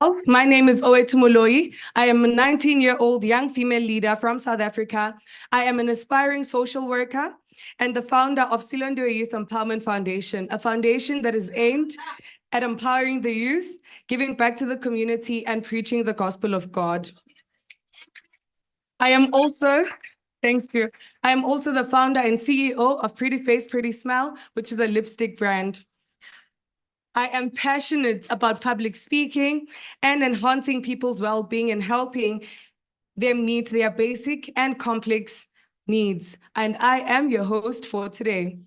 My name is Owe Tumoloi. I am a 19-year-old young female leader from South Africa. I am an aspiring social worker and the founder of Silondiwe Youth Empowerment Foundation, a foundation that is aimed at empowering the youth, giving back to the community, and preaching the gospel of God. I am also, thank you. I am also the founder and CEO of Pretty Face, Pretty Smile, which is a lipstick brand. I am passionate about public speaking and enhancing people's well-being and helping them meet their basic and complex needs. And I am your host for today.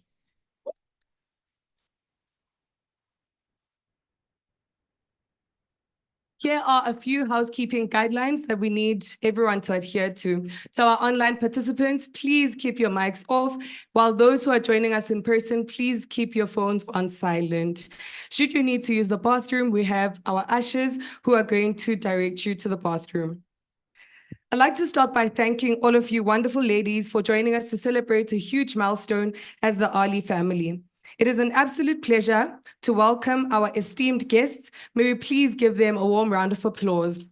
Here are a few housekeeping guidelines that we need everyone to adhere to. So our online participants, please keep your mics off, while those who are joining us in person, please keep your phones on silent. Should you need to use the bathroom, we have our ushers who are going to direct you to the bathroom. I'd like to start by thanking all of you wonderful ladies for joining us to celebrate a huge milestone as the Ali family. It is an absolute pleasure to welcome our esteemed guests. May we please give them a warm round of applause.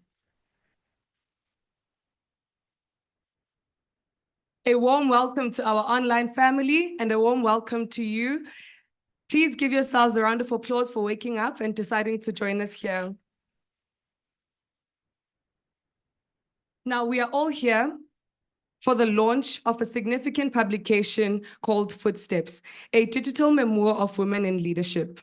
A warm welcome to our online family and a warm welcome to you. Please give yourselves a round of applause for waking up and deciding to join us here. Now, we are all here for the launch of a significant publication called Footsteps, a digital memoir of women in leadership.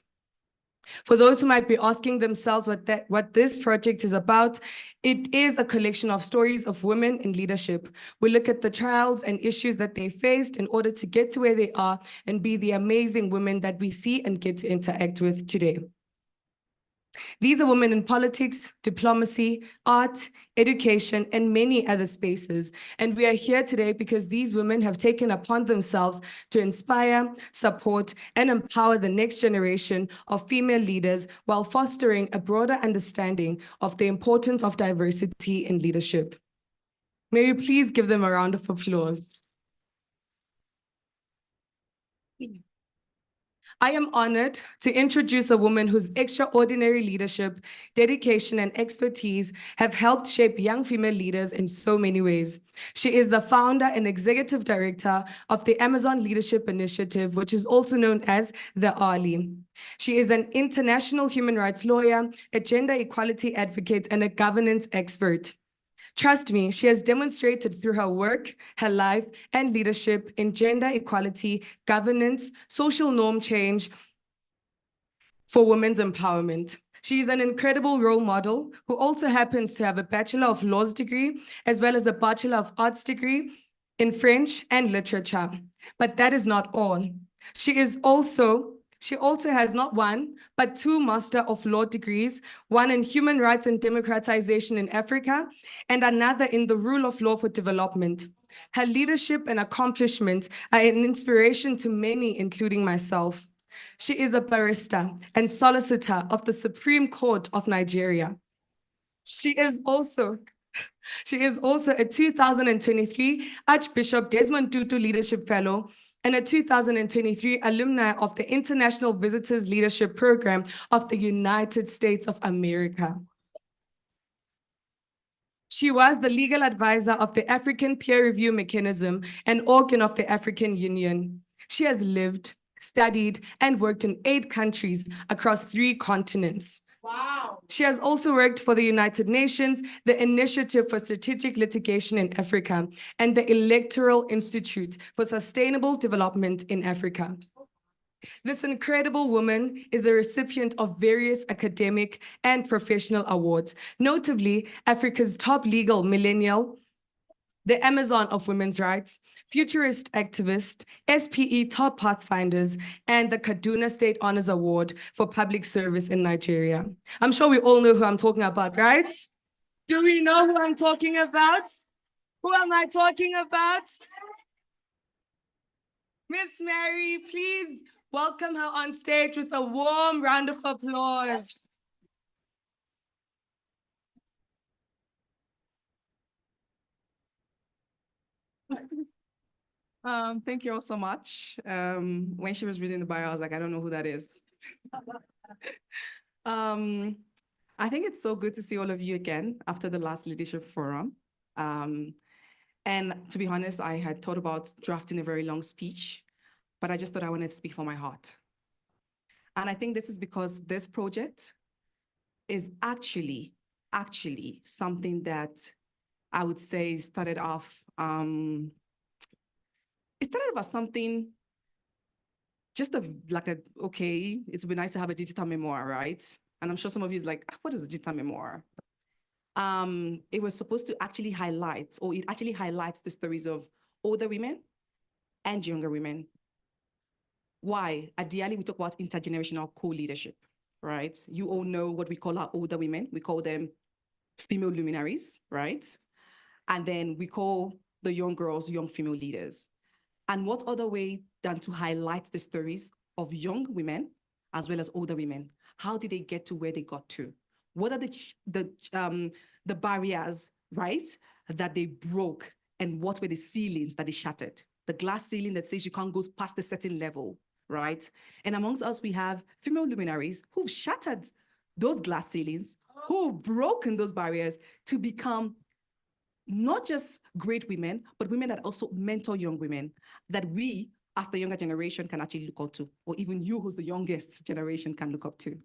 For those who might be asking themselves what this project is about, it is a collection of stories of women in leadership. We look at the trials and issues that they faced in order to get to where they are and be the amazing women that we see and get to interact with today. These are women in politics, diplomacy, art, education, and many other spaces. And we are here today because these women have taken upon themselves to inspire, support, and empower the next generation of female leaders while fostering a broader understanding of the importance of diversity in leadership. May we please give them a round of applause. I am honored to introduce a woman whose extraordinary leadership, dedication, and expertise have helped shape young female leaders in so many ways. She is the founder and executive director of the Amazon Leadership Initiative, which is also known as the ALI. She is an international human rights lawyer, a gender equality advocate, and a governance expert. Trust me, she has demonstrated through her work, her life, and leadership in gender equality, governance, social norm change for women's empowerment. She is an incredible role model who also happens to have a Bachelor of Laws degree, as well as a Bachelor of Arts degree in French and literature. But that is not all. She also has not one, but two Master of Law degrees, one in Human Rights and Democratization in Africa, and another in the Rule of Law for Development. Her leadership and accomplishments are an inspiration to many, including myself. She is a barrister and solicitor of the Supreme Court of Nigeria. She is also a 2023 Archbishop Desmond Tutu Leadership Fellow and a 2023 alumni of the International Visitors Leadership Program of the United States of America. She was the legal advisor of the African Peer Review Mechanism, an organ of the African Union. She has lived, studied, and worked in 8 countries across 3 continents. Wow. She has also worked for the United Nations, the Initiative for Strategic Litigation in Africa, and the Electoral Institute for Sustainable Development in Africa. This incredible woman is a recipient of various academic and professional awards, notably Africa's top legal millennial, the Amazon of women's rights, futurist activist, SPE Top Pathfinders, and the Kaduna State Honors Award for public service in Nigeria. I'm sure we all know who I'm talking about, right? Do we know who I'm talking about? Who am I talking about? Miss Mary, please welcome her on stage with a warm round of applause. Thank you all so much. When she was reading the bio, I was like, I don't know who that is. I think it's so good to see all of you again after the last leadership forum. And to be honest, I had thought about drafting a very long speech, but I just thought I wanted to speak from my heart. And I think this is because this project is actually something that I would say started off, it started off as something just okay, it's been nice to have a digital memoir, right? And I'm sure some of you is like, "Ah, what is a digital memoir?" It was supposed to actually highlight, or it actually highlights the stories of older women and younger women. Why? At Diali, we talk about intergenerational co-leadership, right? You all know what we call our older women. We call them female luminaries, right? And then we call the young girls young female leaders. And what other way than to highlight the stories of young women as well as older women? How did they get to where they got to? What are the barriers, right, that they broke, and what were the ceilings that they shattered? The glass ceiling that says you can't go past a certain level, right? And amongst us, we have female luminaries who've shattered those glass ceilings, who've broken those barriers to become not just great women, but women that also mentor young women that we, as the younger generation, can actually look up to, or even you, who's the youngest generation, can look up to.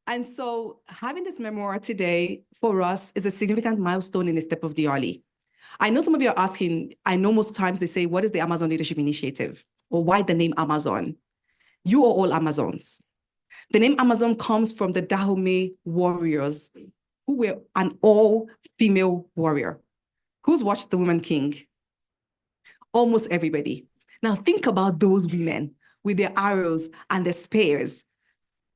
And so having this memoir today for us is a significant milestone in the step of Diali. I know some of you are asking, I know most times they say, what is the Amazon Leadership Initiative? Or why the name Amazon? You are all Amazons. The name Amazon comes from the Dahomey warriors, who were an all-female warrior. Who's watched The Woman King? Almost everybody. Now think about those women with their arrows and their spears,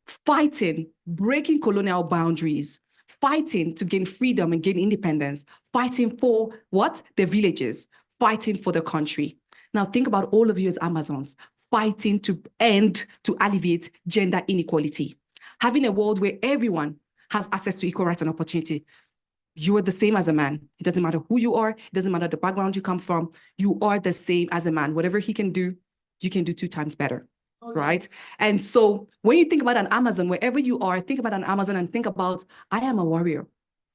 fighting, breaking colonial boundaries, fighting to gain freedom and gain independence, fighting for what? Their villages, fighting for the country. Now think about all of you as Amazons, fighting to alleviate gender inequality, having a world where everyone has access to equal rights and opportunity. You are the same as a man. It doesn't matter who you are. It doesn't matter the background you come from. You are the same as a man. Whatever he can do, you can do 2 times better, right? Yes. And so when you think about an Amazon, wherever you are, think about an Amazon and think about, I am a warrior.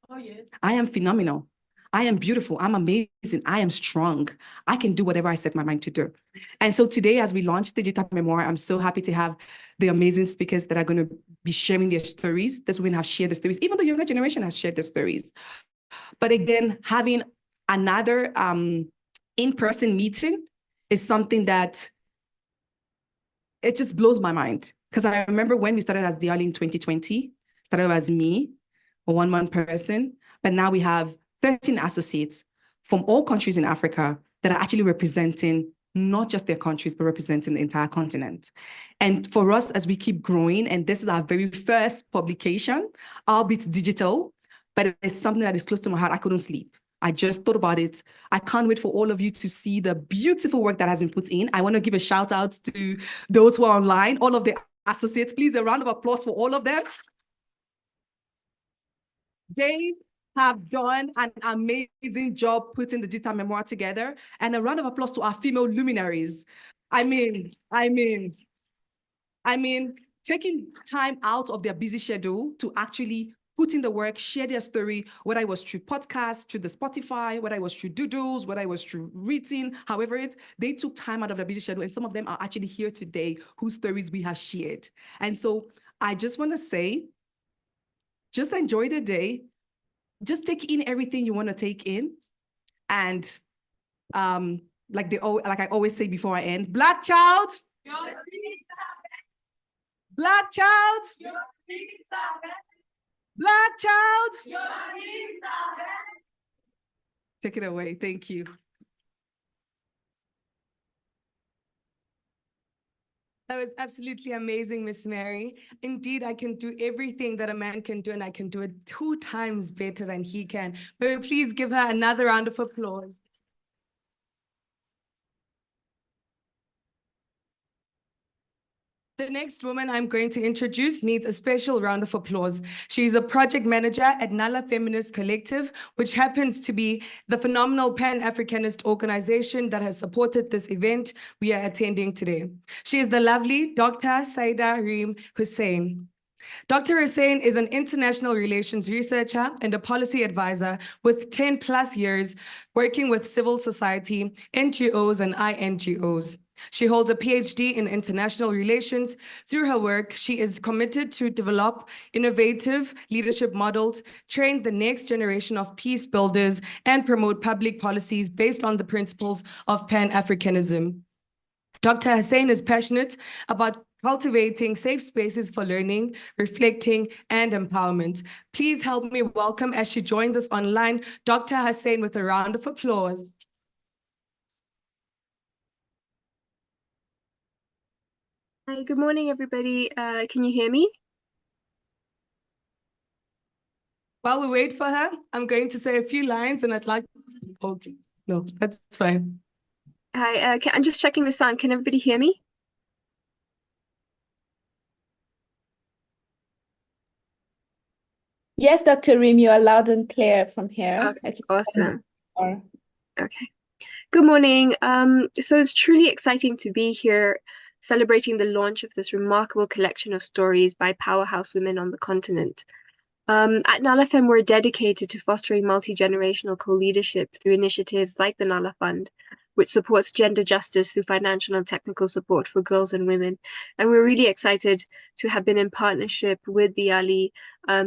Oh, yes. I am phenomenal. I am beautiful. I'm amazing. I am strong. I can do whatever I set my mind to do. And so today, as we launch Digital Memoir, I'm so happy to have the amazing speakers that are going to be sharing their stories. These women have shared the stories. Even the younger generation has shared the stories. But again, having another in-person meeting is something that it just blows my mind. Because I remember when we started as Diali in 2020, started as me, a one-man person, but now we have 13 associates from all countries in Africa that are actually representing not just their countries, but representing the entire continent. And for us, as we keep growing, and this is our very first publication, albeit digital, but it's something that is close to my heart. I couldn't sleep. I just thought about it. I can't wait for all of you to see the beautiful work that has been put in. I want to give a shout out to those who are online, all of the associates. Please, a round of applause for all of them. They have done an amazing job putting the digital memoir together. And a round of applause to our female luminaries. I mean, taking time out of their busy schedule to actually put in the work, share their story, whether it was through podcasts, through the Spotify, whether it was through doodles, whether it was through reading, however they took time out of their busy schedule. And some of them are actually here today whose stories we have shared. And so I just want to say, just enjoy the day. Just take in everything you want to take in. And like I always say before I end, Black child, Black child, Black child, take it away. Thank you. That was absolutely amazing, Miss Mary. Indeed, I can do everything that a man can do, and I can do it 2 times better than he can. May we please give her another round of applause. The next woman I'm going to introduce needs a special round of applause. She's a project manager at Nala Feminist Collective, which happens to be the phenomenal Pan-Africanist organization that has supported this event we are attending today. She is the lovely Dr. Saida Reem Hussein. Dr. Hussein is an international relations researcher and a policy advisor with 10 plus years working with civil society, NGOs, and INGOs. She holds a PhD in international relations. Through her work, she is committed to develop innovative leadership models, train the next generation of peace builders, and promote public policies based on the principles of Pan-Africanism. Dr. Hussein is passionate about cultivating safe spaces for learning, reflecting, and empowerment. Please help me welcome, as she joins us online, Dr. Hussein with a round of applause. Hi, good morning, everybody. Can you hear me? While we wait for her, I'm going to say a few lines and I'd like, okay, no, that's fine. Hi, I'm just checking the sound. Can everybody hear me? Yes, Dr. Reem, you are loud and clear from here. Okay, awesome. Or... Okay. Good morning. So it's truly exciting to be here celebrating the launch of this remarkable collection of stories by powerhouse women on the continent. At Nala Fem, we're dedicated to fostering multi-generational co-leadership through initiatives like the Nala Fund, which supports gender justice through financial and technical support for girls and women. And we're really excited to have been in partnership with the Ali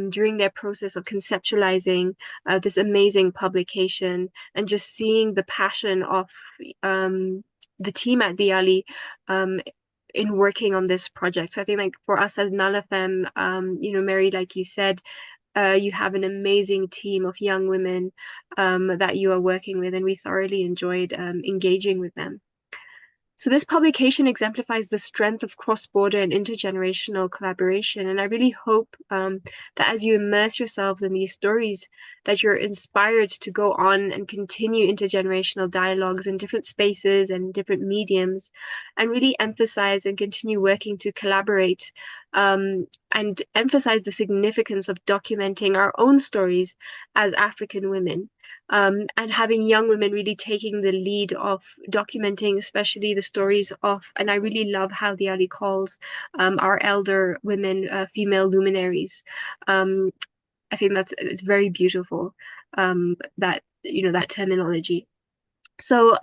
during their process of conceptualizing this amazing publication, and just seeing the passion of the team at the Ali in working on this project. So I think, like, for us as Nala Fem, Mary, like you said, you have an amazing team of young women that you are working with, and we thoroughly enjoyed engaging with them. So this publication exemplifies the strength of cross-border and intergenerational collaboration. And I really hope that as you immerse yourselves in these stories, that you're inspired to go on and continue intergenerational dialogues in different spaces and different mediums, and really emphasize and continue working to collaborate and emphasize the significance of documenting our own stories as African women. And having young women really taking the lead of documenting, especially the stories of, and I really love how the Ali calls our elder women female luminaries. I think it's very beautiful, that that terminology. So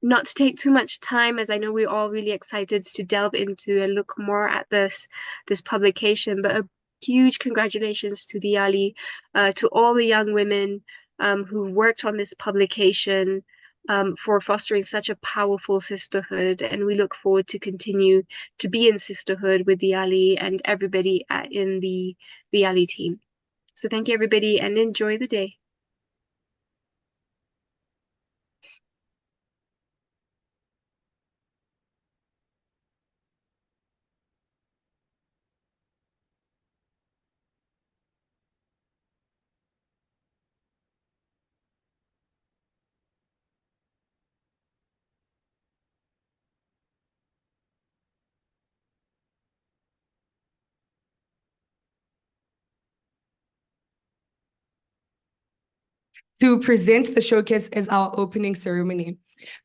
not to take too much time, as I know we're all really excited to delve into and look more at this publication, but a huge congratulations to the Ali, to all the young women who've worked on this publication, for fostering such a powerful sisterhood. And we look forward to continue to be in sisterhood with the Ali and everybody in the Ali team. So thank you, everybody, and enjoy the day. To present the showcase as our opening ceremony.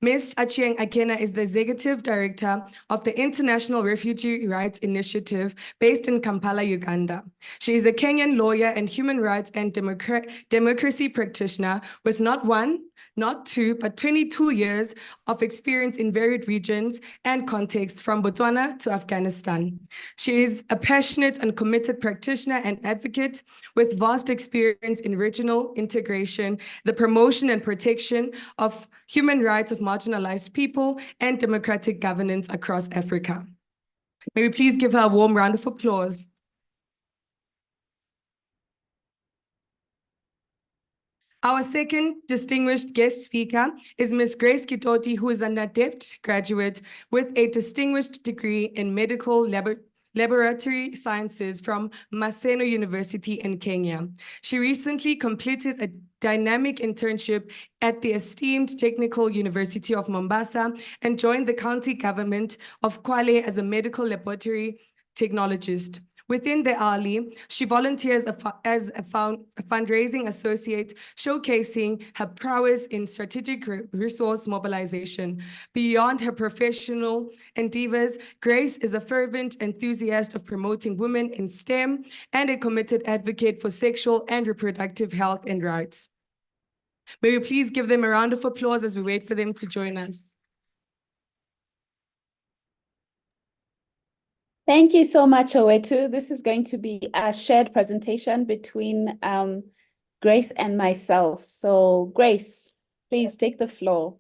Ms. Achieng Akena is the Executive Director of the International Refugee Rights Initiative based in Kampala, Uganda. She is a Kenyan lawyer and human rights and democracy practitioner with not one, not two, but 22 years of experience in varied regions and contexts, from Botswana to Afghanistan. She is a passionate and committed practitioner and advocate with vast experience in regional integration, the promotion and protection of human rights of marginalized people, and democratic governance across Africa. May we please give her a warm round of applause. Our second distinguished guest speaker is Ms. Grace Kitoti, who is an adept graduate with a distinguished degree in medical laboratory sciences from Maseno University in Kenya. She recently completed a dynamic internship at the esteemed Technical University of Mombasa and joined the county government of Kwale as a medical laboratory technologist. Within the alley, she volunteers as a fundraising associate, showcasing her prowess in strategic resource mobilization. Beyond her professional endeavors, Grace is a fervent enthusiast of promoting women in STEM and a committed advocate for sexual and reproductive health and rights. May we please give them a round of applause as we wait for them to join us. Thank you so much, Owetu. This is going to be a shared presentation between Grace and myself. So Grace, please take the floor.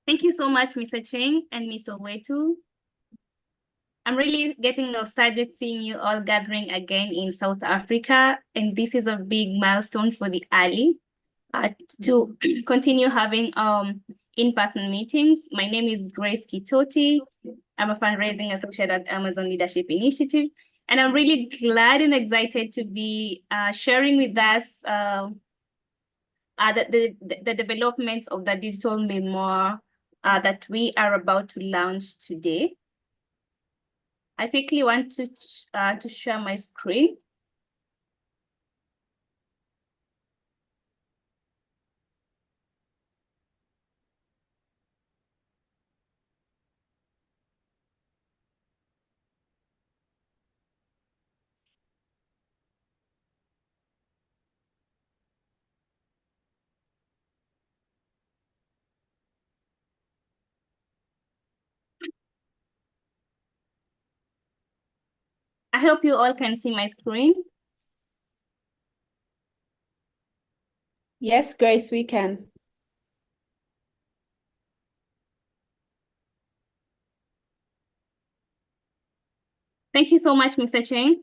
Thank you so much, Mr. Cheng and Ms. Owetu. I'm really getting nostalgic seeing you all gathering again in South Africa, and this is a big milestone for the alley to continue having in-person meetings. My name is Grace Kitoti. I'm a fundraising associate at Amazon Leadership Initiative, and I'm really glad and excited to be sharing with us the developments of the digital memoir that we are about to launch today. I quickly want to share my screen. I hope you all can see my screen. Yes, Grace, we can. Thank you so much, Mr. Cheng.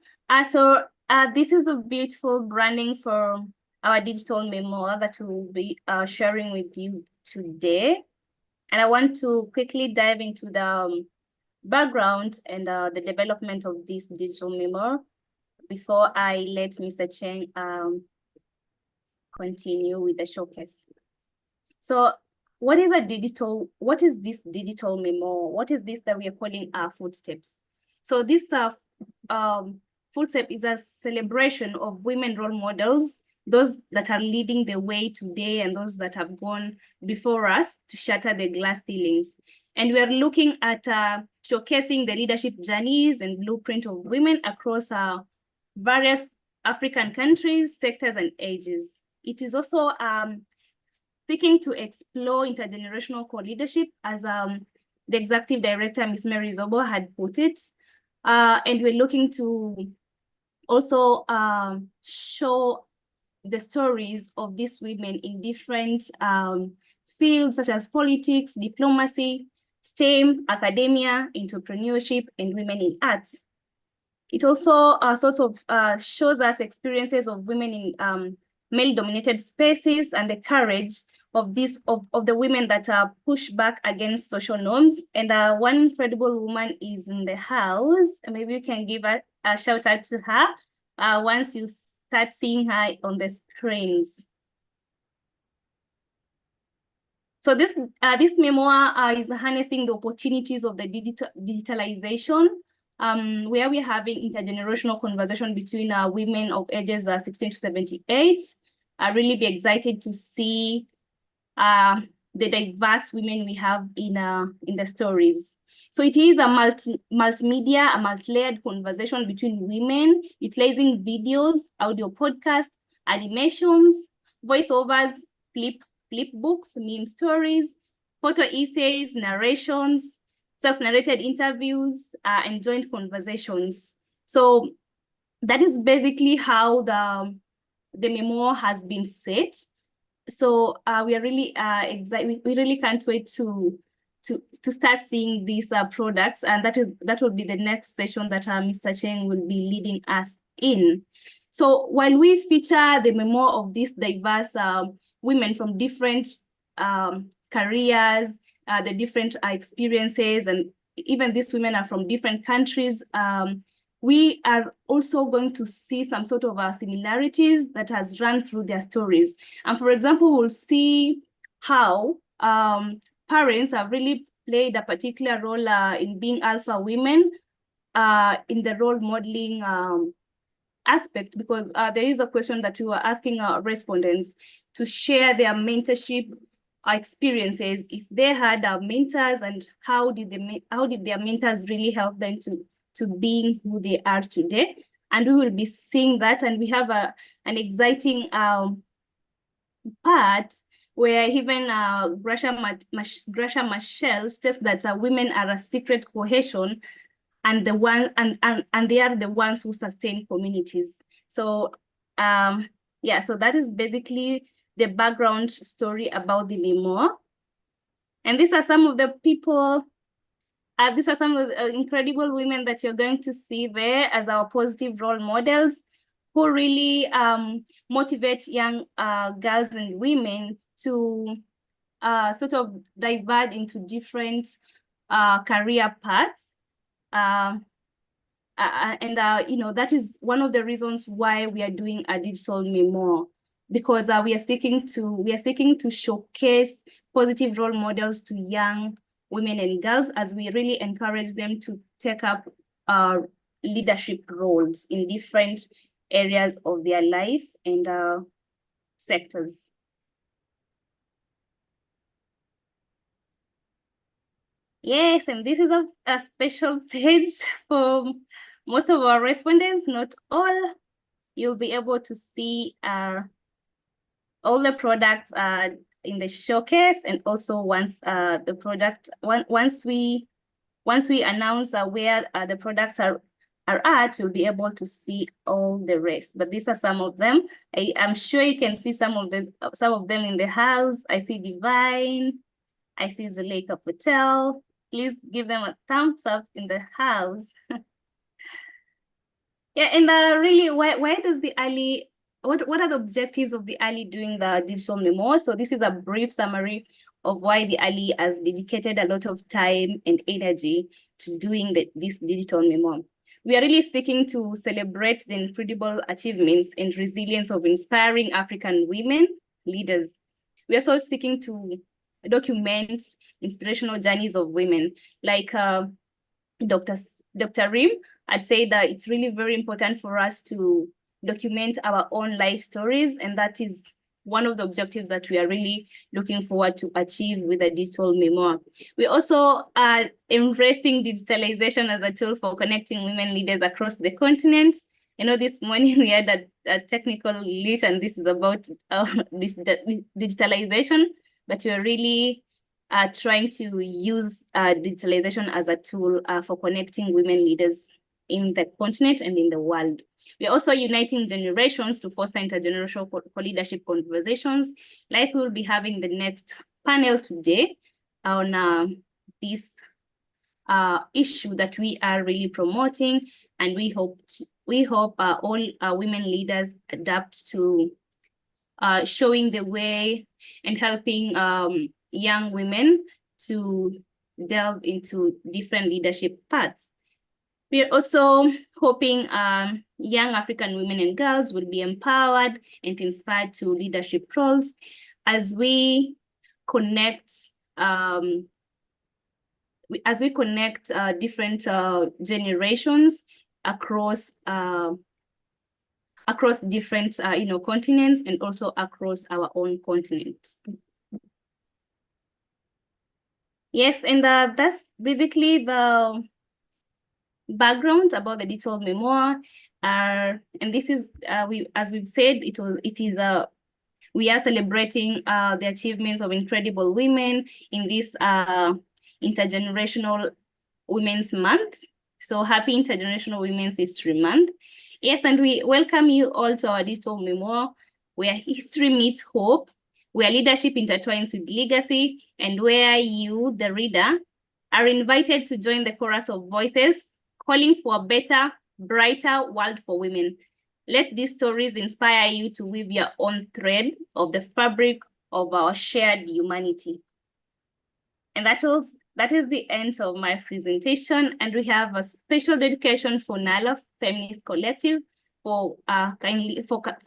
This is a beautiful branding for our digital memoir that we'll be sharing with you today. And I want to quickly dive into the background and the development of this digital memoir before I let Mr. Cheng continue with the showcase. So what is this digital memoir? What is this that we are calling our footsteps? So this footstep is a celebration of women role models, those that are leading the way today and those that have gone before us to shatter the glass ceilings. And we are looking at showcasing the leadership journeys and blueprint of women across various African countries, sectors, and ages. It is also seeking to explore intergenerational co-leadership, as the executive director, Ms. Mary Zobo, had put it. And we're looking to also show the stories of these women in different fields such as politics, diplomacy, STEM, academia, entrepreneurship, and women in arts. It also shows us experiences of women in male-dominated spaces and the courage of the women that push back against social norms. And one incredible woman is in the house. Maybe you can give a shout out to her once you start seeing her on the screens. So this memoir is harnessing the opportunities of the digitalization, where we're having intergenerational conversation between women of ages 16 to 78. I really be excited to see the diverse women we have in the stories. So it is a multimedia, a multi-layered conversation between women, utilizing videos, audio podcasts, animations, voiceovers, flip books, meme stories, photo essays, narrations, self-narrated interviews, and joint conversations. So that is basically how the memoir has been set. So we are really excited. We really can't wait to to start seeing these products, and that will be the next session that Mr. Cheng will be leading us in. So while we feature the memoir of these diverse women from different careers, the different experiences, and even these women are from different countries, we are also going to see some sort of similarities that has run through their stories. And for example, we'll see how parents have really played a particular role in being alpha women in the role modeling aspect, because there is a question that we were asking our respondents to share their mentorship experiences, if they had mentors, and how did their mentors really help them to being who they are today. And we will be seeing that, and we have an exciting part where even Gracia Machel states that women are a secret cohesion, and they are the ones who sustain communities. So yeah, so that is basically the background story about the memoir. And these are some of the people, these are some of the incredible women that you're going to see there as our positive role models, who really motivate young girls and women to sort of divert into different career paths. You know, that is one of the reasons why we are doing a digital memoir, because we are seeking to showcase positive role models to young women and girls, as we really encourage them to take up leadership roles in different areas of their life and sectors. Yes, and this is a special page for most of our respondents, not all. You'll be able to see all the products in the showcase, and also once the product once we announce where the products are at, you'll be able to see all the rest. But these are some of them. I'm sure you can see some of them in the house. I see Divine. I see Zuleika Patel. Please give them a thumbs up in the house. Yeah, and really, why does the ALI, what are the objectives of the ALI doing the digital memoir? So this is a brief summary of why the ALI has dedicated a lot of time and energy to doing this digital memoir. We are really seeking to celebrate the incredible achievements and resilience of inspiring African women leaders. We are also seeking to document inspirational journeys of women, like Dr. Rim. I'd say that it's really very important for us to document our own life stories, and that is one of the objectives that we are really looking forward to achieve with a digital memoir. We also are embracing digitalization as a tool for connecting women leaders across the continent. You know, this morning we had a technical glitch, and this is about digitalization, but we are really trying to use digitalization as a tool for connecting women leaders in the continent and in the world. We're also uniting generations to foster intergenerational co-leadership conversations, like we'll be having the next panel today on this issue that we are really promoting, and we hope all women leaders adapt to showing the way and helping young women to delve into different leadership paths. We are also hoping young African women and girls will be empowered and inspired to leadership roles as we connect different generations across different continents, and also across our own continents. Yes, and that's basically the background about the digital memoir. And this is as we've said, we are celebrating the achievements of incredible women in this Intergenerational Women's Month. So happy Intergenerational Women's History Month. Yes, and we welcome you all to our digital memoir, where history meets hope, where leadership intertwines with legacy, and where you, the reader, are invited to join the chorus of voices calling for a better, brighter world for women. Let these stories inspire you to weave your own thread of the fabric of our shared humanity. And that is the end of my presentation. And we have a special dedication for Nala Feminist Collective for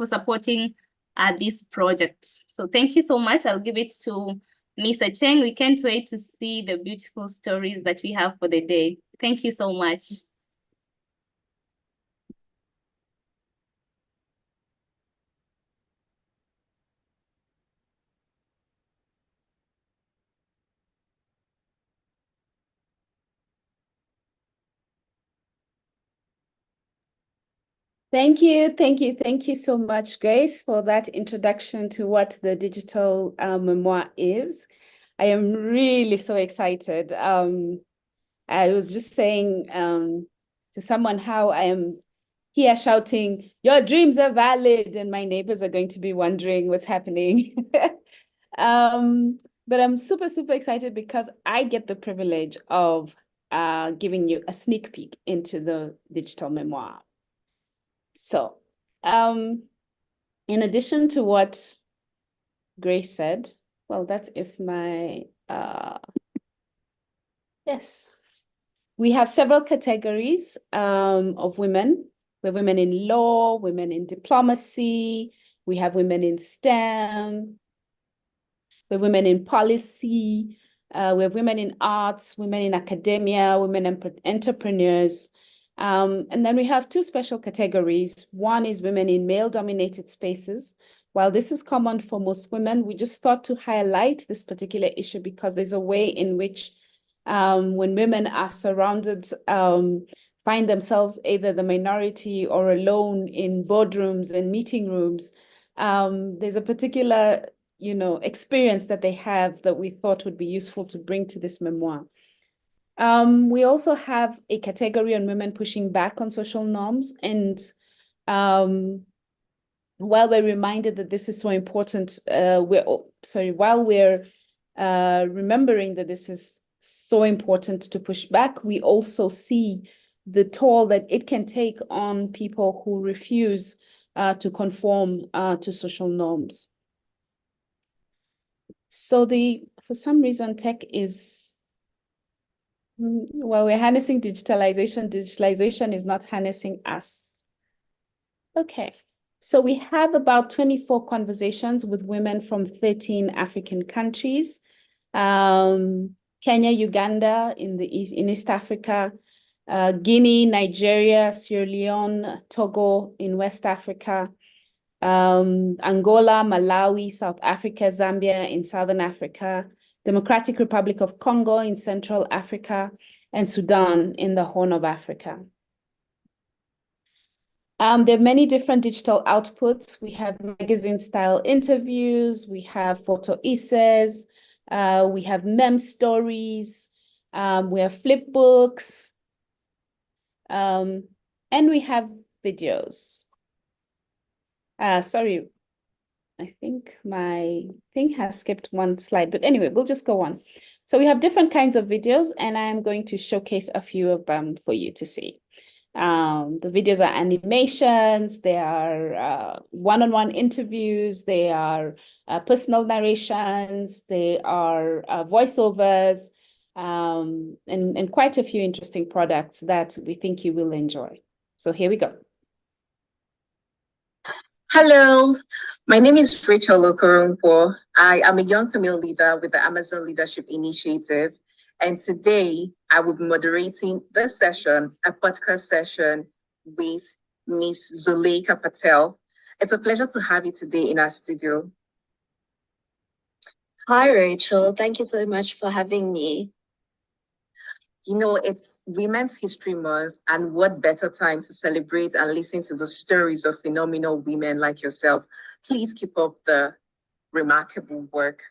supporting these projects. So thank you so much. I'll give it to Mr. Cheng. We can't wait to see the beautiful stories that we have for the day. Thank you so much. Thank you so much, Grace, for that introduction to what the digital memoir is. I am really so excited. I was just saying to someone how I am here shouting, "Your dreams are valid," and my neighbors are going to be wondering what's happening. But I'm super, super excited because I get the privilege of giving you a sneak peek into the digital memoir. So, in addition to what Grace said, well, that's if my, yes. We have several categories of women. We have women in law, women in diplomacy, we have women in STEM, we have women in policy, we have women in arts, women in academia, women entrepreneurs. And then we have two special categories. One is women in male-dominated spaces. While this is common for most women, we just thought to highlight this particular issue because there's a way in which when women are surrounded, find themselves either the minority or alone in boardrooms and meeting rooms, there's a particular, experience that they have that we thought would be useful to bring to this memoir. We also have a category on women pushing back on social norms. And while we're reminded that this is so important, while we're remembering that this is so important to push back, we also see the toll that it can take on people who refuse to conform to social norms. So for some reason, tech is, while we're harnessing digitalization, digitalization is not harnessing us. Okay, so we have about 24 conversations with women from 13 African countries. Kenya, Uganda in East Africa, Guinea, Nigeria, Sierra Leone, Togo in West Africa, Angola, Malawi, South Africa, Zambia in Southern Africa, Democratic Republic of Congo in Central Africa, and Sudan in the Horn of Africa. There are many different digital outputs. We have magazine-style interviews, we have photo essays, we have meme stories, we have flip books, and we have videos. Sorry, I think my thing has skipped one slide, but anyway, we'll just go on. So we have different kinds of videos, and I'm going to showcase a few of them for you to see. The videos are animations, they are one-on-one interviews, they are personal narrations, they are voiceovers, and quite a few interesting products that we think you will enjoy. So here we go. Hello, my name is Rachel Okorunpo. I am a young female leader with the Amazon Leadership Initiative. And today I will be moderating this session, a podcast session with Ms. Zuleika Patel. It's a pleasure to have you today in our studio. Hi, Rachel. Thank you so much for having me. You know, it's Women's History Month, and what better time to celebrate and listen to the stories of phenomenal women like yourself. Please keep up the remarkable work.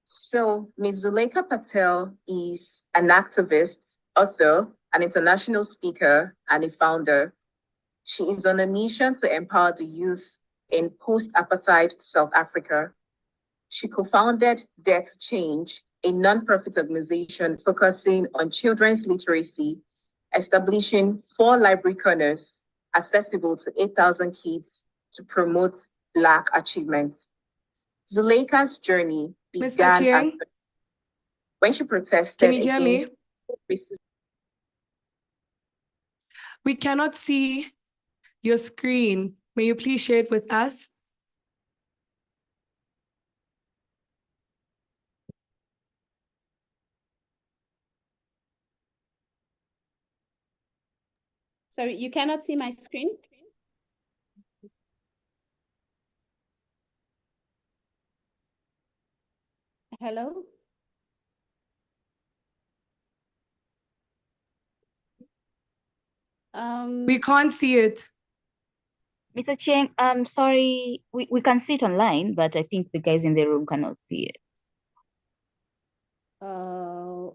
So, Ms. Zuleika Patel is an activist, author, an international speaker, and a founder. She is on a mission to empower the youth in post-apartheid South Africa. She co-founded Debt Change, a nonprofit organization focusing on children's literacy, establishing 4 library corners accessible to 8,000 kids to promote Black achievement. Zuleika's journey Mr. began Chiang, when she protested can you hear me? against racism. We cannot see your screen. May you please share it with us? Sorry, you cannot see my screen? Hello? We can't see it. Mr. Cheng, I'm sorry, we can see it online, but I think the guys in the room cannot see it.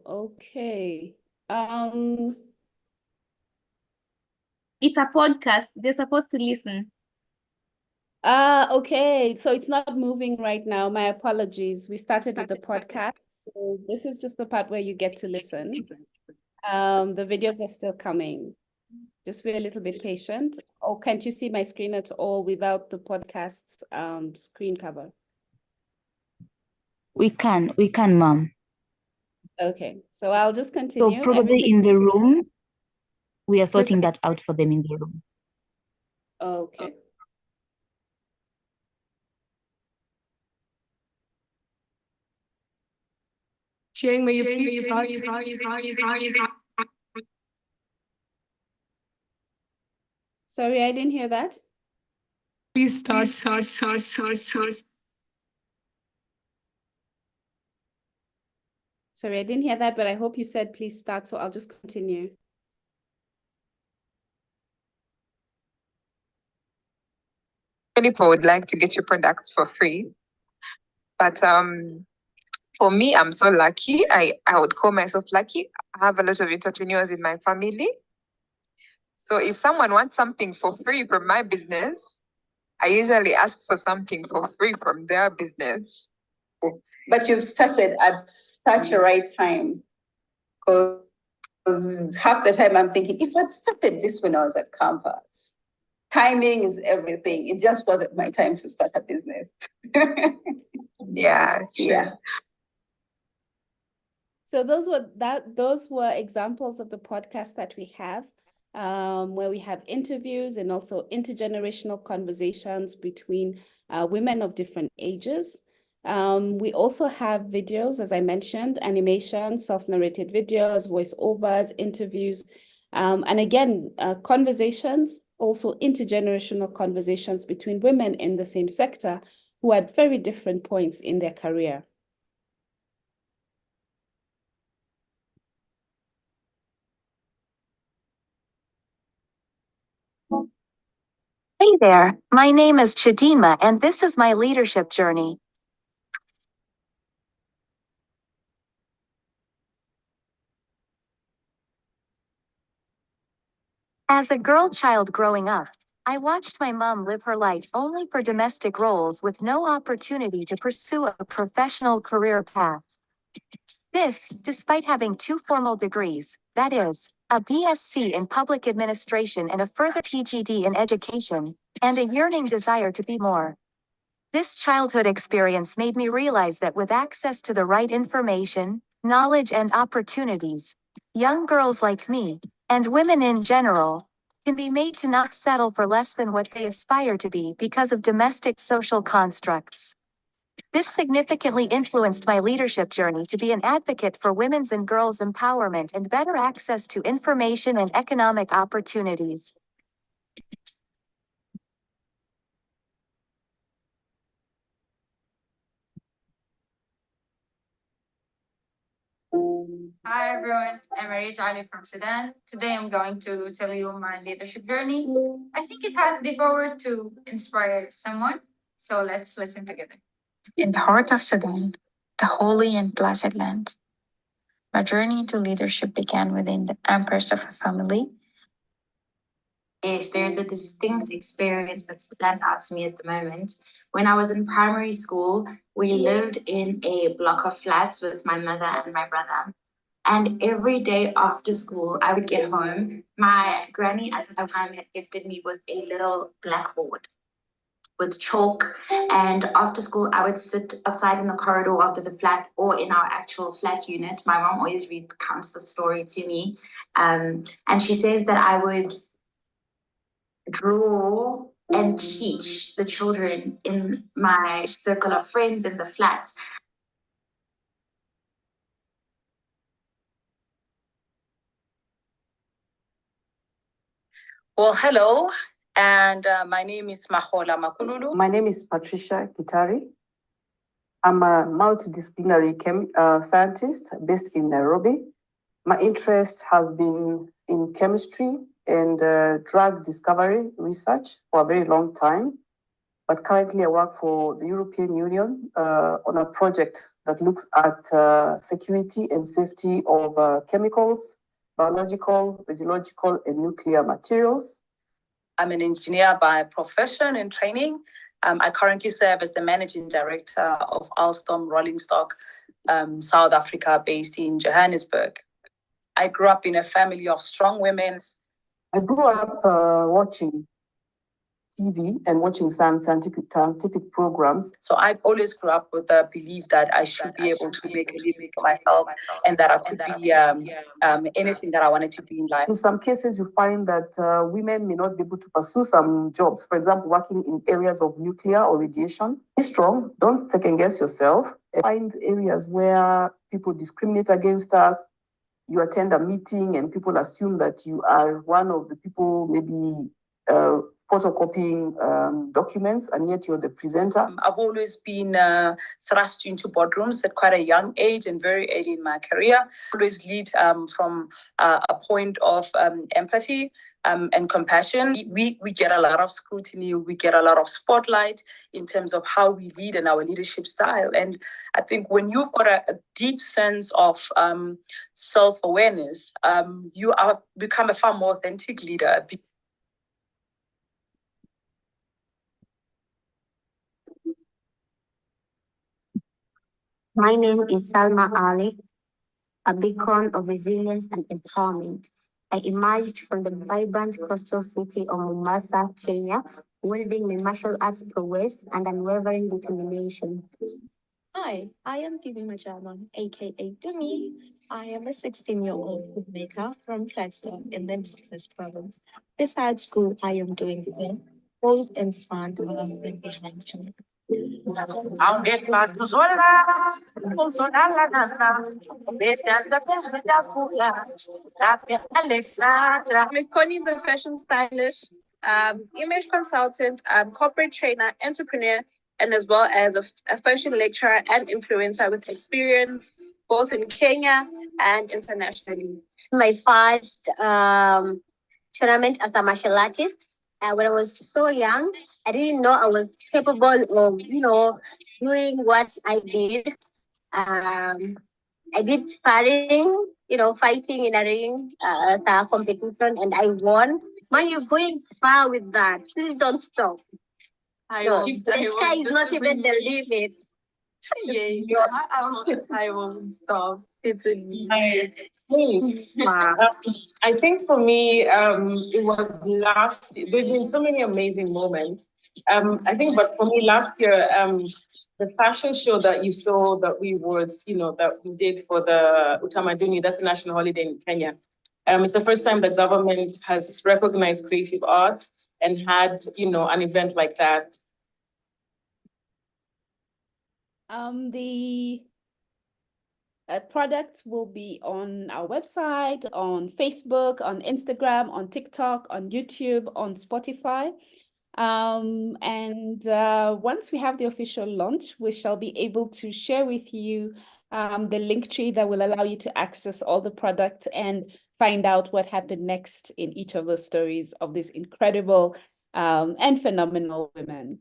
Okay. It's a podcast. They're supposed to listen. Okay. So it's not moving right now. My apologies. We started with the podcast. So this is just the part where you get to listen. The videos are still coming. Just be a little bit patient. Or can't you see my screen at all without the podcast's screen cover? We can, ma'am. Okay. So I'll just So continue. probably Everything. in the room, we are sorting that out for them in the room. Okay. Chiang, may you please start? Sorry, I didn't hear that. Please start. Sorry, I didn't hear that, but I hope you said please start, so I'll just continue. People would like to get your products for free. But for me, I'm so lucky. I would call myself lucky. I have a lot of entrepreneurs in my family. So if someone wants something for free from my business, I usually ask for something for free from their business. But you've started at such a right time. Because half the time I'm thinking, if I'd started this when I was at campus, timing is everything. It just wasn't my time to start a business. Yeah, sure. Yeah. So those were examples of the podcast that we have, where we have interviews and also intergenerational conversations between women of different ages. We also have videos, as I mentioned, animation, self-narrated videos, voiceovers, interviews, and again, conversations, also intergenerational conversations between women in the same sector who are at very different points in their career. Hey there, my name is Chidima and this is my leadership journey. As a girl child growing up, I watched my mom live her life only for domestic roles with no opportunity to pursue a professional career path. This, despite having 2 formal degrees, that is, a BSc in public administration and a further PGD in education, and a yearning desire to be more. This childhood experience made me realize that with access to the right information, knowledge and opportunities, young girls like me, and women in general, can be made to not settle for less than what they aspire to be because of domestic social constructs. This significantly influenced my leadership journey to be an advocate for women's and girls' empowerment and better access to information and economic opportunities. Hi everyone, I'm Maria Jali from Sudan. Today I'm going to tell you my leadership journey. I think it has the power to inspire someone, so let's listen together. In the heart of Sudan, the holy and placid land, my journey into leadership began within the empress of a family is there's a distinct experience that stands out to me at the moment. When I was in primary school, we lived in a block of flats with my mother and my brother. And every day after school, I would get home. My granny at the time had gifted me with a little blackboard with chalk. And after school, I would sit outside in the corridor of the flat or in our actual flat unit. My mom always recounts the story to me. And she says that I would draw and teach the children in my circle of friends in the flat. Well, hello, and my name is Mahola Makululu. My name is Patricia Kitari. I'm a multidisciplinary scientist based in Nairobi. My interest has been in chemistry and drug discovery research for a very long time. But currently I work for the European Union on a project that looks at security and safety of chemicals, biological, radiological, and nuclear materials. I'm an engineer by profession and training. I currently serve as the managing director of Alstom Rolling Stock, South Africa, based in Johannesburg. I grew up in a family of strong women. I grew up watching TV and watching some scientific programs. So I always grew up with the belief that I should be able to make a living for myself and that I could be anything that I wanted to be in life. In some cases, you find that women may not be able to pursue some jobs, for example, working in areas of nuclear or radiation. Be strong, don't second guess yourself. Find areas where people discriminate against us. You attend a meeting and people assume that you are one of the people maybe photocopying documents, and yet you're the presenter. I've always been thrust into boardrooms at quite a young age and very early in my career. Always lead from a point of empathy and compassion. We get a lot of scrutiny, we get a lot of spotlight in terms of how we lead and our leadership style. And I think when you've got a deep sense of self-awareness, you become a far more authentic leader. My name is Salma Ali, a beacon of resilience and empowerment. I emerged from the vibrant coastal city of Mombasa, Kenya, wielding my martial arts prowess and unwavering determination. Hi, I am Dimi Majama, aka Dumi. I am a 16-year-old bookmaker from Flagstaff in the Northwest Province. Besides school, I am doing film, both in front and behind me. Ms. Connie is a fashion stylist, image consultant, corporate trainer, entrepreneur, and as well as a fashion lecturer and influencer with experience both in Kenya and internationally. My first tournament as a martial artist. When I was so young, I didn't know I was capable of, doing what I did. I did sparring, fighting in a ring at a competition, and I won. Man, you're going far with that. Please don't stop. The sky is not even the limit. Yeah, I won't stop. It's in me. I think for me, it was last. There's been so many amazing moments. I think, but for me, last year, the fashion show that you saw that that we did for the Utamaduni, that's a national holiday in Kenya. It's the first time the government has recognized creative arts and had, an event like that. The product will be on our website, on Facebook, on Instagram, on TikTok, on YouTube, on Spotify. Once we have the official launch, we shall be able to share with you the link tree that will allow you to access all the products and find out what happened next in each of the stories of these incredible and phenomenal women.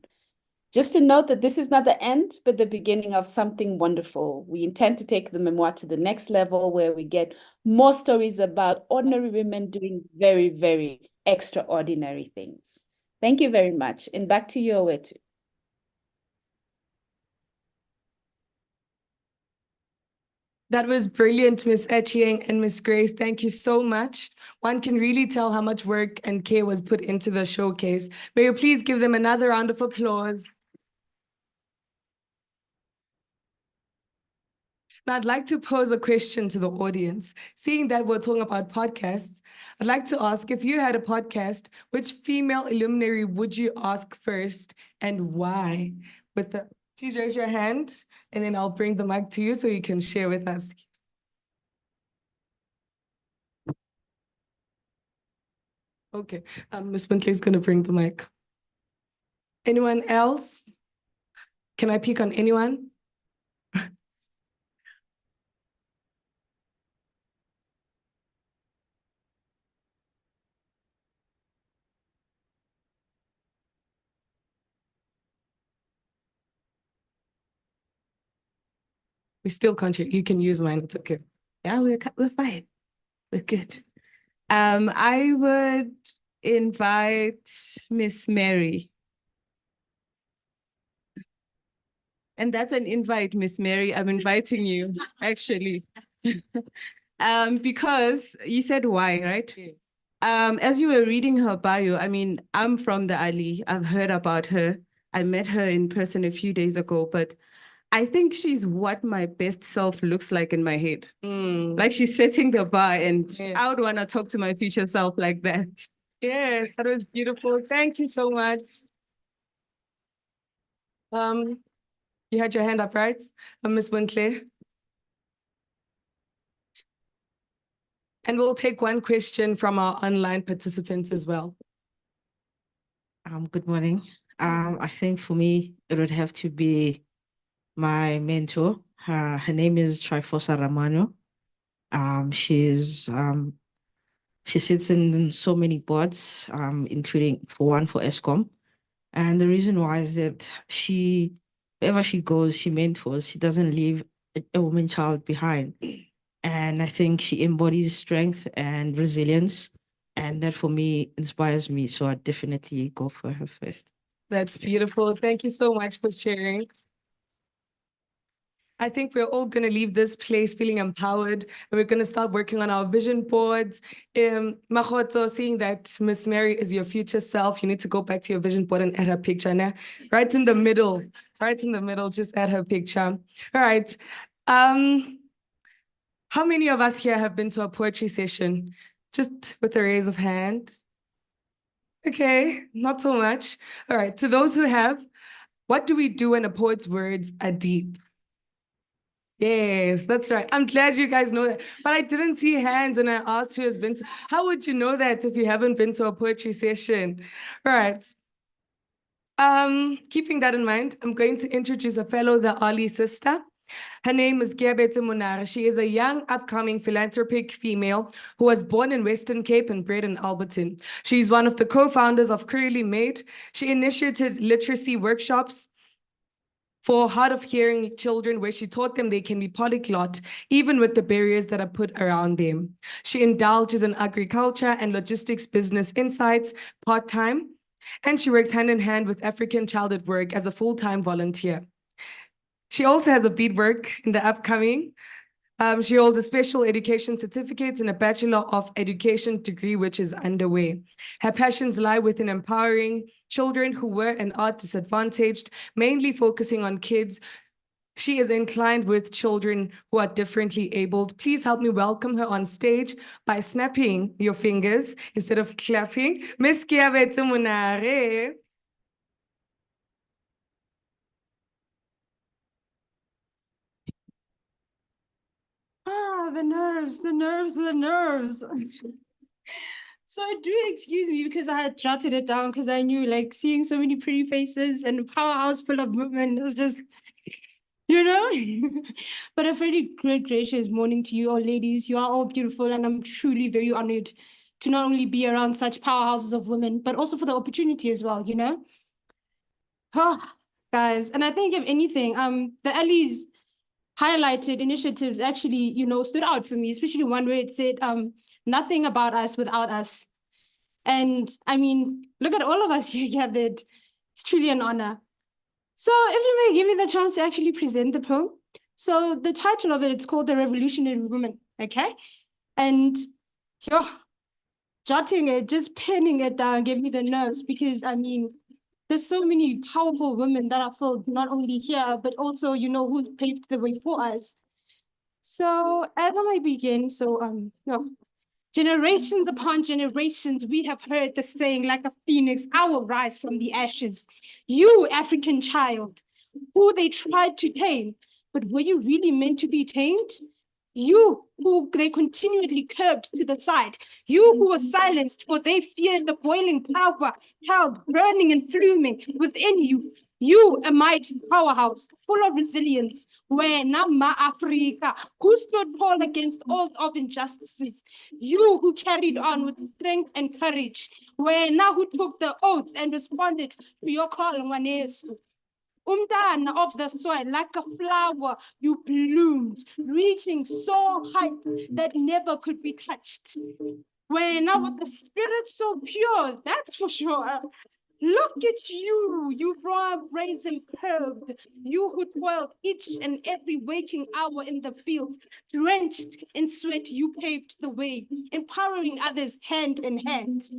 Just to note that this is not the end, but the beginning of something wonderful. We intend to take the memoir to the next level where we get more stories about ordinary women doing very, very extraordinary things. Thank you very much. And back to you, Owetu. That was brilliant, Miss Etienne and Miss Grace. Thank you so much. One can really tell how much work and care was put into the showcase. May you please give them another round of applause. Now, I'd like to pose a question to the audience. Seeing that we're talking about podcasts, I'd like to ask, if you had a podcast, which female luminary would you ask first and why? Please raise your hand and then I'll bring the mic to you so you can share with us. Okay, Ms. Bentley is going to bring the mic. Anyone else? Can I pick on anyone? We still can't hear. You can use mine. It's okay. Yeah, we're fine. We're good. I would invite Miss Mary. And that's an invite, Miss Mary. I'm inviting you, actually. Because you said why, right? As you were reading her bio, I mean, I'm from the Ali. I've heard about her. I met her in person a few days ago, but I think she's what my best self looks like in my head. Like she's setting the bar, and I would want to talk to my future self like that. Yes, that was beautiful. Thank you so much. You had your hand up, right? Ms. Wintley. And we'll take one question from our online participants as well. Good morning. I think for me, it would have to be my mentor. Her name is Trifosa Ramano. She sits in so many boards, including for ESCOM. And the reason why is that wherever she goes, she mentors. She doesn't leave a woman child behind. And I think she embodies strength and resilience. And that for me inspires me. So I definitely go for her first. That's beautiful. Thank you so much for sharing. I think we're all going to leave this place feeling empowered, and we're going to start working on our vision boards. Mahoto, seeing that Miss Mary is your future self, you need to go back to your vision board and add her picture now. Right in the middle, just add her picture. All right. How many of us here have been to a poetry session? Just with a raise of hand. Okay, not so much. All right, to those who have, what do we do when a poet's words are deep? Yes, that's right. I'm glad you guys know that. But I didn't see hands when I asked who has been to. How would you know that if you haven't been to a poetry session? All right. Keeping that in mind, I'm going to introduce a fellow, the Ali sister. Her name is Giabete Munara. She is a young, upcoming philanthropic female who was born in Western Cape and bred in Alberton. She's one of the co-founders of Curly Made. She initiated literacy workshops for hard of hearing children, where she taught them they can be polyglot, even with the barriers that are put around them. She indulges in agriculture and logistics business insights part-time, and she works hand in hand with African Child at Work as a full-time volunteer. She also has a beadwork in the upcoming. She holds a special education certificate and a Bachelor of Education degree, which is underway. Her passions lie within empowering children who were and are disadvantaged, mainly focusing on kids. She is inclined with children who are differently abled. Please help me welcome her on stage by snapping your fingers instead of clapping. Miss Giabete Munare. The nerves, the nerves, the nerves. So do excuse me because I had jotted it down because I knew like seeing so many pretty faces and a powerhouse full of women was just, you know. But a very great, gracious morning to you all ladies. You are all beautiful and I'm truly very honored to not only be around such powerhouses of women, but also for the opportunity as well, you know. Oh, guys, and I think if anything, the Ellie's highlighted initiatives actually, you know, stood out for me, especially one where it said, nothing about us without us. And I mean, look at all of us here gathered. It's truly an honor. So if you may give me the chance to actually present the poem. So the title of it, it's called The Revolutionary Woman, okay? And yo, jotting it, just penning it down, gave me the nerves because I mean, there's so many powerful women that are filled not only here, but also, you know, who paved the way for us. So as I begin, generations upon generations, we have heard the saying, like a phoenix, I will rise from the ashes. You, African child, who they tried to tame, but were you really meant to be tamed? You who they continually curbed to the side, you who were silenced, for they feared the boiling power held, burning and fluming within you. You, a mighty powerhouse, full of resilience, where Nama Africa, who stood tall against all of injustices. You who carried on with strength and courage, where now who took the oath and responded to your call, Ngwanesu. Umntana of the soil, like a flower, you bloomed, reaching so high that never could be touched. When now with the spirit so pure, that's for sure. Look at you, you raw, brazen, curved, you who dwelled each and every waking hour in the fields, drenched in sweat, you paved the way, empowering others hand in hand.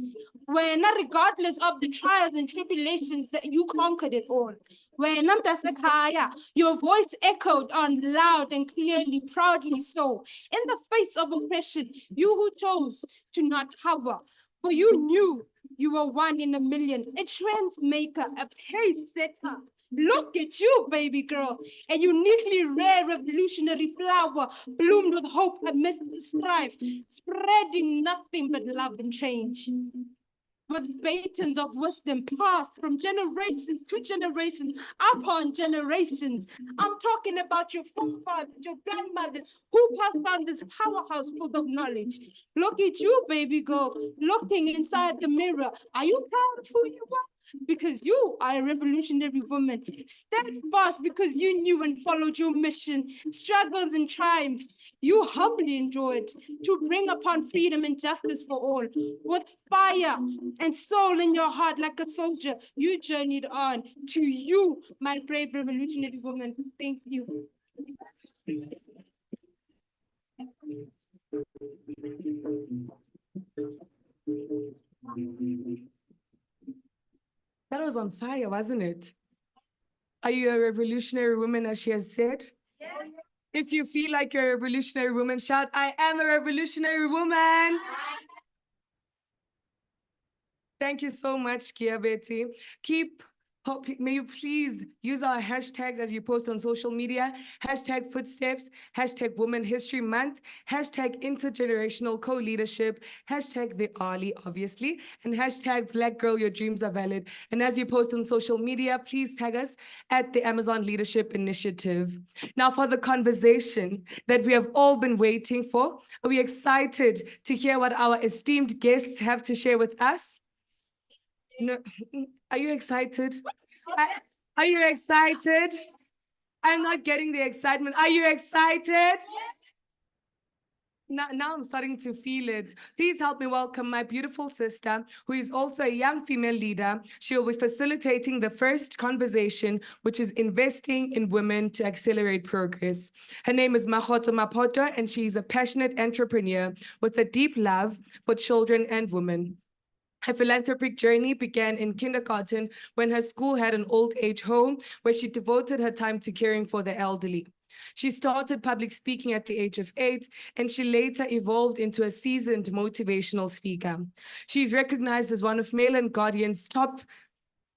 Where not regardless of the trials and tribulations that you conquered it all. Where Namdasekaya, your voice echoed on loud and clearly, proudly so. In the face of oppression, you who chose to not cover, for you knew you were one in a million, a trend maker, a pace setter. Look at you, baby girl, a uniquely rare revolutionary flower, bloomed with hope amidst the strife, spreading nothing but love and change. With batons of wisdom passed from generations to generations upon generations. I'm talking about your forefathers, your grandmothers, who passed down this powerhouse full of knowledge. Look at you, baby girl, looking inside the mirror. Are you proud of who you are? Because you are a revolutionary woman, steadfast because you knew and followed your mission, struggles and triumphs you humbly enjoyed to bring upon freedom and justice for all. With fire and soul in your heart like a soldier, you journeyed on. To you, my brave revolutionary woman, thank you. That was on fire, wasn't it? Are you a revolutionary woman, as she has said? Yeah. If you feel like you're a revolutionary woman, shout, I am a revolutionary woman. Thank you so much, Kia Betty. May you please use our hashtags as you post on social media, hashtag footsteps, hashtag Women History Month, hashtag intergenerational co-leadership, hashtag the Ali, obviously, and hashtag Black Girl, Your Dreams Are Valid. And as you post on social media, please tag us at the Amazon Leadership Initiative. Now for the conversation that we have all been waiting for, are we excited to hear what our esteemed guests have to share with us? No, are you excited? Are you excited? I'm not getting the excitement. Are you excited? Now I'm starting to feel it. Please help me welcome my beautiful sister, who is also a young female leader. She will be facilitating the first conversation, which is investing in women to accelerate progress. Her name is Mahoto Mapoto, and she is a passionate entrepreneur with a deep love for children and women. Her philanthropic journey began in kindergarten when her school had an old age home where she devoted her time to caring for the elderly. She started public speaking at the age of 8, and she later evolved into a seasoned motivational speaker. She's recognized as one of Mail and Guardian's top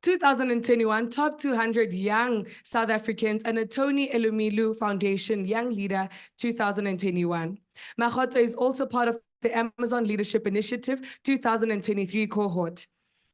2021 top 200 young South Africans and a Tony Elumilu Foundation Young Leader 2021. Mahoto is also part of the Amazon Leadership Initiative 2023 cohort.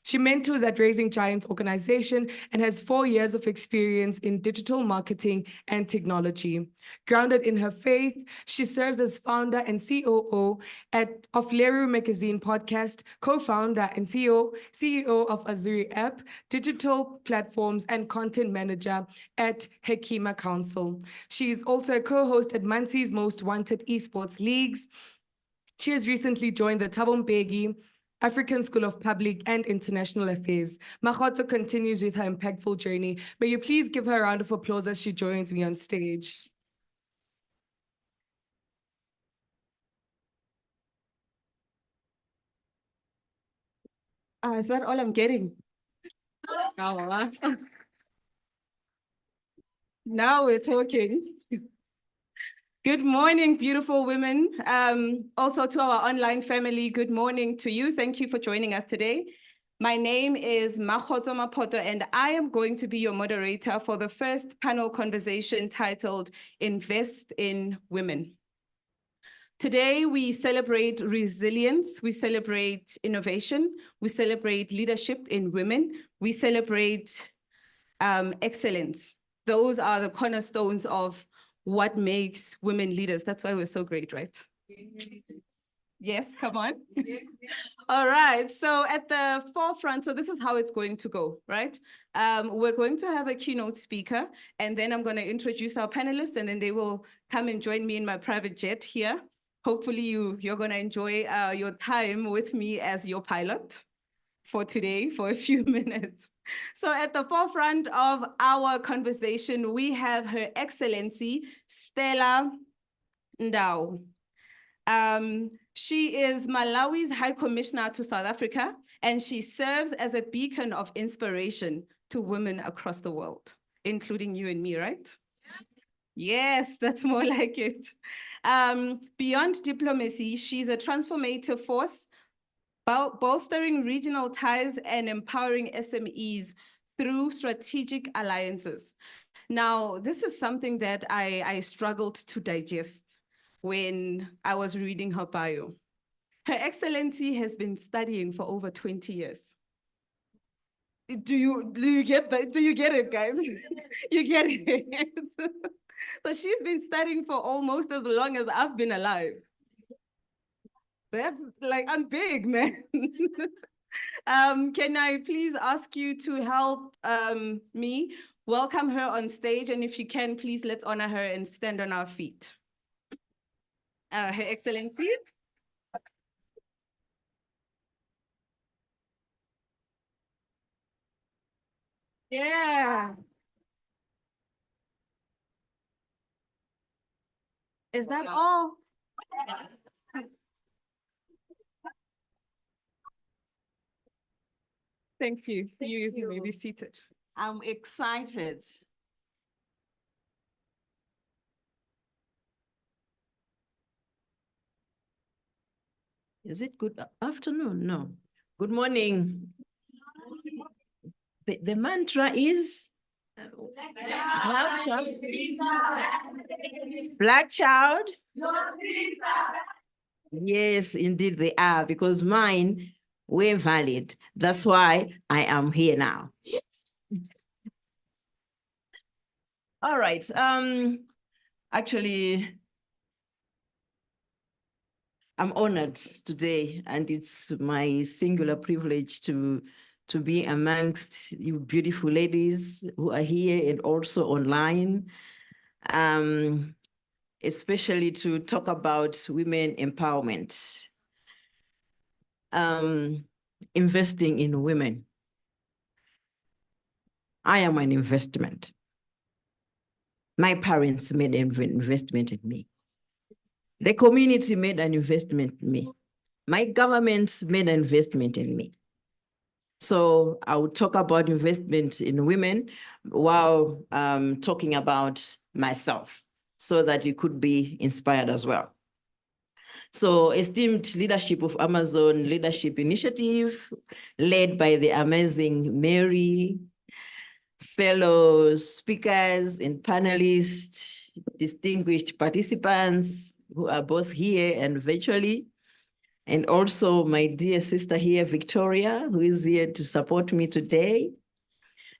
She mentors at Raising Giants organization and has 4 years of experience in digital marketing and technology. Grounded in her faith, she serves as founder and COO of Leru Magazine podcast, co-founder and CEO of Azuri app, digital platforms and content manager at Hekima Council. She is also a co-host at Mansi's Most Wanted Esports Leagues. She has recently joined the Thabo Mbeki African School of Public and International Affairs. Makgoto continues with her impactful journey. May you please give her a round of applause as she joins me on stage. Is that all I'm getting? Oh, now we're talking. Good morning, beautiful women. Also to our online family, good morning to you. Thank you for joining us today. My name is Makgoto Mapoto, and I am going to be your moderator for the first panel conversation titled Invest in Women. Today, we celebrate resilience, we celebrate innovation, we celebrate leadership in women, we celebrate excellence. Those are the cornerstones of what makes women leaders. That's why we're so great, right? Yes, come on. All right, so at the forefront, so this is how it's going to go, right? We're going to have a keynote speaker, and then I'm going to introduce our panelists, and then they will come and join me in my private jet here. Hopefully you're going to enjoy your time with me as your pilot for today for a few minutes. So at the forefront of our conversation, we have Her Excellency Stella Ndau. She is Malawi's High Commissioner to South Africa, and she serves as a beacon of inspiration to women across the world, including you and me, right? Yes, that's more like it. Beyond diplomacy, she's a transformative force, bolstering regional ties and empowering SMEs through strategic alliances. Now, this is something that I struggled to digest when I was reading her bio. Her Excellency has been studying for over 20 years. Do you get that? Do you get it, guys? You get it. So she's been studying for almost as long as I've been alive. That's like, I'm big, man. Can I please ask you to help me welcome her on stage? And if you can, please let's honor her and stand on our feet. Her Excellency. Yeah. Is that all? Thank you. You may be seated. I'm excited. Is it good afternoon? No. Good morning. The mantra is Black child. Yes, indeed they are, because mine were valid. That's why I am here now. All right. Actually, I'm honored today, and it's my singular privilege to be amongst you beautiful ladies who are here and also online, especially to talk about women empowerment, investing in women. I am an investment. My parents made an investment in me. The community made an investment in me. My government made an investment in me. So I will talk about investment in women while talking about myself, so that you could be inspired as well. So esteemed leadership of Amazon Leadership Initiative, led by the amazing Mary, fellow speakers and panelists, distinguished participants who are both here and virtually, and also my dear sister here, Victoria, who is here to support me today.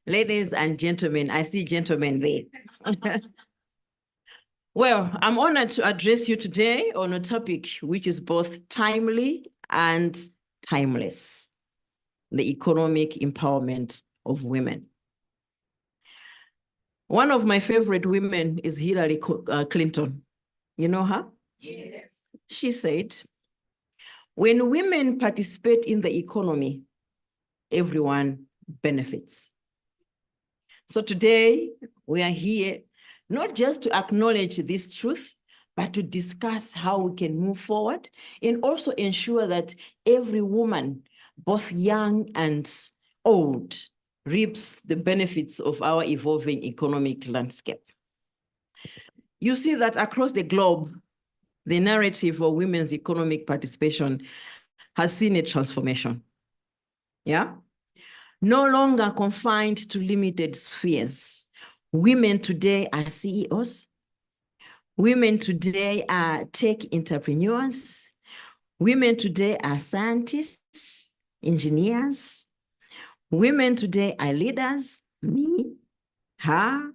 Ladies and gentlemen, I see gentlemen there. Well, I'm honored to address you today on a topic which is both timely and timeless: the economic empowerment of women. One of my favorite women is Hillary Clinton. You know her? Yes. She said, When women participate in the economy, everyone benefits. So today, we are here not just to acknowledge this truth, but to discuss how we can move forward and also ensure that every woman, both young and old, reaps the benefits of our evolving economic landscape. You see that across the globe, the narrative of women's economic participation has seen a transformation. Yeah? No longer confined to limited spheres. Women today are CEOs. Women today are tech entrepreneurs. Women today are scientists, engineers. Women today are leaders, me, her,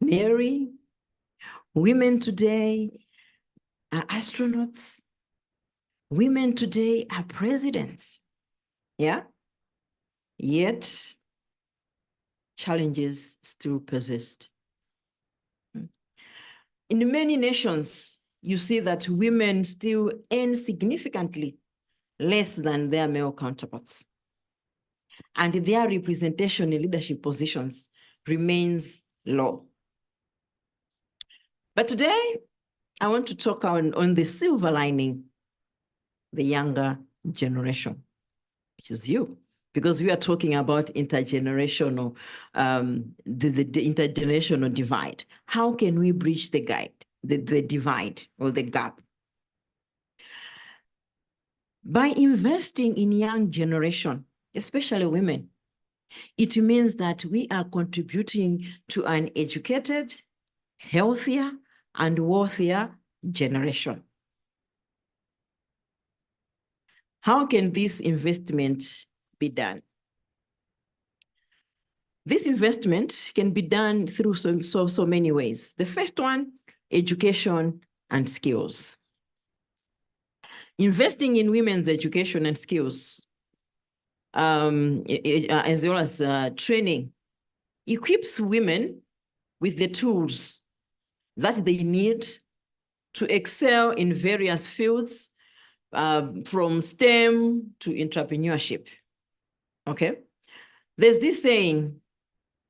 Mary. Women today are astronauts. Women today are presidents. Yeah? Yet, challenges still persist. In many nations, you see that women still earn significantly less than their male counterparts. And their representation in leadership positions remains low. But today, I want to talk on the silver lining, the younger generation, which is you, because we are talking about intergenerational, the intergenerational divide. How can we bridge the divide or the gap? By investing in young generation, especially women, it means that we are contributing to an educated, healthier, and wealthier generation. How can this investment be done? This investment can be done through so many ways. The first one, education and skills. Investing in women's education and skills, as well as training, equips women with the tools that they need to excel in various fields, from STEM to entrepreneurship. Okay? There's this saying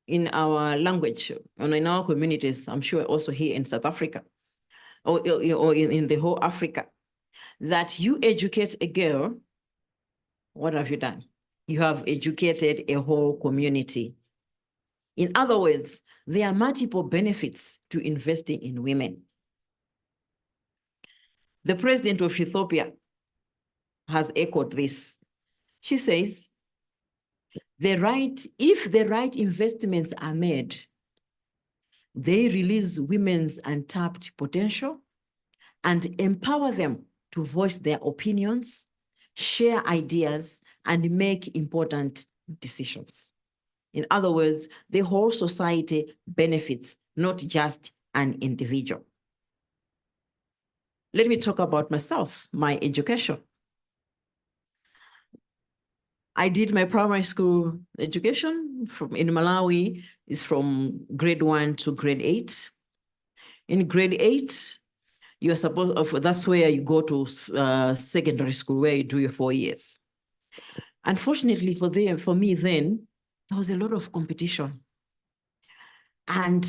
in our language and in our communities, I'm sure also here in South Africa, or in the whole Africa, that you educate a girl, what have you done? You have educated a whole community. In other words, there are multiple benefits to investing in women. The president of Ethiopia has echoed this. She says, if the right investments are made, they release women's untapped potential and empower them to voice their opinions, share ideas, and make important decisions. In other words, the whole society benefits, not just an individual. Let me talk about myself, my education. I did my primary school education in Malawi, is from grade 1 to grade 8. In grade 8, you are supposed, that's where you go to secondary school, where you do your 4 years. Unfortunately for me then, there was a lot of competition. And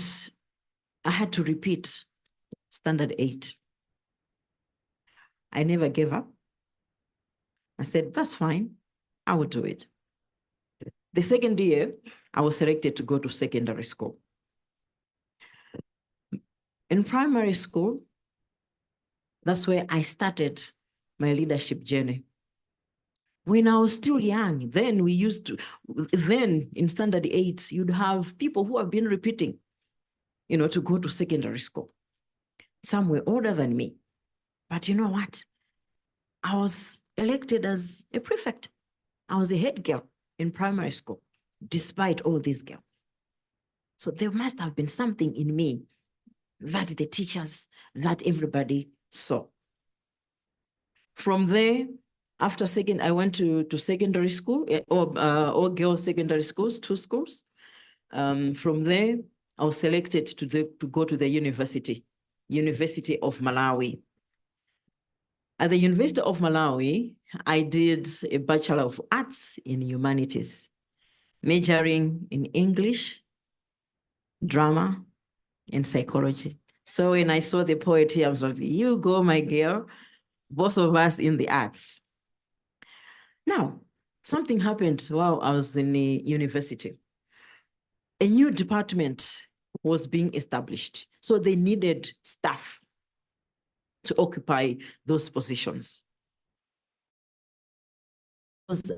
I had to repeat standard 8. I never gave up. I said, that's fine, I will do it. The second year, I was selected to go to secondary school. In primary school, that's where I started my leadership journey. When I was still young, then in standard 8, you'd have people who have been repeating, to go to secondary school. Some were older than me. But you know what? I was elected as a prefect. I was a head girl in primary school, despite all these girls. So there must have been something in me that the teachers, that everybody saw. From there, after I went to secondary school, all girls secondary schools, 2 schools. From there, I was selected to go to the University of Malawi. At the University of Malawi, I did a Bachelor of Arts in Humanities, majoring in English, drama, and psychology. So when I saw the poetry, I was like, you go, my girl, both of us in the arts. Now, something happened while I was in the university. A new department was being established. So they needed staff to occupy those positions. I was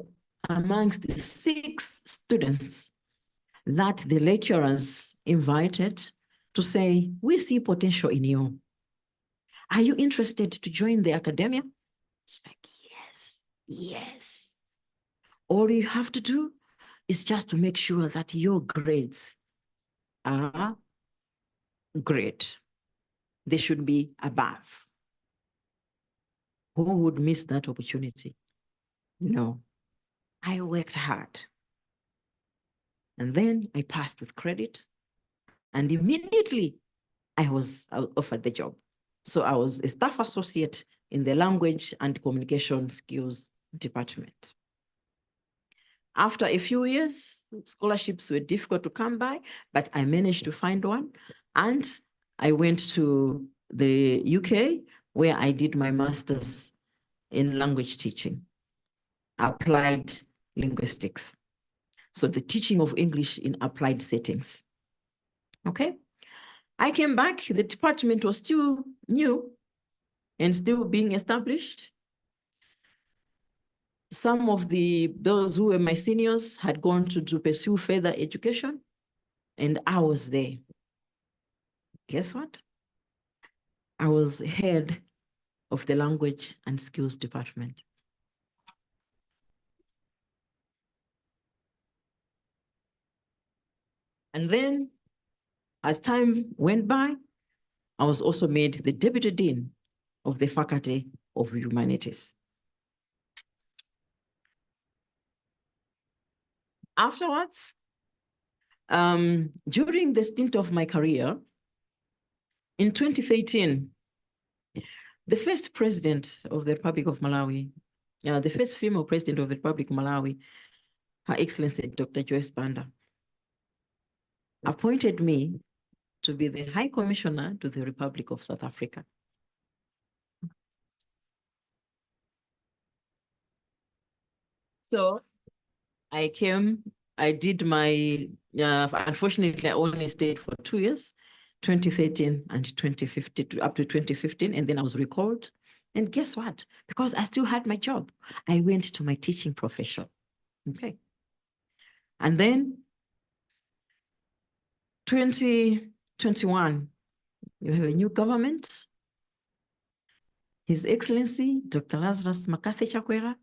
amongst the 6 students that the lecturers invited to say, we see potential in you. Are you interested to join the academia? It's like, yes, yes. All you have to do is just to make sure that your grades are great. They should be above. Who would miss that opportunity? No. I worked hard. And then I passed with credit. And immediately I was offered the job. So I was a staff associate in the language and communication skills department. After a few years, scholarships were difficult to come by, but I managed to find one. And I went to the UK where I did my master's in language teaching, applied linguistics. So the teaching of English in applied settings. Okay. I came back, the department was still new and still being established. Some of those who were my seniors had gone to pursue further education, and I was there. Guess what? I was head of the language and skills department. And then as time went by, I was also made the deputy dean of the Faculty of Humanities. Afterwards, during the stint of my career, in 2013, the first president of the Republic of Malawi, the first female president of the Republic of Malawi, Her Excellency Dr. Joyce Banda, appointed me to be the High Commissioner to the Republic of South Africa. So I came, I did my, unfortunately, I only stayed for 2 years, 2013 and 2015, up to 2015, and then I was recalled. And guess what? Because I still had my job, I went to my teaching profession. Okay. And then 2021, you have a new government. His Excellency, Dr. Lazarus McCarthy Chakwera,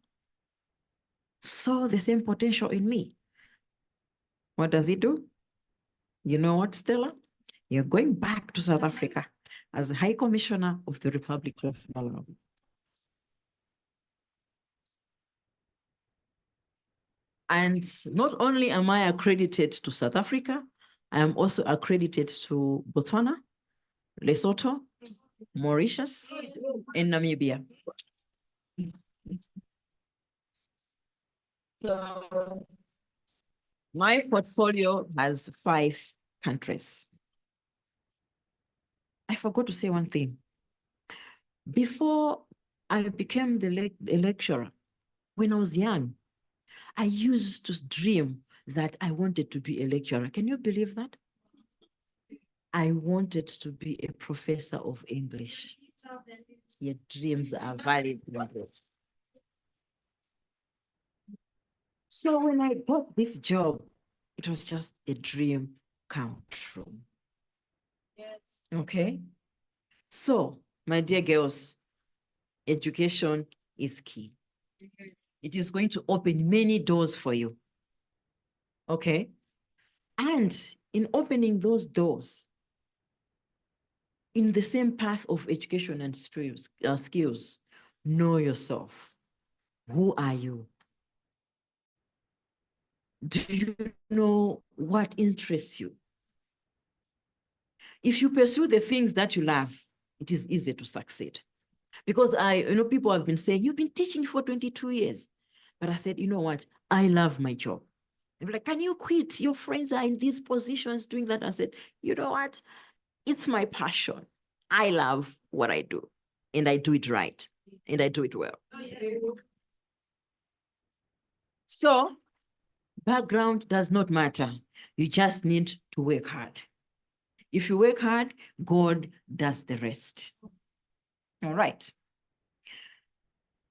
saw the same potential in me. What does he do? You know what, Stella? You're going back to South Africa as High Commissioner of the Republic of Malawi. And not only am I accredited to South Africa, I am also accredited to Botswana, Lesotho, Mauritius, and Namibia. So my portfolio has 5 countries. I forgot to say one thing. Before I became the lecturer, when I was young, I used to dream that I wanted to be a lecturer. Can you believe that? I wanted to be a professor of English. Your dreams are valid. So when I got this job, it was just a dream come true. Yes. Okay. So, my dear girls, education is key. It is going to open many doors for you. Okay. And in opening those doors, in the same path of education and skills, know yourself. Who are you? Do you know what interests you? If you pursue the things that you love, it is easy to succeed. Because people have been saying, you've been teaching for 22 years. But I said, you know what? I love my job. They were like, can you quit? Your friends are in these positions doing that. I said, you know what? It's my passion. I love what I do, and I do it right, and I do it well. So background does not matter. You just need to work hard. If you work hard, God does the rest. All right.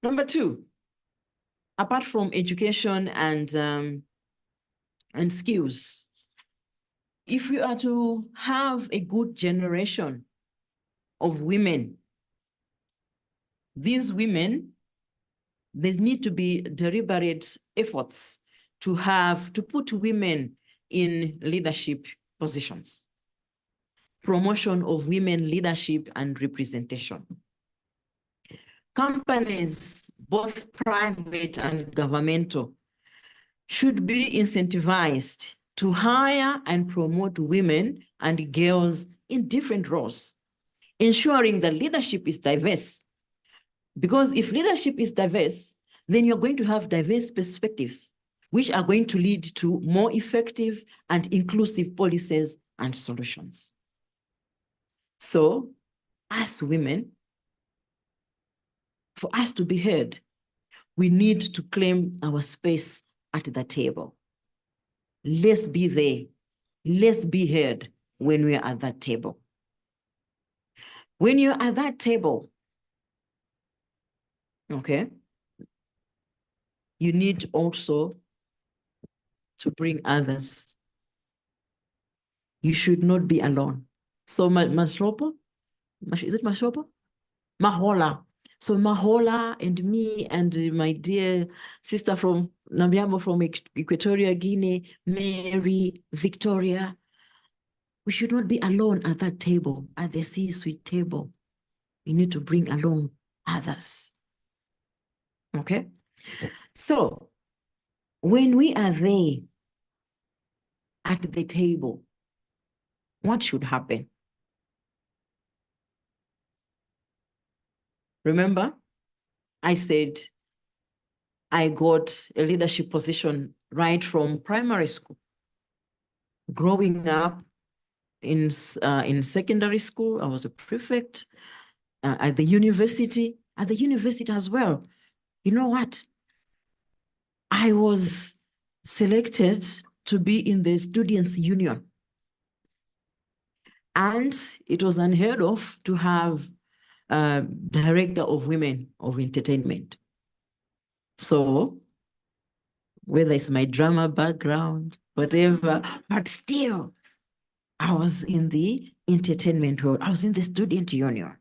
Number two, apart from education and skills, if we are to have a good generation of women, these women, there need to be deliberate efforts to put women in leadership positions. Promotion of women leadership and representation. Companies, both private and governmental, should be incentivized to hire and promote women and girls in different roles, ensuring that leadership is diverse. Because if leadership is diverse, then you're going to have diverse perspectives, which are going to lead to more effective and inclusive policies and solutions. So, as women, for us to be heard, we need to claim our space at the table. Let's be there. Let's be heard when we are at that table. When you're at that table, okay, you need also to bring others. You should not be alone. So Masropo, is it Masropo? Mahola. So Mahola and me and my dear sister from Nambiamo from Equatorial Guinea, Mary, Victoria, we should not be alone at that table, at the C-suite table. We need to bring along others. Okay? So when we are there at the table, what should happen? Remember, I said I got a leadership position right from primary school. Growing up in secondary school, I was a prefect. At the university as well. You know what? I was selected to be in the students' union. And it was unheard of to have a director of women of entertainment. So whether it's my drama background, whatever, but still, I was in the entertainment world. I was in the student union.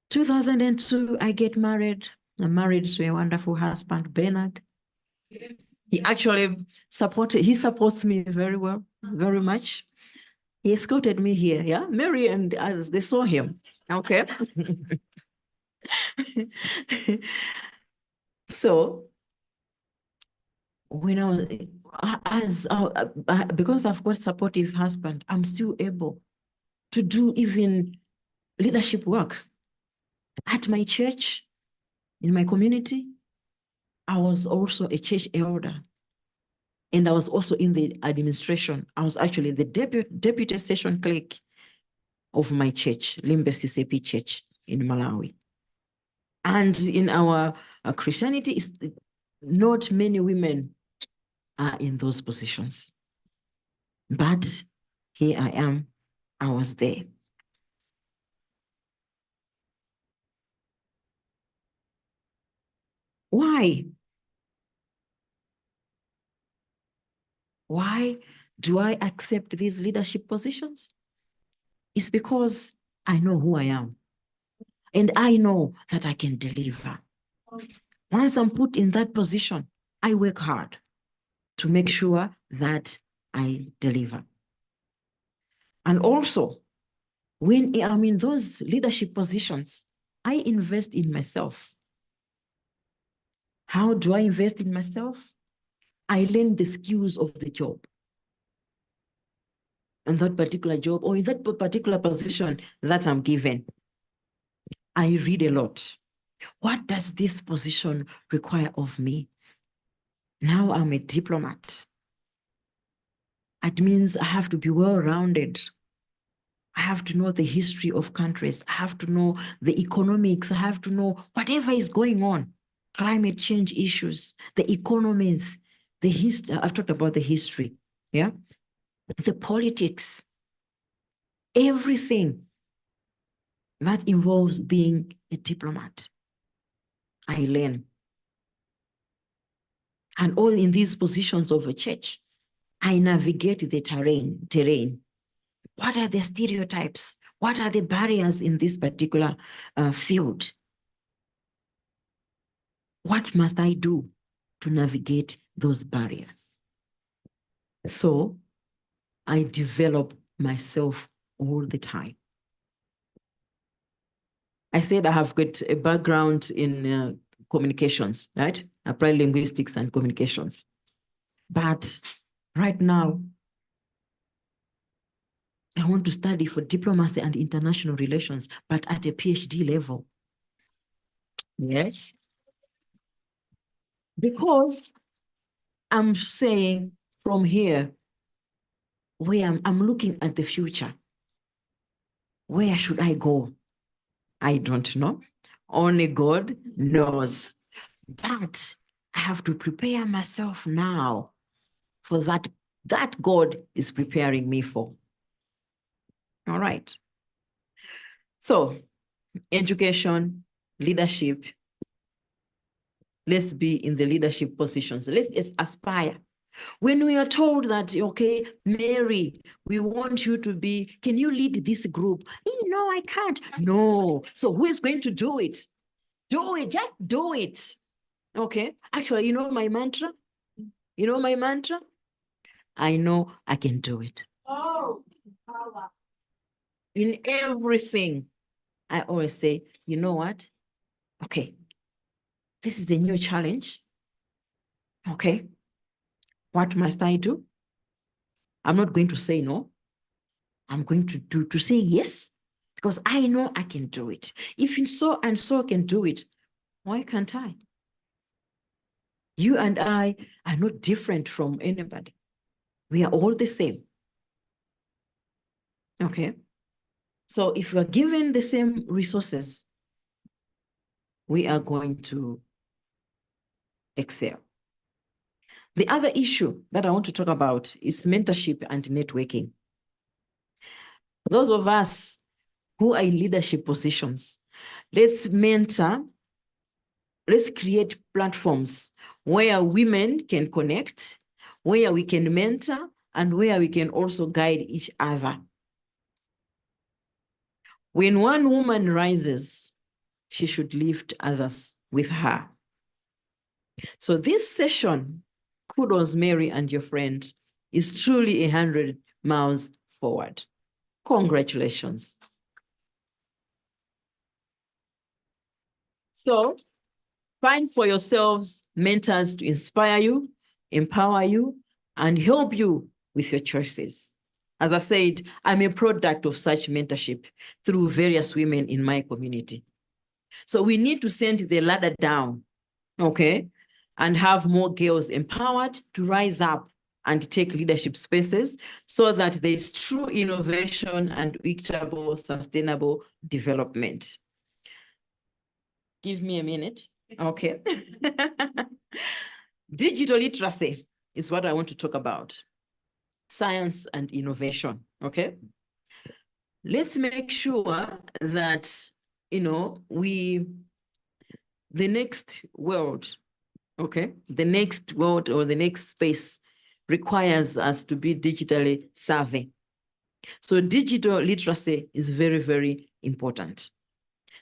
2002, I get married. I'm married to a wonderful husband, Bernard. He actually supports me very well, very much. He escorted me here, yeah? Mary and others, they saw him, okay? So, when because I've got a supportive husband, I'm still able to do even leadership work at my church, in my community. I was also a church elder. And I was also in the administration. I was actually the deputy session clerk of my church, Limbe CCP Church in Malawi. And in our Christianity, not many women are in those positions. But here I am, I was there. Why? Why do I accept these leadership positions? It's because I know who I am. And I know that I can deliver. Once I'm put in that position, I work hard to make sure that I deliver. And also, when I'm in those leadership positions, I invest in myself. How do I invest in myself? I learn the skills of the job. And that particular job, or in that particular position that I'm given. I read a lot. What does this position require of me? Now I'm a diplomat. It means I have to be well-rounded. I have to know the history of countries. I have to know the economics. I have to know whatever is going on, climate change issues, the economies, the history. I've talked about the history, yeah? The politics, everything that involves being a diplomat. I learn. And all in these positions of a church, I navigate the terrain. What are the stereotypes? What are the barriers in this particular field? What must I do to navigate those barriers? So I develop myself all the time. I said I have got a background in communications, right? Applied linguistics and communications. But right now, I want to study for diplomacy and international relations, but at a PhD level. Yes. Because I'm saying from here, where I'm looking at the future. Where should I go? I don't know. Only God knows. But I have to prepare myself now for that God is preparing me for. All right. So, education, leadership. Let's be in the leadership positions. Let's aspire. When we are told that, okay, Mary, we want you to be, can you lead this group? No, I can't. No. So who is going to do it? Do it. Just do it. Okay. Actually, you know my mantra? You know my mantra? I know I can do it. Oh, in everything, I always say, you know what? Okay. This is a new challenge. Okay. What must I do? I'm not going to say no. I'm going to say yes, because I know I can do it. If so and so can do it, why can't I? You and I are not different from anybody. We are all the same. Okay. So if we are given the same resources, we are going to excel. The other issue that I want to talk about is mentorship and networking. Those of us who are in leadership positions, let's mentor, let's create platforms where women can connect, where we can mentor, and where we can also guide each other. When one woman rises, she should lift others with her. So this session, kudos Mary and your friend, is truly 100 miles forward. Congratulations. So find for yourselves mentors to inspire you, empower you, and help you with your choices. As I said, I'm a product of such mentorship through various women in my community. So we need to send the ladder down, okay, and have more girls empowered to rise up and take leadership spaces so that there is true innovation and equitable, sustainable development. Give me a minute. Okay. Digital literacy is what I want to talk about. Science and innovation, okay? Let's make sure that, the next world, okay? The next world or the next space requires us to be digitally savvy. So digital literacy is very, very important.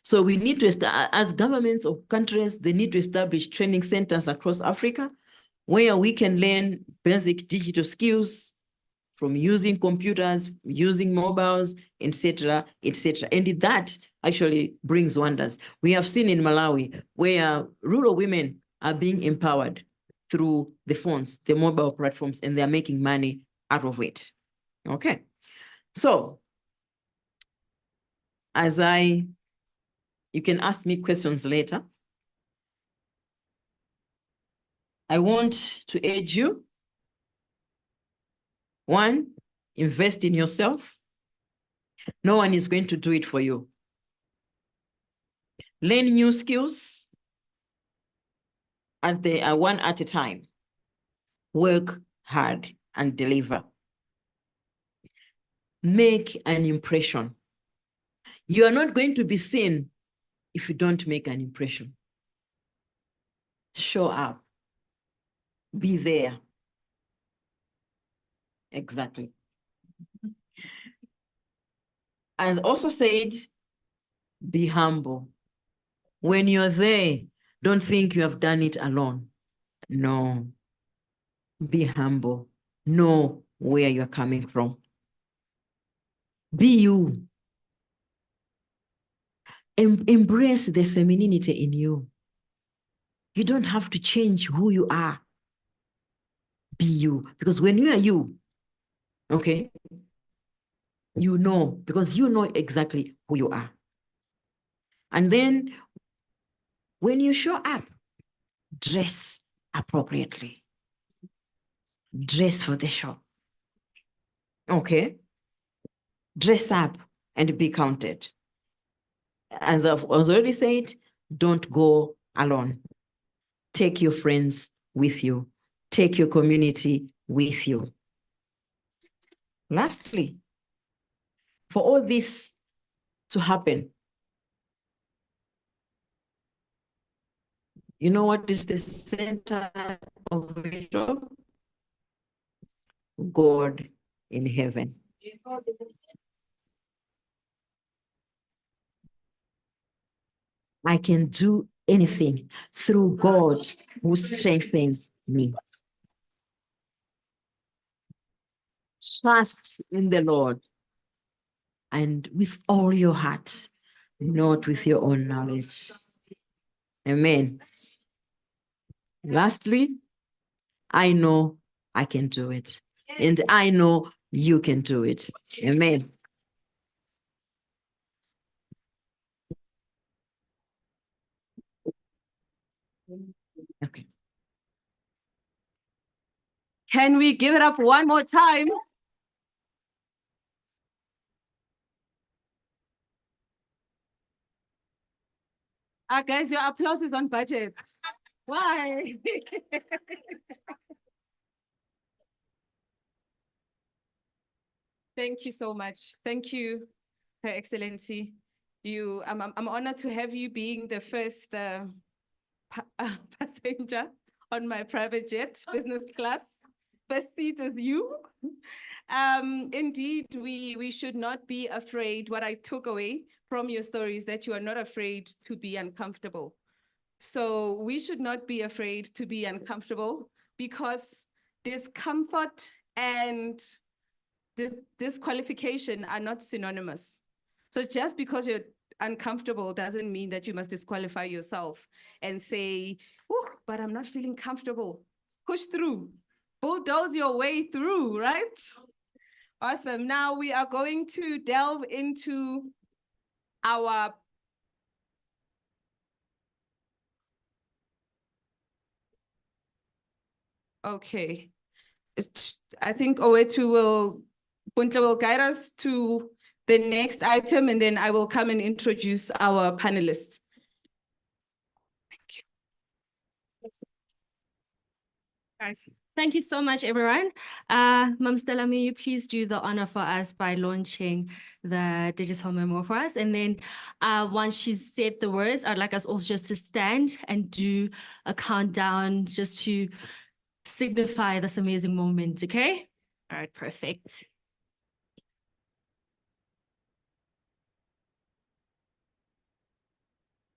So we need to, as governments of countries, they need to establish training centers across Africa where we can learn basic digital skills from using computers, using mobiles, etc., etc. And that actually brings wonders. We have seen in Malawi where rural women are being empowered through the phones, the mobile platforms, and they're making money out of it. Okay. So as I You can ask me questions later. I want to urge you. One, invest in yourself. No one is going to do it for you. Learn new skills one at a time. Work hard and deliver. Make an impression. You are not going to be seen if you don't make an impression. Show up. Be there. Exactly. As also said, be humble. When you're there, don't think you have done it alone. No. Be humble. Know where you're coming from. Be you. Embrace the femininity in you. You don't have to change who you are. Be you. Because when you are you, okay, you know, because you know exactly who you are. And then when you show up, dress appropriately. Dress for the show. Okay? Dress up and be counted. As I've already said, don't go alone. Take your friends with you. Take your community with you. Lastly, for all this to happen, you know what is the center of it all? God in heaven. I can do anything through God who strengthens me. Trust in the Lord and with all your heart, not with your own knowledge. Amen. Lastly, I know I can do it. And I know you can do it. Amen. Okay. Can we give it up one more time? Guys, your applause is on budget. Why? Thank you so much. Thank you, Her Excellency. I'm honored to have you being the first passenger on my private jet, business class. First seat is you. Indeed, we should not be afraid. What I took away from your story is that you are not afraid to be uncomfortable. So we should not be afraid to be uncomfortable, because discomfort and disqualification are not synonymous. So just because you're uncomfortable doesn't mean that you must disqualify yourself and say, oh, but I'm not feeling comfortable. Push through, bulldoze your way through, right? Awesome. Now we are going to delve into our okay. I think Owetu will guide us to the next item, and then I will come and introduce our panelists. Thank you so much, everyone. Ma'am Stella, may you please do the honor for us by launching the digital memoir for us? And then once she's said the words, I'd like us all just to stand and do a countdown just to signify this amazing moment, okay? All right, perfect.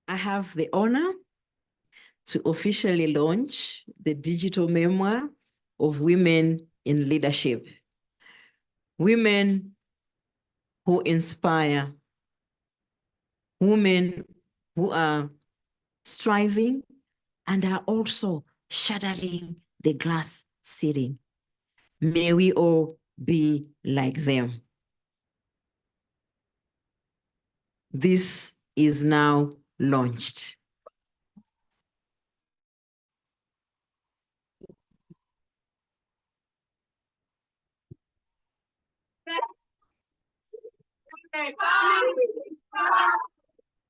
I have the honor to officially launch the digital memoir of women in leadership. Women who inspire, women who are striving and are also shattering the glass ceiling. May we all be like them. This is now launched.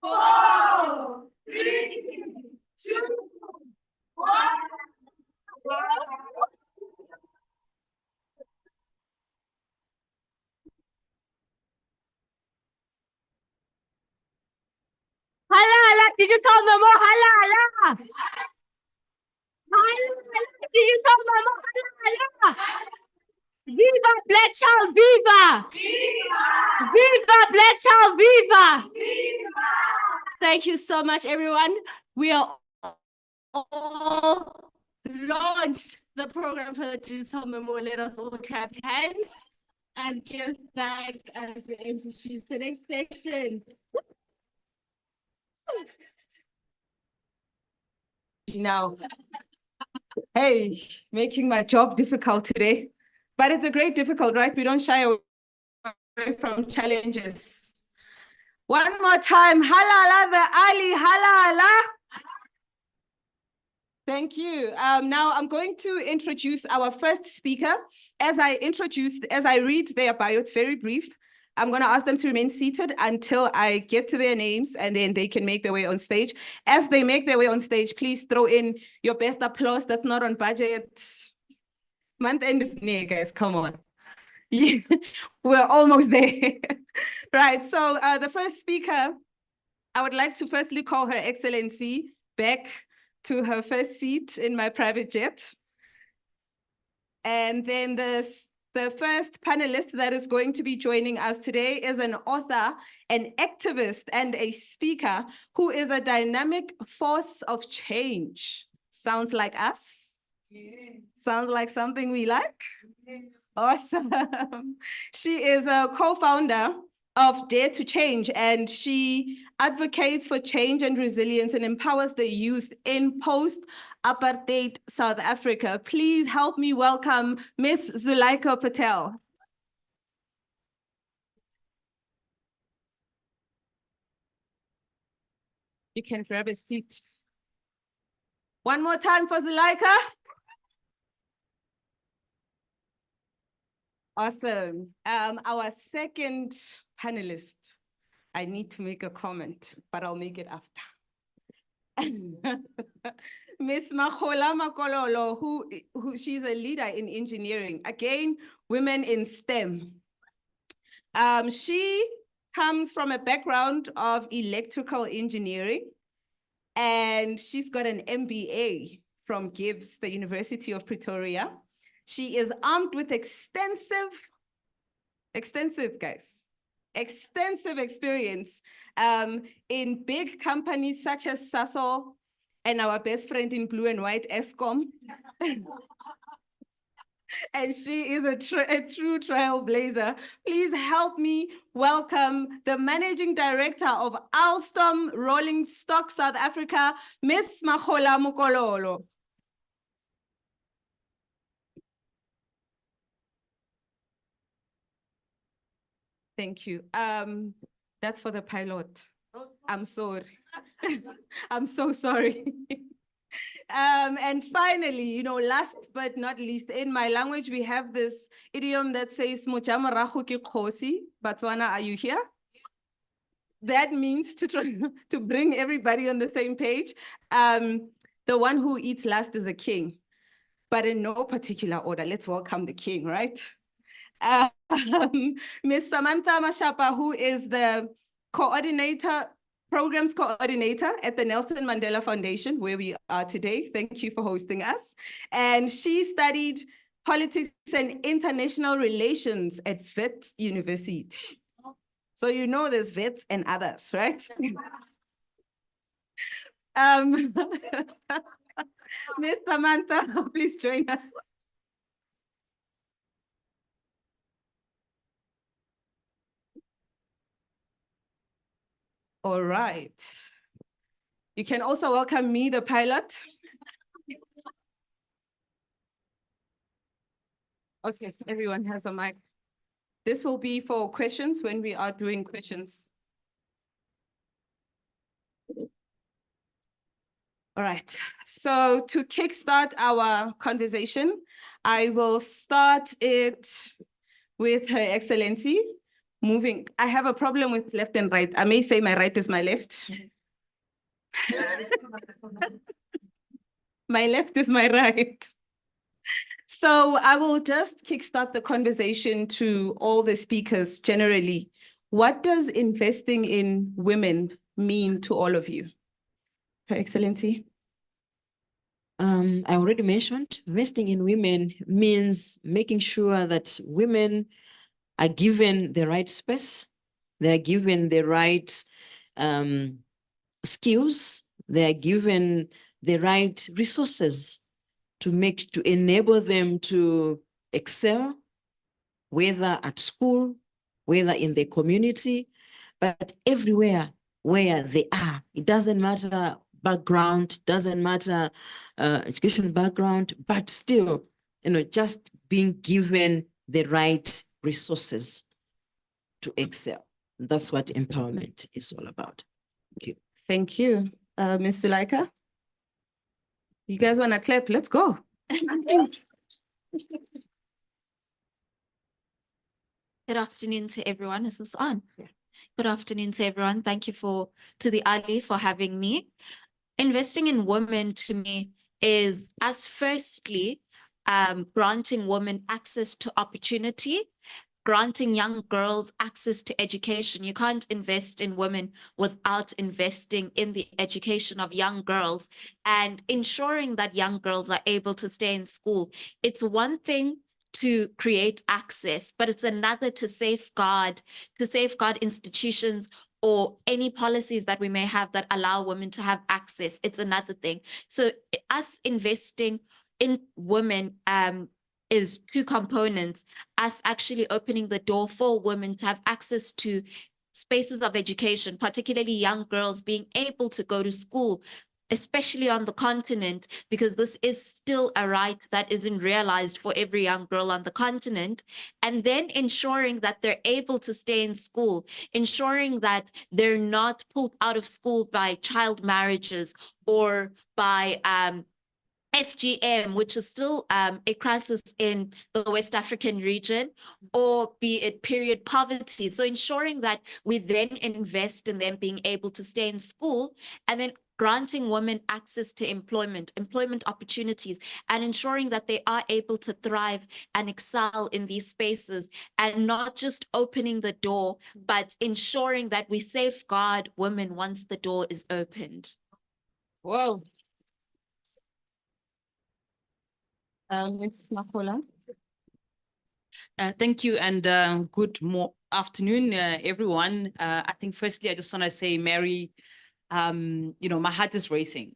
Four, three, two, one. Hala, hala, digital memo, hala, hala. Hala, hala, digital memo, hala, hala. Viva Black Child, viva! Viva! Viva Black Child, viva! Viva! Thank you so much, everyone. We are all launched the program for the digital memo. Let us all clap hands and give back as we introduce the next section. Now, hey, making my job difficult today, but it's a great difficult, right? We don't shy away from challenges. One more time, halala the Ali, halala. Thank you. Now I'm going to introduce our first speaker. As I read their bio, it's very brief. I'm going to ask them to remain seated until I get to their names, and then they can make their way on stage. As they make their way on stage, please throw in your best applause. That's not on budget. Month end is near, guys. Come on. We're almost there. Right. So the first speaker, I would like to firstly call Her Excellency back to her first seat in my private jet. And then the first panelist that is going to be joining us today is an author, an activist, and a speaker who is a dynamic force of change. Sounds like us? Yeah. Sounds like something we like? Yes. Awesome. She is a co-founder of Dare to Change, and she advocates for change and resilience and empowers the youth in post-apartheid South Africa. Please help me welcome Miss Zuleika Patel. You can grab a seat. One more time for Zuleika. Awesome. Our second panelist, I need to make a comment, but I'll make it after. Miss Mahola Makololo, who she's a leader in engineering. Again, women in STEM. She comes from a background of electrical engineering, and she's got an MBA from Gibbs, the University of Pretoria. She is armed with extensive experience in big companies such as Sasol and our best friend in blue and white, Eskom. And she is a true trailblazer. Please help me welcome the Managing Director of Alstom Rolling Stock South Africa, Miss Mahola Mukololo. Thank you. That's for the pilot. I'm sorry. I'm so sorry. And finally, last but not least, in my language, we have this idiom that says, "Mojamarago ke kgosi." Botswana, are you here? That means to try to bring everybody on the same page. The one who eats last is a king, but in no particular order. Let's welcome the king, right? Ms. Samantha Mashapa, who is the programs coordinator at the Nelson Mandela Foundation, where we are today. Thank you for hosting us. And she studied politics and international relations at Wits University. So there's Wits and others, right? Ms. Samantha, please join us. All right. You can also welcome me, the pilot. Okay, everyone has a mic. This will be for questions when we are doing questions. All right. So to kickstart our conversation, I will start it with Her Excellency. Moving, I have a problem with left and right. I may say my right is my left. My left is my right. So I will just kickstart the conversation to all the speakers generally. What does investing in women mean to all of you? Her Excellency. I already mentioned investing in women means making sure that women are given the right space, they are given the right skills, they are given the right resources to enable them to excel, whether at school, whether in the community, but everywhere where they are. It doesn't matter background, doesn't matter education background, but still, just being given the right resources to excel. That's what empowerment is all about. Thank you. Thank you. Ms. Zuleika? You guys want to clap? Let's go. Good afternoon to everyone. Is this on? Yeah. Good afternoon to everyone. Thank you to the Ali for having me. Investing in women to me is us firstly granting women access to opportunity, granting young girls access to education. You can't invest in women without investing in the education of young girls and ensuring that young girls are able to stay in school. It's one thing to create access, but it's another to safeguard institutions or any policies that we may have that allow women to have access. It's another thing. So us investing in women is two components, us actually opening the door for women to have access to spaces of education, particularly young girls being able to go to school, especially on the continent, because this is still a right that isn't realized for every young girl on the continent. And then ensuring that they're able to stay in school, ensuring that they're not pulled out of school by child marriages or by FGM, which is still a crisis in the West African region, or be it period poverty. So ensuring that we then invest in them being able to stay in school, and then granting women access to employment opportunities, and ensuring that they are able to thrive and excel in these spaces, and not just opening the door, but ensuring that we safeguard women once the door is opened. Whoa. Ms. Makola. Thank you, and good afternoon, everyone. I think firstly, I just want to say, Mary, my heart is racing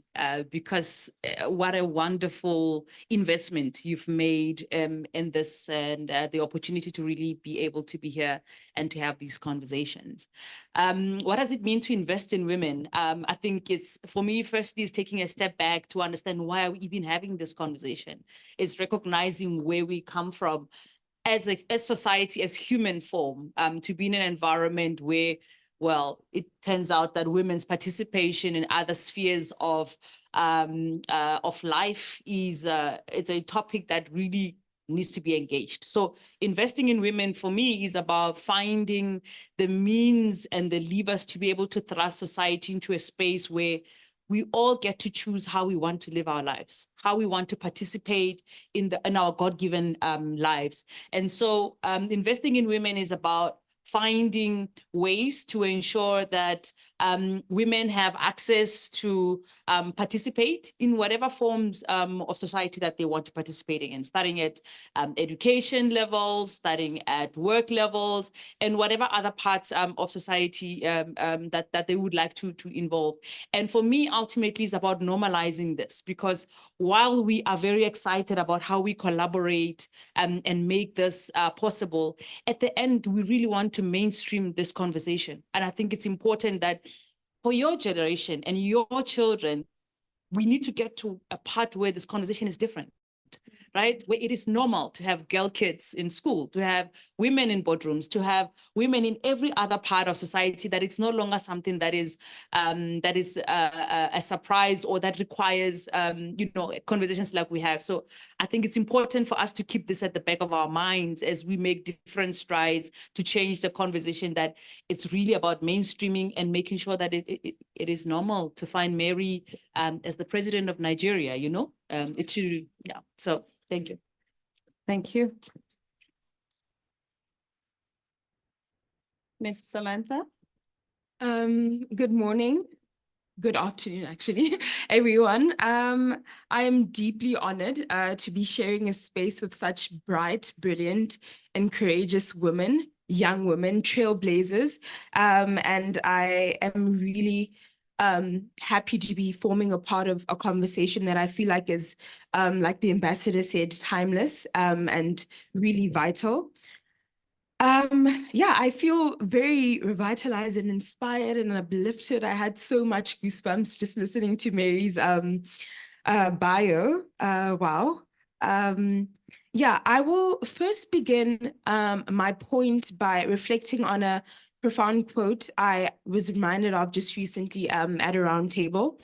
because what a wonderful investment you've made in this, and the opportunity to really be able to be here and to have these conversations. What does it mean to invest in women? I think it's, for me, firstly, is taking a step back to understand why are we even having this conversation. It's recognizing where we come from as society, as human form, to be in an environment where, well, it turns out that women's participation in other spheres of life is a topic that really needs to be engaged. So investing in women for me is about finding the means and the levers to be able to thrust society into a space where we all get to choose how we want to live our lives, how we want to participate in our God-given lives. And so investing in women is about finding ways to ensure that women have access to participate in whatever forms of society that they want to participate in, starting at education levels, starting at work levels, and whatever other parts of society that they would like to involve. And for me, ultimately, it's about normalizing this, because while we are very excited about how we collaborate and make this possible, at the end, we really want to mainstream this conversation. And I think it's important that for your generation and your children, we need to get to a part where this conversation is different, right? Where it is normal to have girl kids in school, to have women in boardrooms, to have women in every other part of society, that it's no longer something that is a surprise or that requires, conversations like we have. So I think it's important for us to keep this at the back of our minds as we make different strides to change the conversation, that it's really about mainstreaming and making sure that it is normal to find Mary as the president of Nigeria, So thank you. Thank you. Miss Samantha? Good morning. Good afternoon, actually, everyone. I am deeply honored to be sharing a space with such bright, brilliant, and courageous women, young women, trailblazers. And I am really happy to be forming a part of a conversation that I feel like is, like the ambassador said, timeless and really vital. Yeah, I feel very revitalized and inspired and uplifted. I had so much goosebumps just listening to Mary's bio. Wow. Yeah, I will first begin my point by reflecting on a profound quote I was reminded of just recently at a round table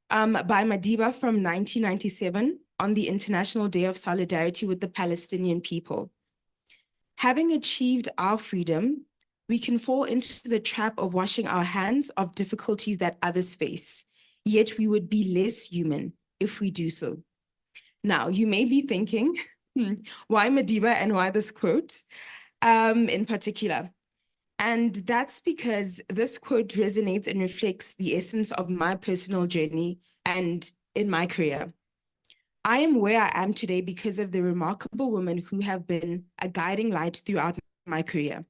by Madiba from 1997 on the International Day of Solidarity with the Palestinian people. Having achieved our freedom, we can fall into the trap of washing our hands of difficulties that others face, yet we would be less human if we do so. Now, you may be thinking, why Madiba and why this quote in particular? And that's because this quote resonates and reflects the essence of my personal journey and in my career. I am where I am today because of the remarkable women who have been a guiding light throughout my career.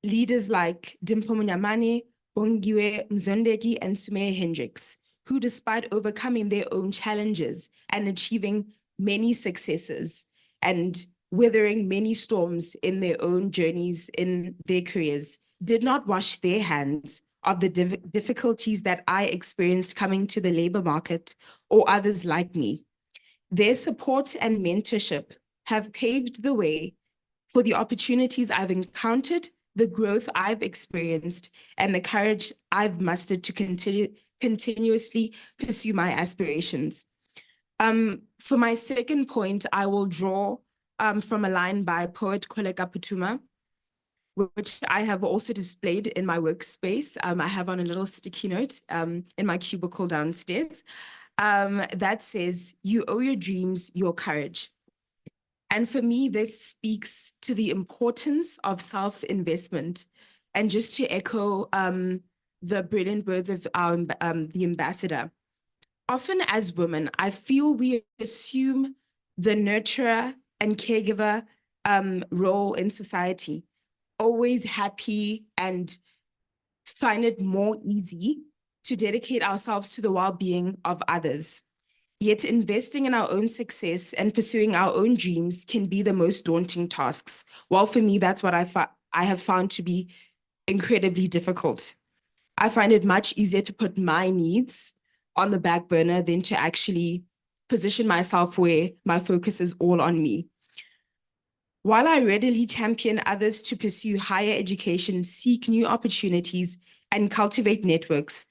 Leaders like Dimpo Munyamane, Bongiwe Mzondeki, and Sumaya Hendricks, who despite overcoming their own challenges and achieving many successes and weathering many storms in their own journeys in their careers, did not wash their hands of the difficulties that I experienced coming to the labor market or others like me. Their support and mentorship have paved the way for the opportunities I've encountered, the growth I've experienced, and the courage I've mustered to continuously pursue my aspirations. For my second point, I will draw from a line by poet Koleka Putuma, which I have also displayed in my workspace. I have on a little sticky note in my cubicle downstairs. That says, you owe your dreams your courage. And for me, this speaks to the importance of self-investment. And just to echo the brilliant words of our the ambassador, often as women, I feel we assume the nurturer and caregiver role in society, always happy and find it more easy to dedicate ourselves to the well-being of others. Yet investing in our own success and pursuing our own dreams can be the most daunting tasks. Well, for me, that's what I have found to be incredibly difficult. I find it much easier to put my needs on the back burner than to actually position myself where my focus is all on me. While I readily champion others to pursue higher education, seek new opportunities, and cultivate networks,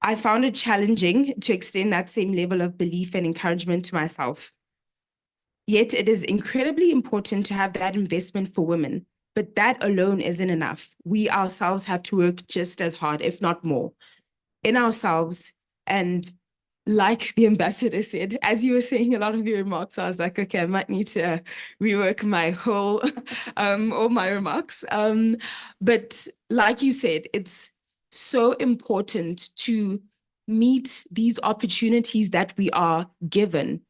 I found it challenging to extend that same level of belief and encouragement to myself. Yet it is incredibly important to have that investment for women, but that alone isn't enough. We ourselves have to work just as hard, if not more, in ourselves. And like the ambassador said, as you were saying a lot of your remarks, I was like, okay, I might need to rework my whole, all my remarks. But like you said, it's so important to meet these opportunities that we are given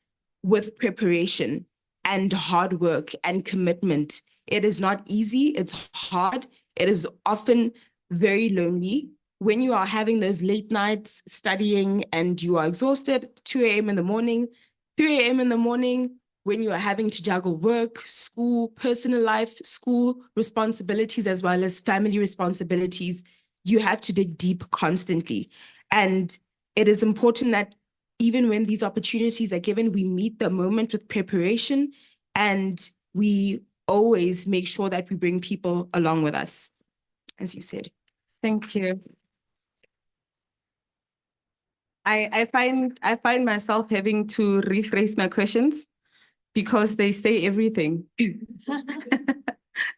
with preparation and hard work and commitment. It is not easy, it's hard, it is often very lonely. When you are having those late nights studying and you are exhausted, 2 a.m. in the morning, 3 a.m. in the morning, when you are having to juggle work, school, personal life, school responsibilities, as well as family responsibilities, you have to dig deep constantly. And it is important that even when these opportunities are given, we meet the moment with preparation, and we always make sure that we bring people along with us, as you said. Thank you. I find myself having to rephrase my questions because they say everything.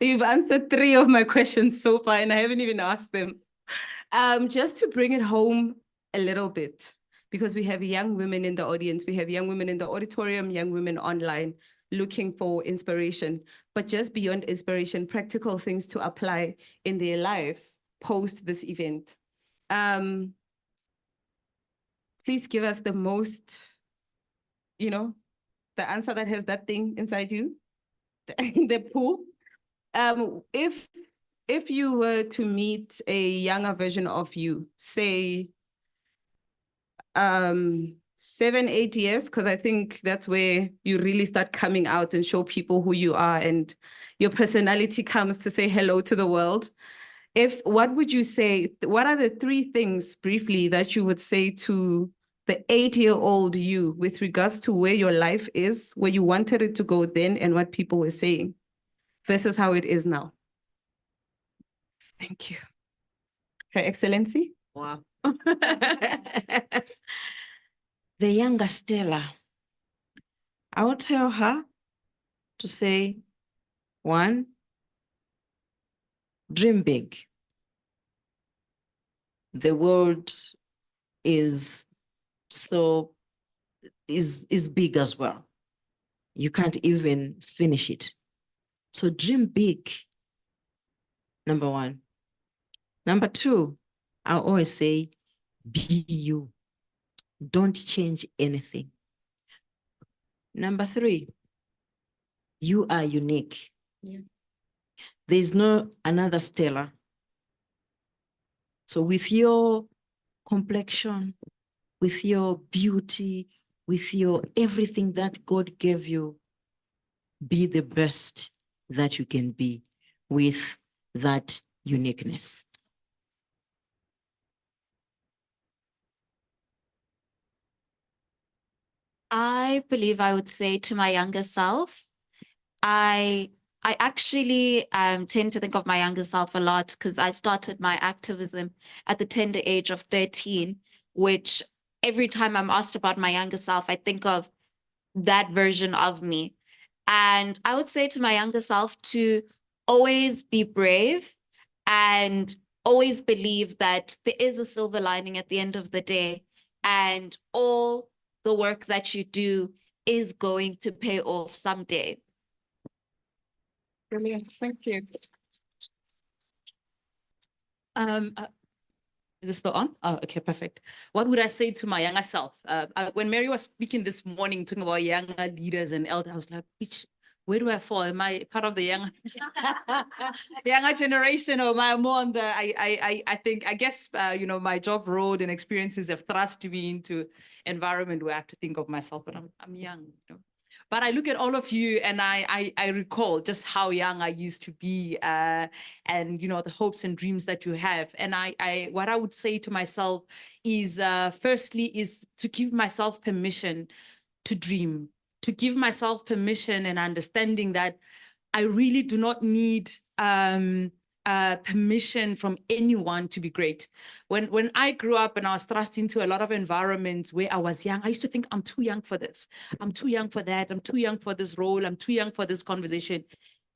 You've answered 3 of my questions so far, and I haven't even asked them. Just to bring it home a little bit, because we have young women in the audience, we have young women in the auditorium, young women online looking for inspiration, but just beyond inspiration, practical things to apply in their lives post this event. Please give us the most, the answer that has that thing inside you, the pool. If you were to meet a younger version of you, say 7, 8 years, because I think that's where you really start coming out and show people who you are, and your personality comes to say hello to the world. What would you say, what are the 3 things briefly that you would say to the 8-year-old you with regards to where your life is, where you wanted it to go then, and what people were saying versus how it is now? Thank you. Her Excellency. Wow. The younger Stella, I will tell her to say, 1, dream big. The world is big as well. You can't even finish it. So dream big, number 1. Number 2, I always say, be you. Don't change anything. Number 3, you are unique. Yeah. There's no another Stella. So with your complexion, with your beauty, with your everything that God gave you, be the best that you can be with that uniqueness. I believe I would say to my younger self, I actually tend to think of my younger self a lot because I started my activism at the tender age of 13, which every time I'm asked about my younger self, I think of that version of me. And I would say to my younger self to always be brave and always believe that there is a silver lining at the end of the day, and all the work that you do is going to pay off someday. Brilliant. Thank you. Is it still on? Oh, okay, perfect. What would I say to my younger self? When Mary was speaking this morning, talking about younger leaders and elders, I was like, where do I fall? Am I part of the younger generation, or am I more on the? I guess my job role and experiences have thrust me into environment where I have to think of myself, but I'm young. But I look at all of you and I recall just how young I used to be, and the hopes and dreams that you have. And what I would say to myself is, firstly, is to give myself permission to dream, to give myself permission and understanding that I really do not need permission from anyone to be great. When I grew up and I was thrust into a lot of environments where I was young, I used to think, I'm too young for this. I'm too young for that. I'm too young for this role. I'm too young for this conversation.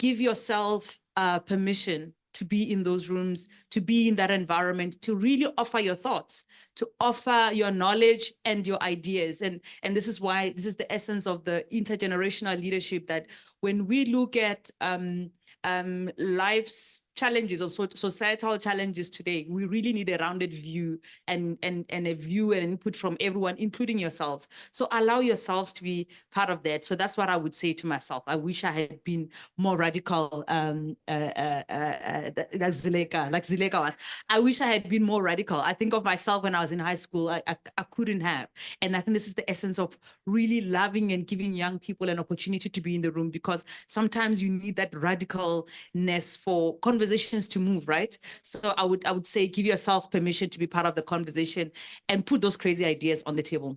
Give yourself permission to be in those rooms, to be in that environment, to really offer your thoughts, to offer your knowledge and your ideas. And this is why this is the essence of the intergenerational leadership, that when we look at life's challenges or societal challenges today, we really need a rounded view and a view and input from everyone, including yourselves. So allow yourselves to be part of that. So that's what I would say to myself. I wish I had been more radical, like Zileka was. I wish I had been more radical. I think of myself when I was in high school, I couldn't have. And I think this is the essence of really loving and giving young people an opportunity to be in the room, because sometimes you need that radicalness for conversations to move, right? So I would say give yourself permission to be part of the conversation and put those crazy ideas on the table.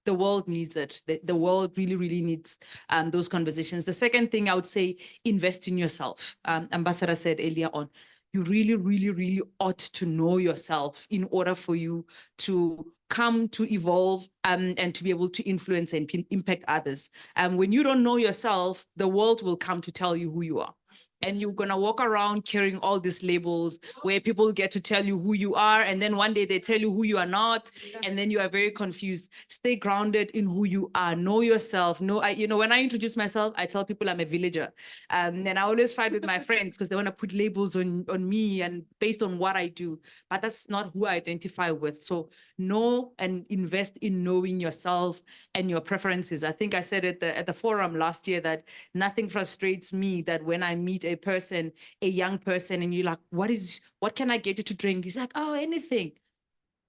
the world needs it. The world really, really needs those conversations. The second thing I would say, invest in yourself. Ambassador said earlier on, you really, really, really ought to know yourself in order for you to come to evolve and to be able to influence and impact others. When you don't know yourself, the world will come to tell you who you are. And you're going to walk around carrying all these labels where people get to tell you who you are. And then one day they tell you who you are not. And then you are very confused. Stay grounded in who you are. Know yourself. When I introduce myself, I tell people I'm a villager. And I always fight with my friends because they want to put labels on me and based on what I do. But that's not who I identify with. So know and invest in knowing yourself and your preferences. I think I said at the forum last year that nothing frustrates me that when I meet a person, a young person, and you're like, what can I get you to drink? He's like, oh, anything.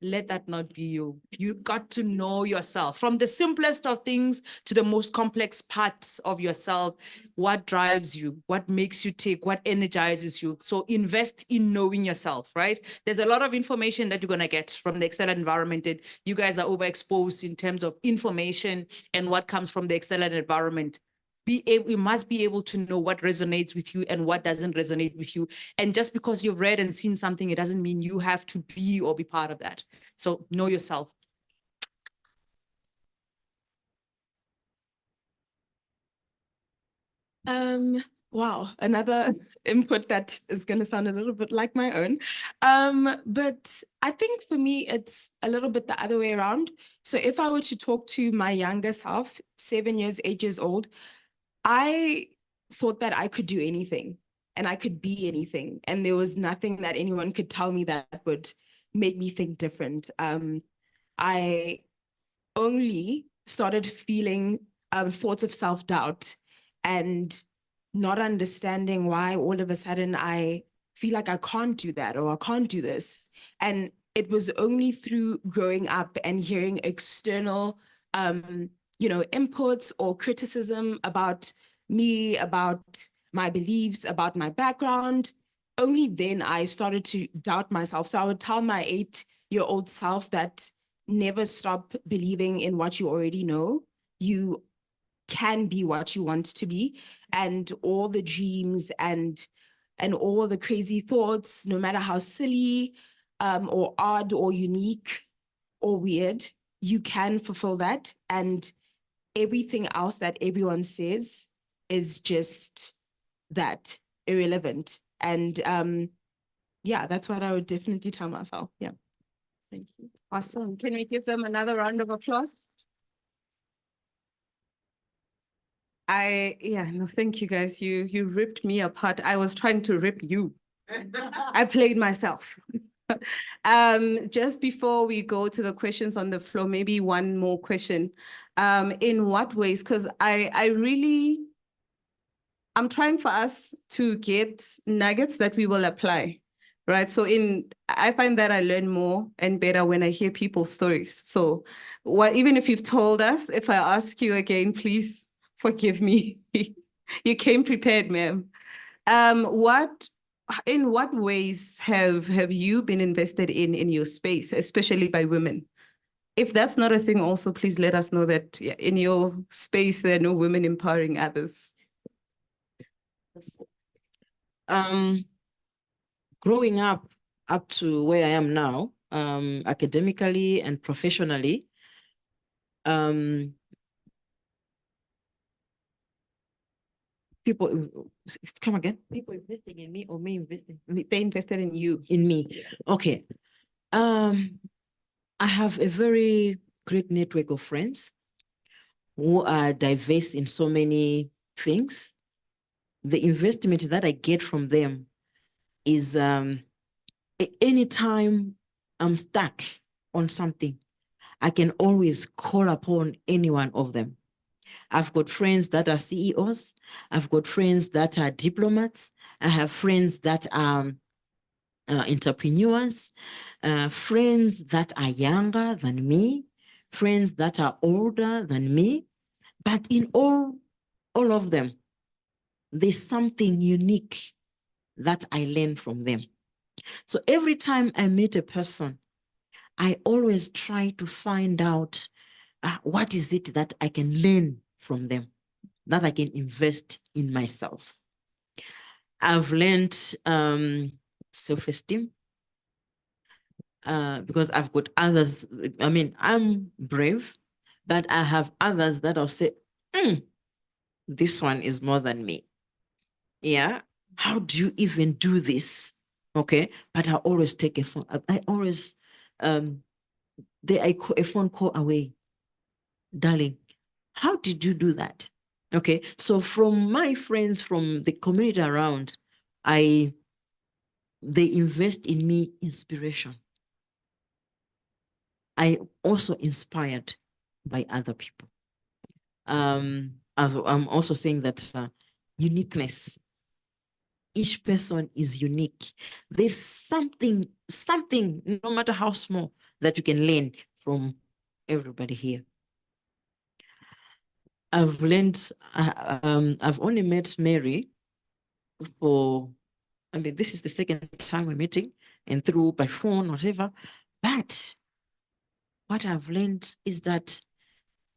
Let that not be you. You got to know yourself from the simplest of things to the most complex parts of yourself. What drives you? What makes you tick? What energizes you? So invest in knowing yourself, right? There's a lot of information that you're going to get from the external environment. And you guys are overexposed in terms of information and what comes from the external environment. You must be able to know what resonates with you and what doesn't resonate with you. And just because you've read and seen something, it doesn't mean you have to be or be part of that. So know yourself. Wow, another input that is going to sound a little bit like my own. But I think for me, it's a little bit the other way around. So if I were to talk to my younger self, 7 years, 8 years old, I thought that I could do anything and I could be anything. And there was nothing that anyone could tell me that would make me think different. I only started feeling thoughts of self-doubt and not understanding why all of a sudden I feel like I can't do that or I can't do this. And it was only through growing up and hearing external inputs or criticism about me, about my beliefs, about my background. Only then I started to doubt myself. So I would tell my 8-year-old self that never stop believing in what you already know. You can be what you want to be, and all the dreams and all the crazy thoughts, no matter how silly or odd or unique or weird, you can fulfill that. And everything else that everyone says is just that, irrelevant. And yeah, that's what I would definitely tell myself. Yeah. Thank you. Awesome. Can we give them another round of applause? Thank you guys. You ripped me apart. I was trying to rip you. I played myself. Just before we go to the questions on the floor, maybe one more question. In what ways? Because I'm trying for us to get nuggets that we will apply, right? So I find that I learn more and better when I hear people's stories. So even if you've told us, if I ask you again, please forgive me. You came prepared, ma'am. In what ways have you been invested in your space, especially by women? If that's not a thing also, please let us know that in your space, there are no women empowering others. Growing up to where I am now, academically and professionally, people, come again? People investing in me or me investing? They invested in you. In me. Okay. I have a very great network of friends who are diverse in so many things. The investment that I get from them is anytime I'm stuck on something, I can always call upon any one of them. I've got friends that are CEOs. I've got friends that are diplomats. I have friends that are entrepreneurs, friends that are younger than me, friends that are older than me. But in all of them, there's something unique that I learn from them. So every time I meet a person, I always try to find out what is it that I can learn from them, that I can invest in myself? I've learned self-esteem because I've got others. I mean, I'm brave, but I have others that I'll say, this one is more than me. Yeah. How do you even do this? Okay. But I always take a phone. I always, I call a phone call away. Darling, how did you do that? Okay. So from my friends, from the community around, they invest in me inspiration. I also inspired by other people. I'm also saying that uniqueness. Each person is unique. There's something, no matter how small, that you can learn from everybody here. I've learned, I've only met Mary this is the second time we're meeting, and through by phone, whatever. But what I've learned is that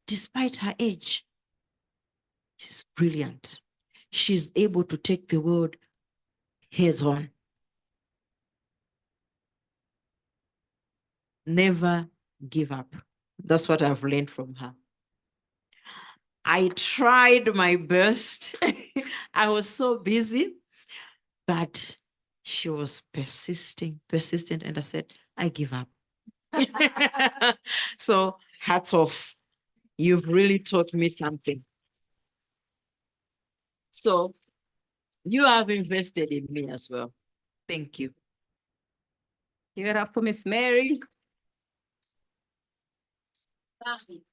despite her age, she's brilliant. She's able to take the world heads on. Never give up. That's what I've learned from her. I tried my best. I was so busy, but she was persistent, and I said, I give up. So hats off. You've really taught me something. So you have invested in me as well. Thank you. Give it up for Miss Mary.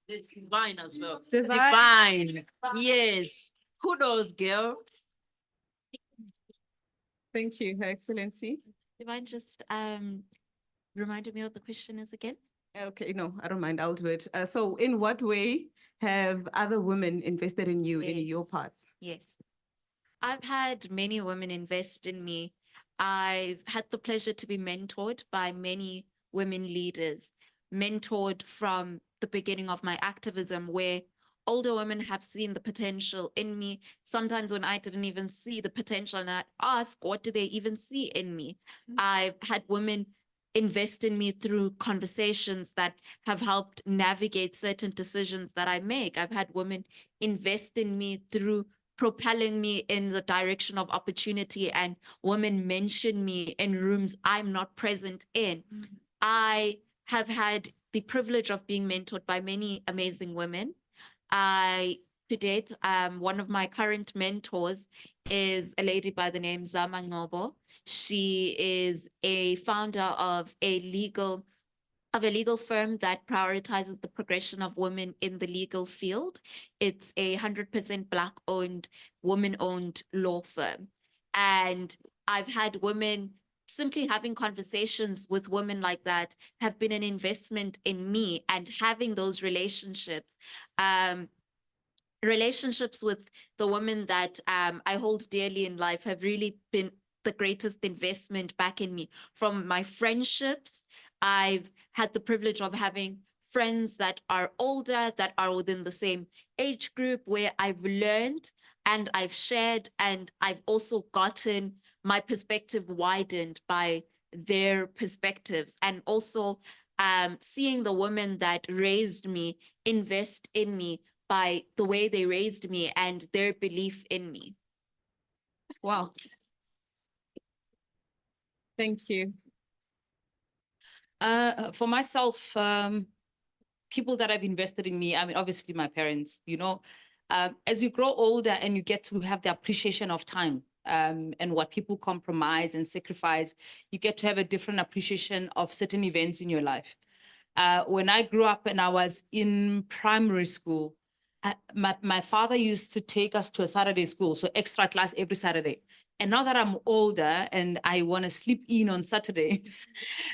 The divine as well. Divine. Divine. Yes. Kudos, girl. Thank you, Her Excellency. Do you mind just reminding me what the question is again? Okay, no, I don't mind. I'll do it. So in what way have other women invested in you in your path? Yes. I've had many women invest in me. I've had the pleasure to be mentored by many women leaders, mentored from the beginning of my activism, where older women have seen the potential in me. Sometimes when I didn't even see the potential, and I'd ask, what do they even see in me? I've had women invest in me through conversations that have helped navigate certain decisions that I make. I've had women invest in me through propelling me in the direction of opportunity, and women mention me in rooms I'm not present in. I have had the privilege of being mentored by many amazing women. To date, one of my current mentors is a lady by the name Zama Ngobo. She is a founder of a legal firm that prioritizes the progression of women in the legal field. It's a 100% Black-owned, woman-owned law firm. And I've had women, simply having conversations with women like that have been an investment in me, and having those relationships with the women that I hold dearly in life have really been the greatest investment back in me. From my friendships, I've had the privilege of having friends that are older, that are within the same age group, where I've learned and I've shared, and I've also gotten my perspective widened by their perspectives. And also seeing the women that raised me invest in me by the way they raised me and their belief in me. Wow. Thank you. For myself, people that have invested in me, I mean, obviously my parents, as you grow older and you get to have the appreciation of time and what people compromise and sacrifice, you get to have a different appreciation of certain events in your life. When I grew up and I was in primary school, my father used to take us to a Saturday school, so extra class every Saturday. And now that I'm older and I want to sleep in on Saturdays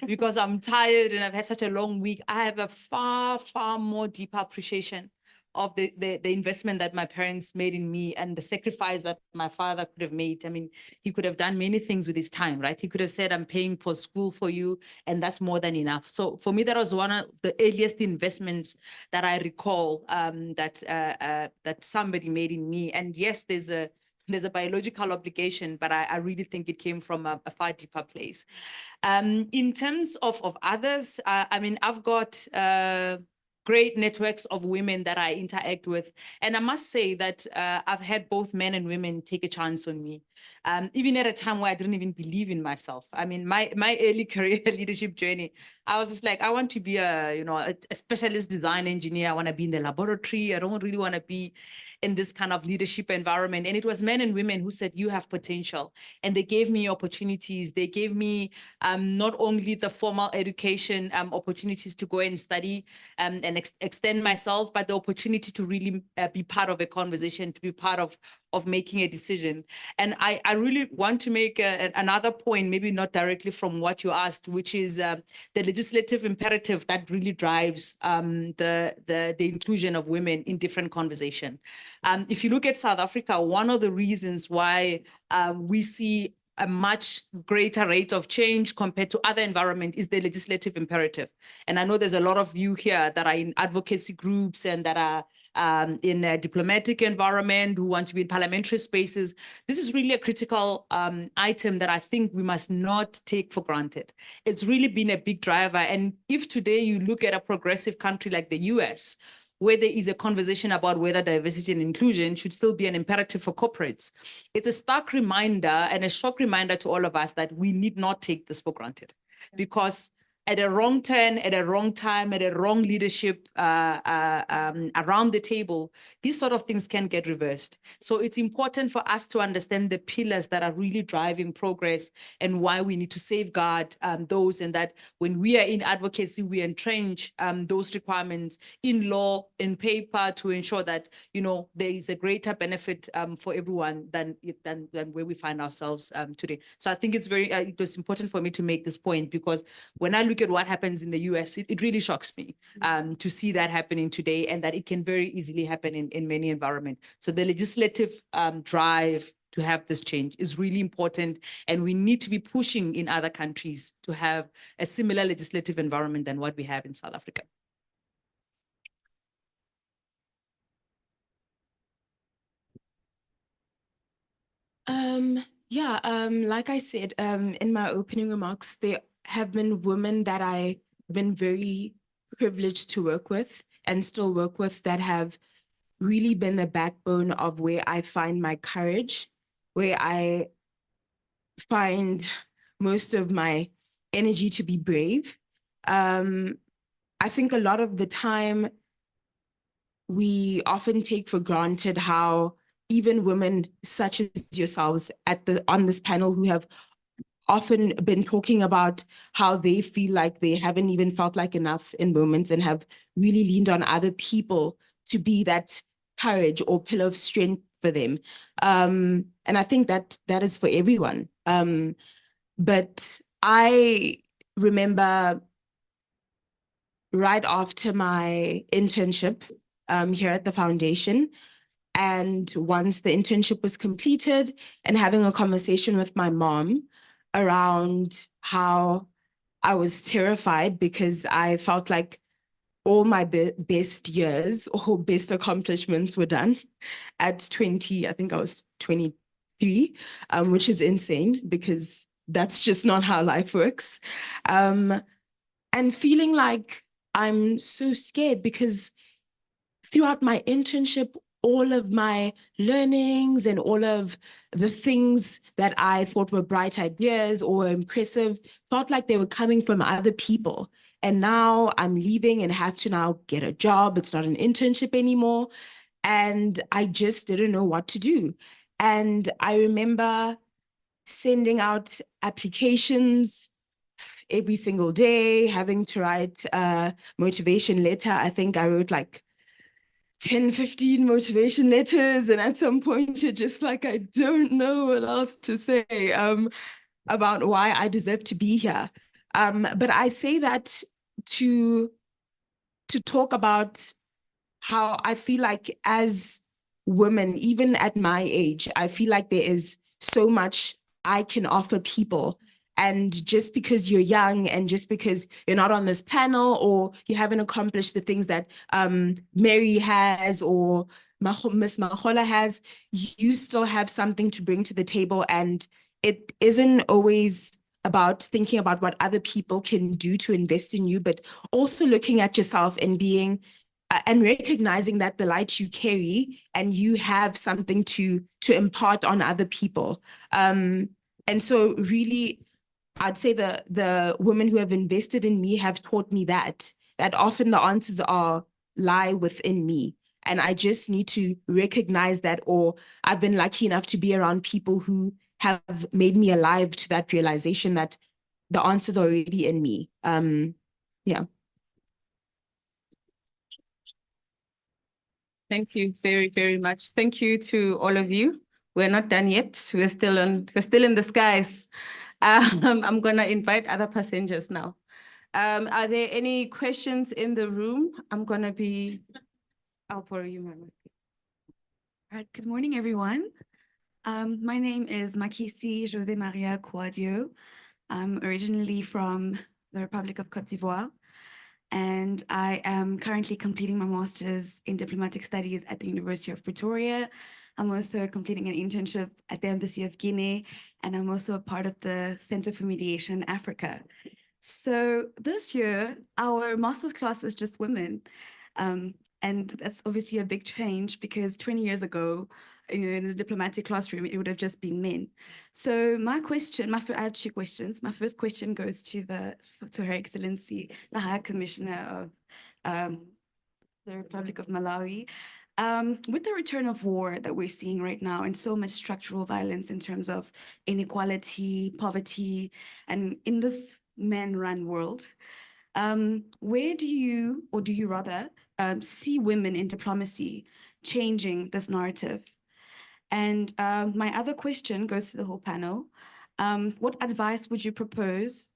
because I'm tired and I've had such a long week, I have a far, far more deeper appreciation the investment that my parents made in me and the sacrifice that my father could have made. I mean, he could have done many things with his time, right? He could have said, I'm paying for school for you, and that's more than enough. So for me, that was one of the earliest investments that I recall that somebody made in me. And yes, there's a biological obligation, but I really think it came from a far deeper place. In terms of others, I mean, I've got great networks of women that I interact with. And I must say that I've had both men and women take a chance on me, even at a time where I didn't even believe in myself. I mean, my early career leadership journey, I was just like, I want to be a specialist design engineer. I want to be in the laboratory. I don't really want to be in this kind of leadership environment. And it was men and women who said, you have potential. And they gave me opportunities. They gave me not only the formal education opportunities to go and study and extend myself, but the opportunity to really be part of a conversation, to be part of making a decision. And I really want to make another point, maybe not directly from what you asked, which is the legislative imperative that really drives the inclusion of women in different conversation. If you look at South Africa, one of the reasons why we see a much greater rate of change compared to other environments is the legislative imperative. And I know there's a lot of you here that are in advocacy groups and that are in a diplomatic environment who want to be in parliamentary spaces. This is really a critical item that I think we must not take for granted. It's really been a big driver. And if today you look at a progressive country like the US, where there is a conversation about whether diversity and inclusion should still be an imperative for corporates, it's a stark reminder and a shock reminder to all of us that we need not take this for granted. Because at a wrong turn, at a wrong time, at a wrong leadership around the table, these sort of things can get reversed. So it's important for us to understand the pillars that are really driving progress and why we need to safeguard those, and that when we are in advocacy, we entrench those requirements in law, in paper, to ensure that, you know, there is a greater benefit for everyone than where we find ourselves today. So I think it's very, it was important for me to make this point, because when I look at what happens in the US, it really shocks me to see that happening today, and that it can very easily happen in many environments. So the legislative drive to have this change is really important, and we need to be pushing in other countries to have a similar legislative environment than what we have in South Africa. Like I said, in my opening remarks, there have been women that I've been very privileged to work with and still work with, that have really been the backbone of where I find my courage, where I find most of my energy to be brave. I think a lot of the time we often take for granted how even women such as yourselves on this panel, who have often been talking about how they feel like they haven't even felt like enough in moments, and have really leaned on other people to be that courage or pillar of strength for them. And I think that is for everyone. But I remember right after my internship here at the foundation, and once the internship was completed, and having a conversation with my mom around how I was terrified because I felt like all my best years or best accomplishments were done at 20, I think I was 23, which is insane because that's just not how life works. And feeling like I'm so scared because throughout my internship, all of my learnings and all of the things that I thought were bright ideas or impressive felt like they were coming from other people. And now I'm leaving and have to now get a job. It's not an internship anymore. And I just didn't know what to do. And I remember sending out applications every single day, having to write a motivation letter. I think I wrote like 10, 15 motivation letters. And at some point you're just like, I don't know what else to say about why I deserve to be here. But I say that to talk about how I feel like as women, even at my age, I feel like there is so much I can offer people. And just because you're young and just because you're not on this panel or you haven't accomplished the things that Mary has or Miss Mahola has, you still have something to bring to the table. And it isn't always about thinking about what other people can do to invest in you, but also looking at yourself and being and recognizing that the light you carry and you have something to impart on other people. And so really, I'd say the women who have invested in me have taught me that often the answers lie within me. And I just need to recognize that, or I've been lucky enough to be around people who have made me alive to that realization that the answers are already in me. Yeah. Thank you very, very much. Thank you to all of you. We're not done yet. We're still in the skies. I'm gonna invite other passengers now. Are there any questions in the room? I'll borrow you, Mama. All right, good morning, everyone. My name is Makisi Jose Maria Kouadio. I'm originally from the Republic of Cote d'Ivoire, and I am currently completing my master's in diplomatic studies at the University of Pretoria. I'm also completing an internship at the Embassy of Guinea, and I'm also a part of the Center for Mediation Africa. So this year, our master's class is just women. And that's obviously a big change because 20 years ago, in the diplomatic classroom, it would have just been men. So my question, I have two questions. My first question goes to Her Excellency, the High Commissioner of the Republic of Malawi. With the return of war that we're seeing right now and so much structural violence in terms of inequality, poverty, and in this man-run world, where do you rather see women in diplomacy changing this narrative? And my other question goes to the whole panel. What advice would you propose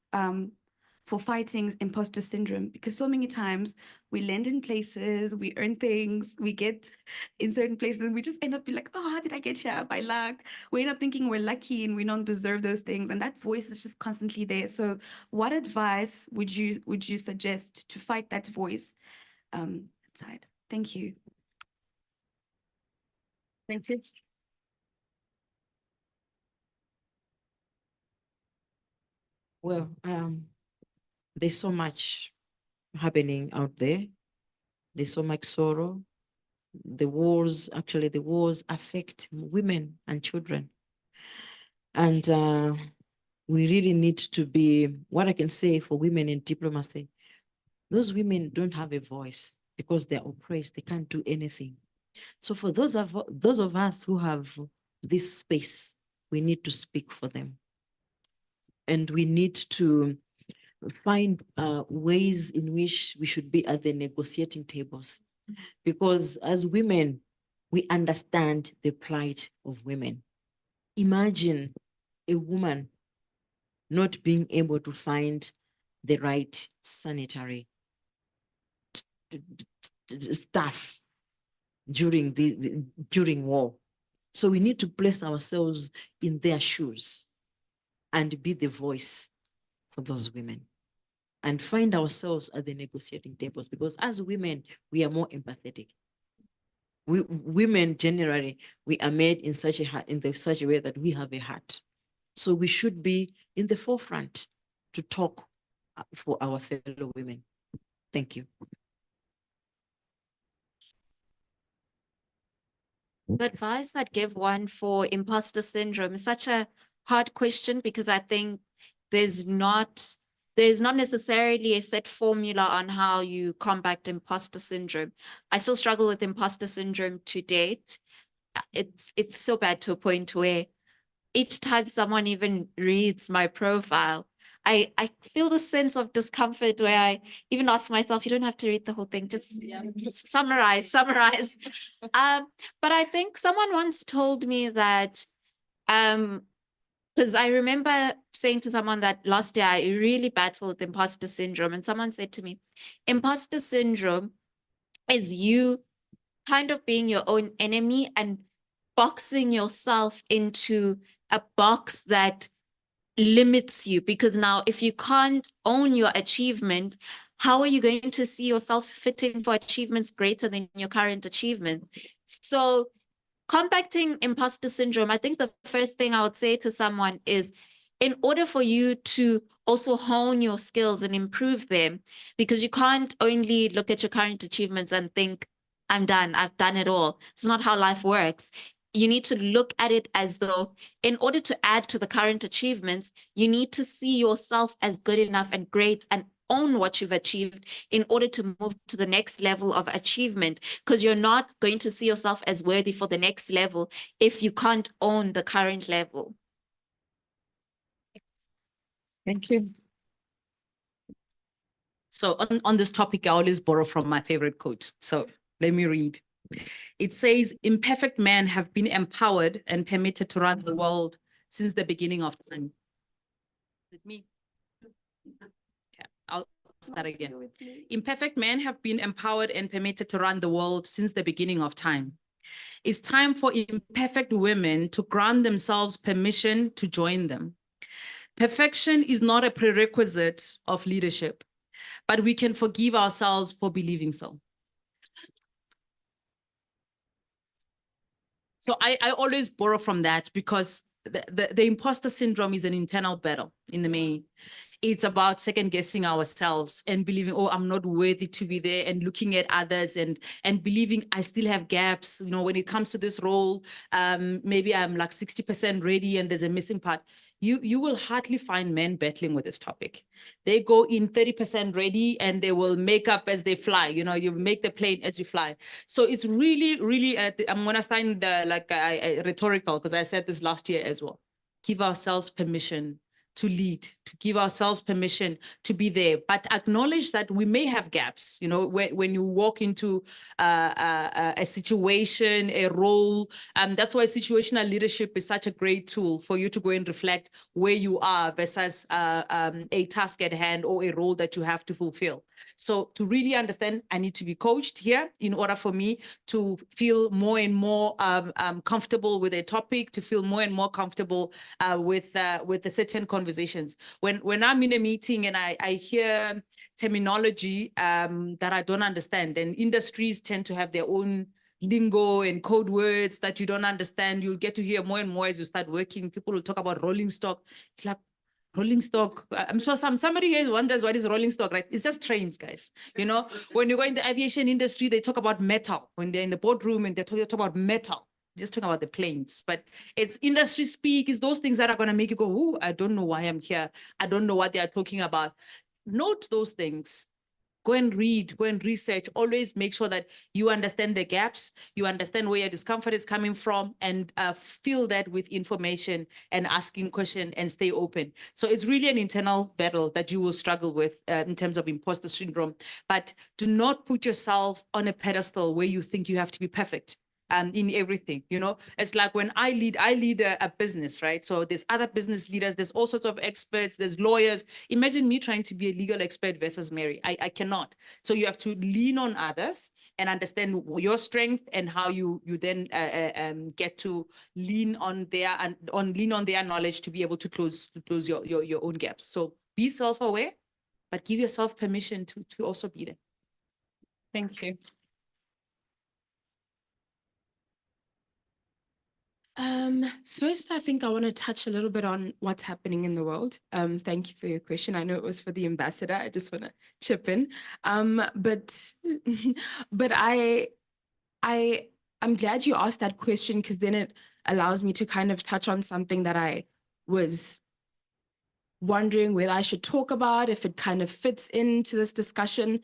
for fighting imposter syndrome? Because so many times we land in places, we earn things, we get in certain places, and we just end up being like, oh, how did I get here? By luck. We end up thinking we're lucky and we don't deserve those things. And that voice is just constantly there. So what advice would you suggest to fight that voice inside? Thank you. Thank you. Well, there's so much happening out there. There's so much sorrow. The wars affect women and children. And we really need to be, what I can say for women in diplomacy, those women don't have a voice because they're oppressed. They can't do anything. So for those of us who have this space, we need to speak for them. And we need to find ways in which we should be at the negotiating tables. Because as women, we understand the plight of women. Imagine a woman not being able to find the right sanitary stuff during war. So we need to place ourselves in their shoes and be the voice for those women and find ourselves at the negotiating tables, because as women, we are more empathetic. Women generally, we are made in such a way that we have a heart. So we should be in the forefront to talk for our fellow women. Thank you. The advice I'd give one for imposter syndrome is such a hard question because I think there's not necessarily a set formula on how you combat imposter syndrome. I still struggle with imposter syndrome to date. It's so bad to a point where each time someone even reads my profile, I feel the sense of discomfort where I even ask myself, you don't have to read the whole thing, just summarize. But I think someone once told me that, because I remember saying to someone that last year I really battled with imposter syndrome, and someone said to me, imposter syndrome is you kind of being your own enemy and boxing yourself into a box that limits you, because now if you can't own your achievement, how are you going to see yourself fitting for achievements greater than your current achievement? So combating imposter syndrome, I think the first thing I would say to someone is, in order for you to also hone your skills and improve them, because you can't only look at your current achievements and think, I'm done, I've done it all. It's not how life works. You need to look at it as though, in order to add to the current achievements, you need to see yourself as good enough and great and own what you've achieved in order to move to the next level of achievement, because you're not going to see yourself as worthy for the next level if you can't own the current level. Thank you. So on this topic, I always borrow from my favorite quote. So let me read. It says, imperfect men have been empowered and permitted to run the world since the beginning of time. Is it me? Okay, I'll start again. Imperfect men have been empowered and permitted to run the world since the beginning of time. It's time for imperfect women to grant themselves permission to join them. Perfection is not a prerequisite of leadership, but we can forgive ourselves for believing so. So I always borrow from that, because the imposter syndrome is an internal battle in the main. It's about second guessing ourselves and believing, oh, I'm not worthy to be there, and looking at others and believing I still have gaps. You know, when it comes to this role, maybe I'm like 60% ready and there's a missing part. You will hardly find men battling with this topic. They go in 30% ready and they will make up as they fly. You know, you make the plane as you fly. So it's really, really, I'm going to stand rhetorical, because I said this last year as well. Give ourselves permission to lead, to give ourselves permission to be there, but acknowledge that we may have gaps. You know, when you walk into a situation, a role, that's why situational leadership is such a great tool for you to go and reflect where you are versus a task at hand or a role that you have to fulfill. So to really understand, I need to be coached here in order for me to feel more and more comfortable with a topic, to feel more and more comfortable with a certain conversations. When I'm in a meeting and I hear terminology that I don't understand, and industries tend to have their own lingo and code words that you don't understand, you'll get to hear more and more as you start working. People will talk about rolling stock. Like, rolling stock, I'm sure somebody here wonders what is rolling stock, right? It's just trains, guys. You know, when you go in the aviation industry, they talk about metal. When they're in the boardroom and they talk about metal, just talking about the planes. But it's industry speak, it's those things that are going to make you go, oh, I don't know why I'm here. I don't know what they are talking about. Note those things. Go and read, go and research. Always make sure that you understand the gaps, you understand where your discomfort is coming from, and fill that with information and asking questions and stay open. So it's really an internal battle that you will struggle with in terms of imposter syndrome. But do not put yourself on a pedestal where you think you have to be perfect. In everything, you know, it's like when I lead a business, right? So there's other business leaders, there's all sorts of experts, there's lawyers. Imagine me trying to be a legal expert versus Mary. I cannot. So you have to lean on others and understand your strength and how you then get to lean on their knowledge to be able to close your own gaps. So be self-aware, but give yourself permission to also be there. Thank you. First, I think I want to touch a little bit on what's happening in the world. Thank you for your question. I know it was for the ambassador. I just want to chip in. But I'm glad you asked that question, because then it allows me to kind of touch on something that I was wondering whether I should talk about, if it kind of fits into this discussion,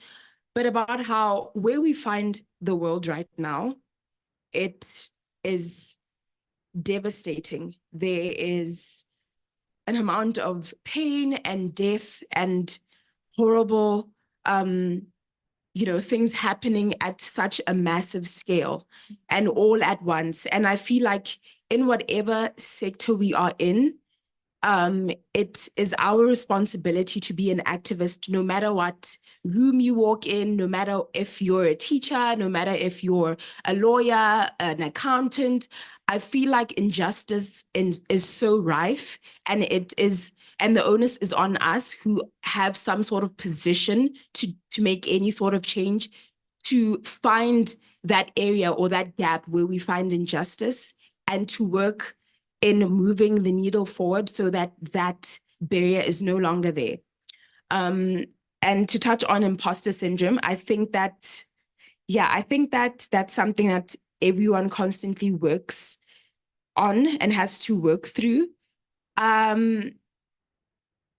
but about how where we find the world right now, it is devastating. There is an amount of pain and death and horrible, things happening at such a massive scale and all at once. And I feel like in whatever sector we are in, it is our responsibility to be an activist no matter what room you walk in, no matter if you're a teacher, no matter if you're a lawyer, an accountant. I feel like injustice is so rife, and the onus is on us who have some sort of position to make any sort of change, to find that area or that gap where we find injustice and to work in moving the needle forward so that that barrier is no longer there. And to touch on imposter syndrome, I think that that's something that everyone constantly works on and has to work through. I've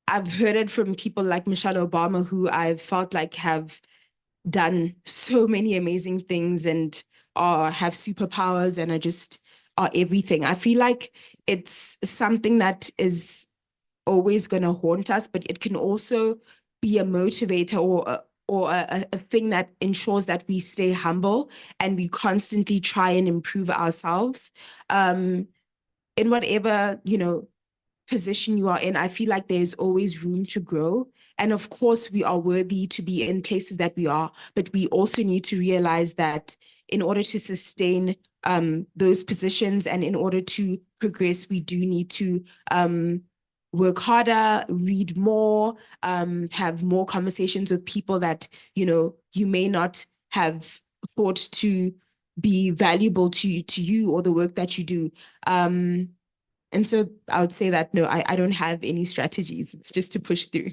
heard it from people like Michelle Obama, who I've felt like have done so many amazing things and have superpowers and are everything. I feel like it's something that is always going to haunt us, but it can also be a motivator or a thing that ensures that we stay humble and we constantly try and improve ourselves. In whatever, position you are in, I feel like there's always room to grow. And of course, we are worthy to be in places that we are, but we also need to realize that in order to sustain those positions and in order to progress, we do need to work harder, read more, have more conversations with people that, you may not have thought to be valuable to you or the work that you do. And so I would say that, no, I don't have any strategies. It's just to push through.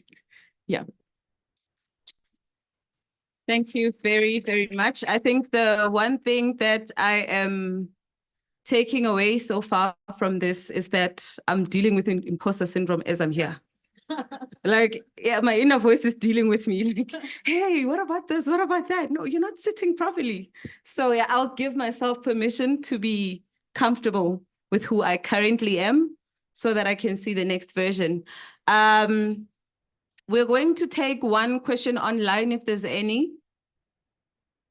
Yeah. Thank you very, very much. I think the one thing that I am taking away so far from this is that I'm dealing with imposter syndrome as I'm here. Like, yeah, my inner voice is dealing with me. Like, hey, what about this? What about that? No, you're not sitting properly. So yeah, I'll give myself permission to be comfortable with who I currently am so that I can see the next version. We're going to take one question online if there's any.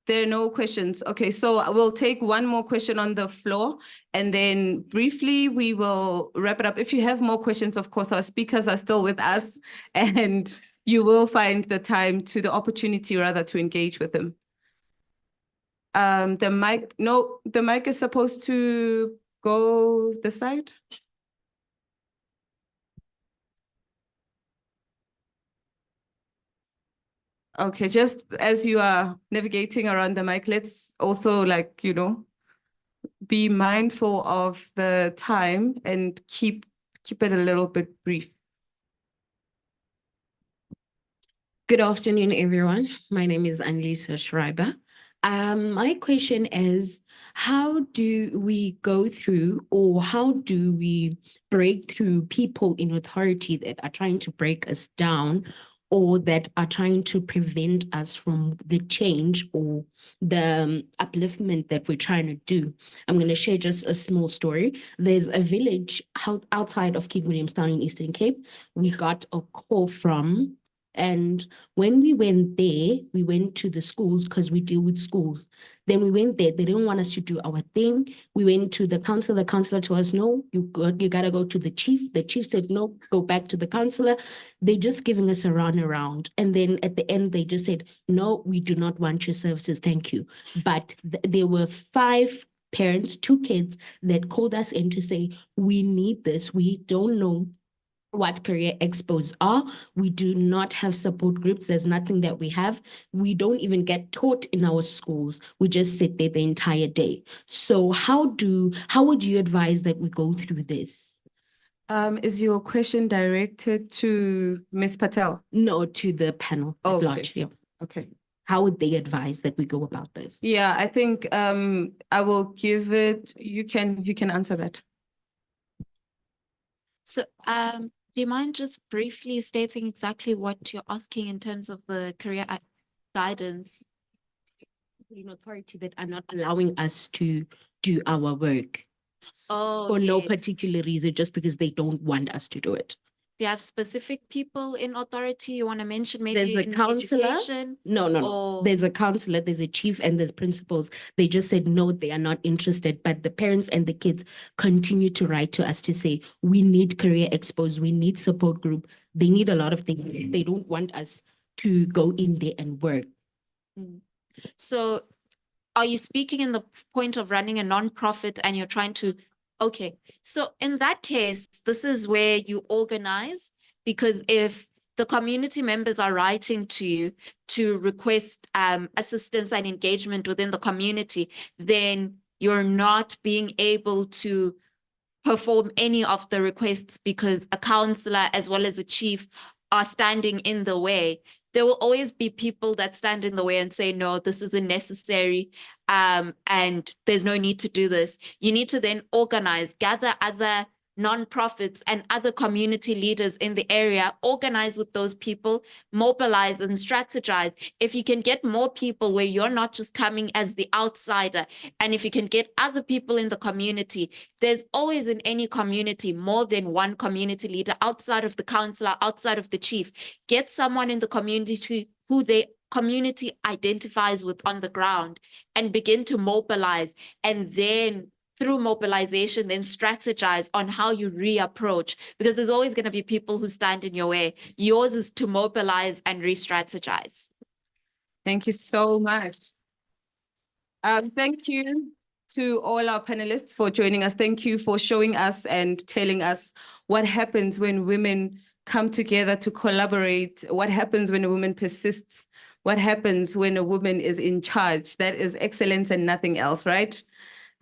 There are no questions. Okay, so we'll take one more question on the floor and then briefly we will wrap it up. If you have more questions, of course, our speakers are still with us and you will find the opportunity rather to engage with them. The mic is supposed to go this side. Okay, just as you are navigating around the mic, let's also be mindful of the time and keep it a little bit brief. Good afternoon, everyone. My name is Annelisa Schreiber. My question is, how do we go through or how do we break through people in authority that are trying to break us down or that are trying to prevent us from the change or the upliftment that we're trying to do? I'm going to share just a small story. There's a village outside of King Williamstown in Eastern Cape. We got a call from, and when we went there, we went to the schools because we deal with schools. Then we went there. They didn't want us to do our thing. We went to the counselor. The counselor told us, no, you got to go to the chief. The chief said, no, go back to the counselor. They're just giving us a runaround. And then at the end, they just said, no, we do not want your services. Thank you. But there were 5 parents, 2 kids that called us in to say, we need this. We don't know what career expos are. We do not have support groups. There's nothing that we have. We don't even get taught in our schools. We just sit there the entire day. So how would you advise that we go through this? Is your question directed to Ms. Patel? No, to the panel at large. Yeah. Okay. How would they advise that we go about this? Yeah, I think I will give it, you can answer that. So, do you mind just briefly stating exactly what you're asking in terms of the career guidance? In authority that are not allowing us to do our work. Oh, for no yes. particular reason, just because they don't want us to do it. Do you have specific people in authority you want to mention, maybe There's a in counselor. education? No. or- There's a counselor, there's a chief, and there's principals. They just said no, they are not interested. But the parents and the kids continue to write to us to say, we need career expos, we need support group. They need a lot of things. They don't want us to go in there and work. So are you speaking in the point of running a nonprofit and you're trying to, okay. So in that case, this is where you organize, because if the community members are writing to you to request assistance and engagement within the community, then you're not being able to perform any of the requests because a counselor as well as a chief are standing in the way. There will always be people that stand in the way and say, no, this isn't necessary, and there's no need to do this. You need to then organize, gather other nonprofits and other community leaders in the area, organize with those people, mobilize and strategize. If you can get more people where you're not just coming as the outsider, and if you can get other people in the community, there's always in any community more than one community leader outside of the counselor, outside of the chief. Get someone in the community who the community identifies with on the ground and begin to mobilize, and then through mobilization, then strategize on how you reapproach, because there's always going to be people who stand in your way. Yours is to mobilize and re-strategize. Thank you so much. Thank you to all our panelists for joining us. Thank you for showing us and telling us what happens when women come together to collaborate, what happens when a woman persists, what happens when a woman is in charge. That is excellence and nothing else, right?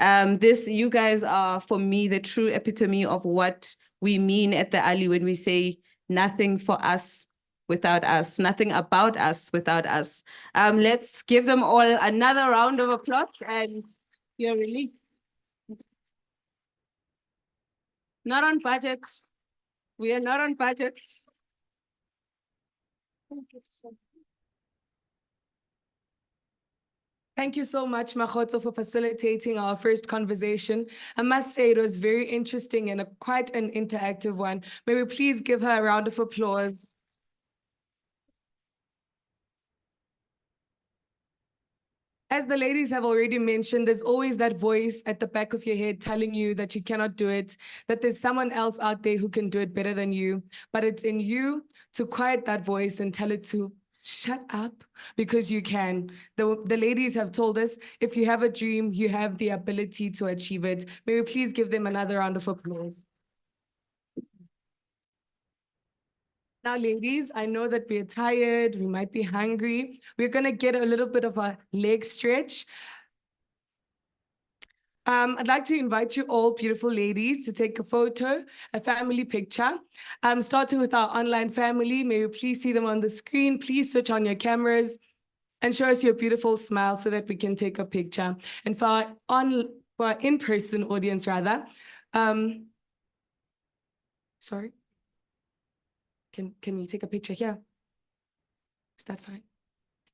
You guys are, for me, the true epitome of what we mean at the Ali when we say nothing for us without us, nothing about us without us. Let's give them all another round of applause and you're released. Not on budget. We are not on budget. Thank you so much, Makgotso, for facilitating our first conversation. I must say it was very interesting and quite an interactive one. May we please give her a round of applause. As the ladies have already mentioned, there's always that voice at the back of your head telling you that you cannot do it, that there's someone else out there who can do it better than you. But it's in you to quiet that voice and tell it to shut up, because you can. The ladies have told us, if you have a dream, you have the ability to achieve it. May we please give them another round of applause. Now, ladies, I know that we're tired, we might be hungry. We're gonna get a little bit of a leg stretch. I'd like to invite you all, beautiful ladies, to take a photo, a family picture. Starting with our online family, may we please see them on the screen. Please switch on your cameras and show us your beautiful smile so that we can take a picture. And for our in-person audience, rather, sorry, can we take a picture here? Is that fine?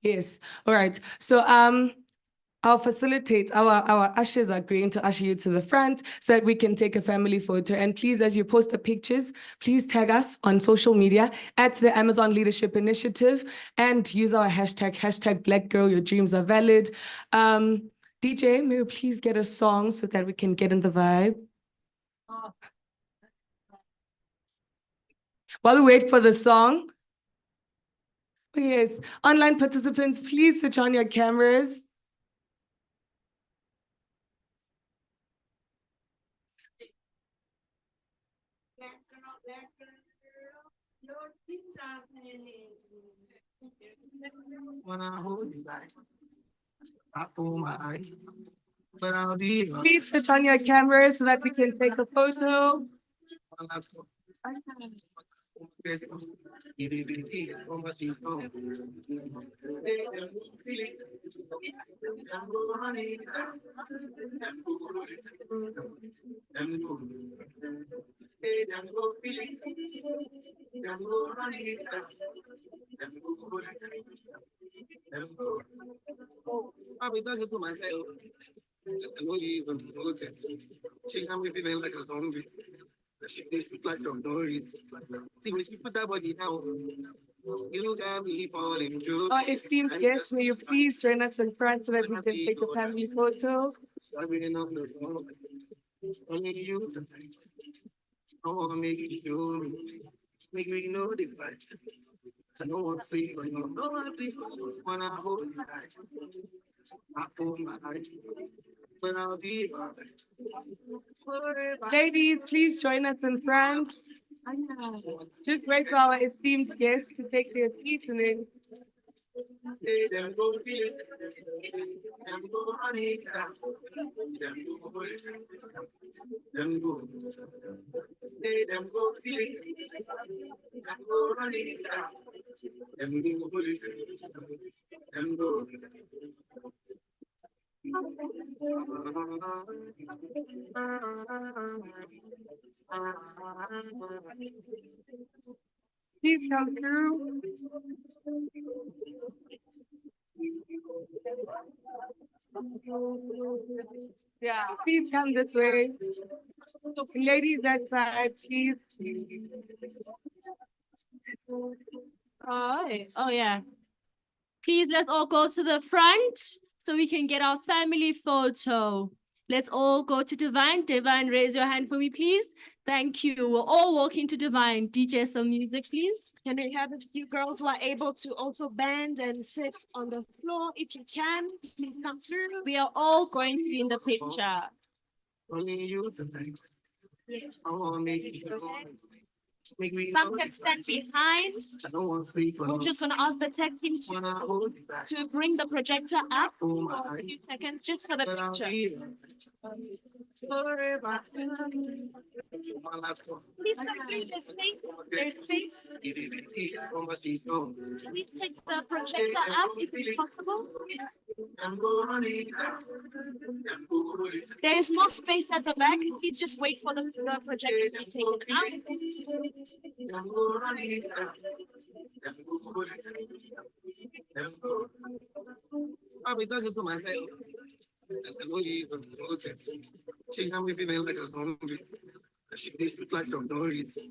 Yes. All right. So I'll facilitate, our ushers are going to usher you to the front so that we can take a family photo. And please, as you post the pictures, please tag us on social media at the Amazon Leadership Initiative and use our hashtag Black Girl, your dreams are valid. DJ, may we please get a song so that we can get in the vibe? While we wait for the song, yes, online participants, please switch on your cameras. Please switch on your cameras so that we can take a photo. She look like the Doris. See when she put that body down, you got me falling through. Our esteemed guests, may you please join us in front so that we can take a family photo. Sorry, on the phone. Only you tonight. I wanna make you feel me. Make me know the fight. I don't want to sleep on you. No, I sleep when I hold you tight. I hold my heart, but I'll be alright. Ladies, please join us in front. Just wait for our esteemed guests to take their seats and then Hey, them go feel it. Them go honey down. Them go hold it. Them go. Hey, them go feel it. Them go honey down. Them go hold it. Them go. please come through. Yeah, please come this way. Ladies, that side, please. Oh yeah. Please, let's all go to the front so we can get our family photo. Let's all go to Divine. Divine, raise your hand for me, please. Thank you. We're all walking to Divine. DJ, some music, please. Can we have a few girls who are able to also bend and sit on the floor? If you can, please come through. We are all going to be in the picture. Only you tonight. I wanna make you feel me. Make me Some know can the stand fight. behind. I don't want to sleep We're alone. just going to ask the tech team Wanna hold you back. to bring the projector up Oh for my. a few seconds just for the But I'll picture. be forever. My last one. Please come through the space. There's space. Please take the projector up if it's possible. There is more space at the back. Please just wait for the projector to be taken out. I'll be talking to my friend. I know you even wrote it. She got me feeling like a zombie. She look like the Doris.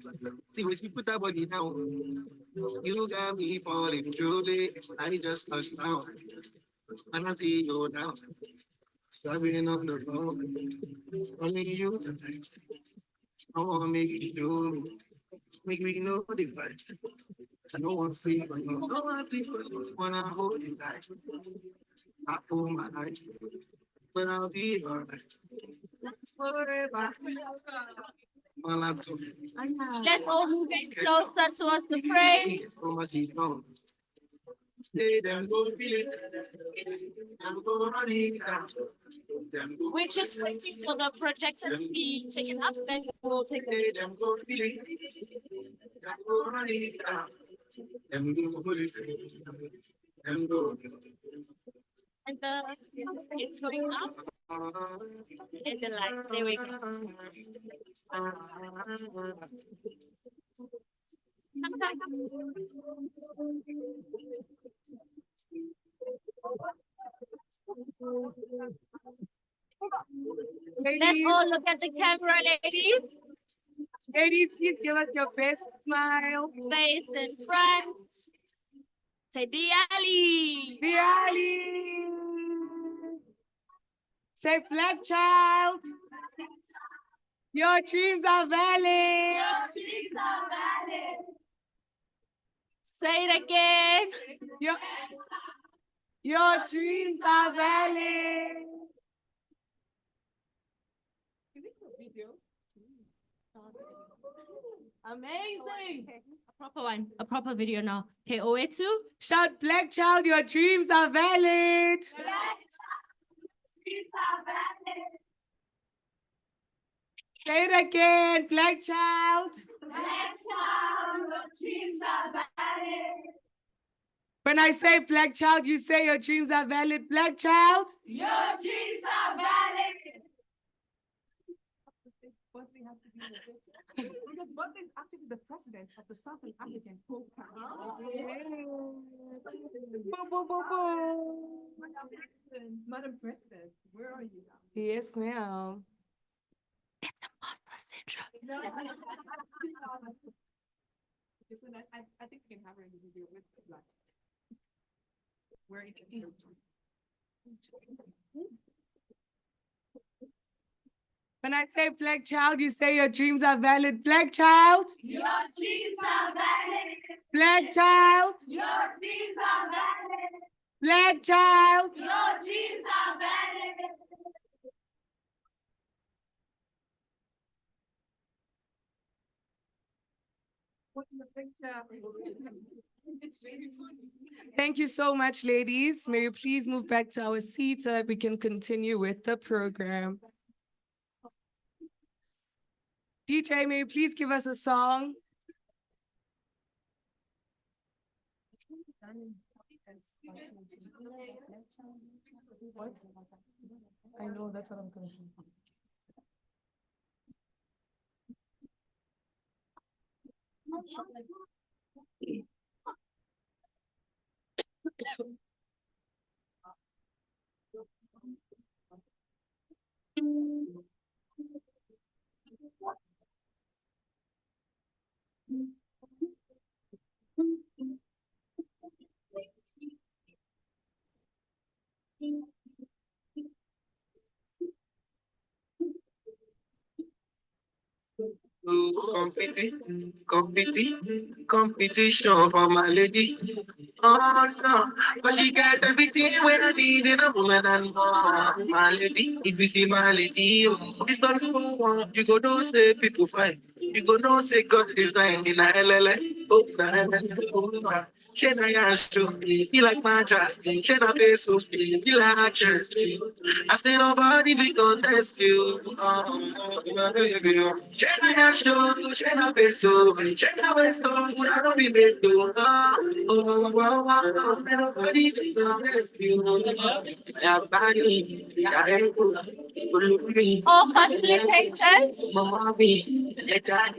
See when she put that body down, you got me falling truly. I just touched down. And I see you down. Sobbing on the phone. Only you tonight. I wanna make you feel me. Make me know the fight. I don't want to sleep on you. No, I sleep on you. Wanna hold you tight. I pull my heart, but I'll be alright. Forever. My laptop. Let's all move in closer towards the frame. So much is gone. Say them go feel it. Them go running down. Them go. We're just waiting for the projector to be taken up, then we'll take the Say picture. them go feel it. Them go running down. Them go hold it. Them go. And it's going up. And the lights, there we go. Let's all look at the camera, ladies. Ladies, please give us your best smile. Face in front. Say Diali. Diali. Say Black Child. Your dreams are valid. Your dreams are valid. Say it again. Your dreams are valid. Amazing. A proper one. A proper video now. Okay, Oetu. Shout, Black Child, your dreams are valid. Black child, dreams are valid. Say it again, Black Child. Black child, your dreams are valid. When I say Black Child, you say your dreams are valid. Black Child. Your dreams are valid. Because Bob is actually the president of the Southern African Folk Council. Madam President, where are you now? Yes, ma'am. It's imposter I think we can have her in the video with the blood. Where it When I say black child, you say your dreams are valid. Black child. Your dreams are valid. Black child. Your dreams are valid. Black child. Your dreams are valid. Thank you so much, ladies. May you please move back to our seats so that we can continue with the program. DJ, may you please give us a song? I know, that's what I'm going to do. Competition for my lady. Oh no, but she got everything when I need in a woman and more. My lady, if you see my lady, oh, it's not the one. You go know say people fight. You go know say God design in a LLA. Oh, na LLA. She na yashu, he like my dress. She na peso, he like actress. I say nobody be contest you. Oh, my baby. She na yashu, she na peso, she na peso. I don't be made to. Nobody be contest you. All facilitators. Get up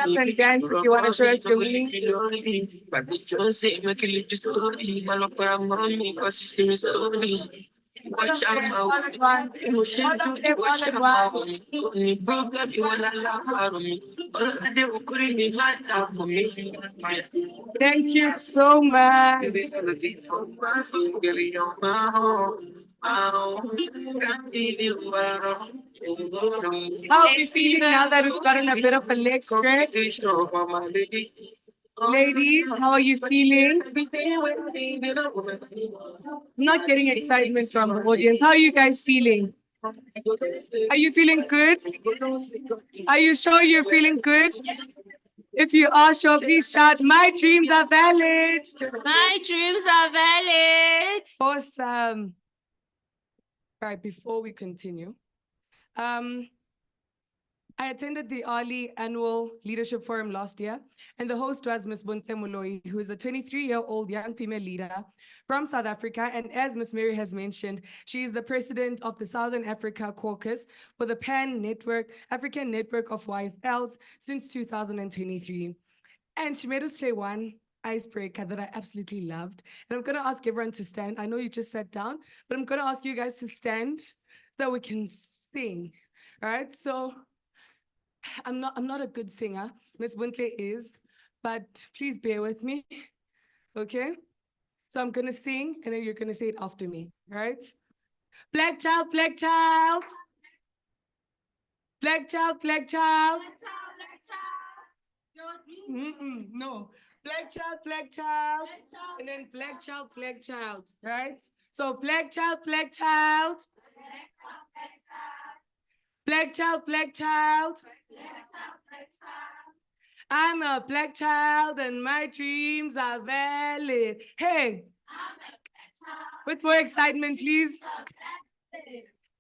and dance if you want to show us your winning. Watch out, emotion to watch out. Only problem you wanna laugh at me. All I do is me matter for me. Thank you so much. How are you feeling now that we've gotten a bit of a leg stretch? Ladies, how are you feeling? I'm not getting excitement from the audience. How are you guys feeling? Are you feeling good? Are you sure you're feeling good? If you are sure, please shout, my dreams are valid. My dreams are valid. Awesome. All right, before we continue, I attended the ALI Annual Leadership Forum last year, and the host was Ms. Bunte Moloi, who is a 23-year-old young female leader from South Africa. And as Ms. Mary has mentioned, she is the president of the Southern Africa Caucus for the African Network of YFLs since 2023. And she made us play one icebreaker that I absolutely loved. And I'm going to ask everyone to stand. I know you just sat down, but I'm going to ask you guys to stand so that we can sing. All right, so I'm not a good singer. Miss Buntle is, but please bear with me. Okay? So I'm gonna sing and then you're gonna say it after me. All right? Black child, black child. Black child, black child. No. Black child, black child. And then black child, black child. Right? So black child, black child. Black child, black child. I'm a black child and my dreams are valid. Hey, with more excitement, please.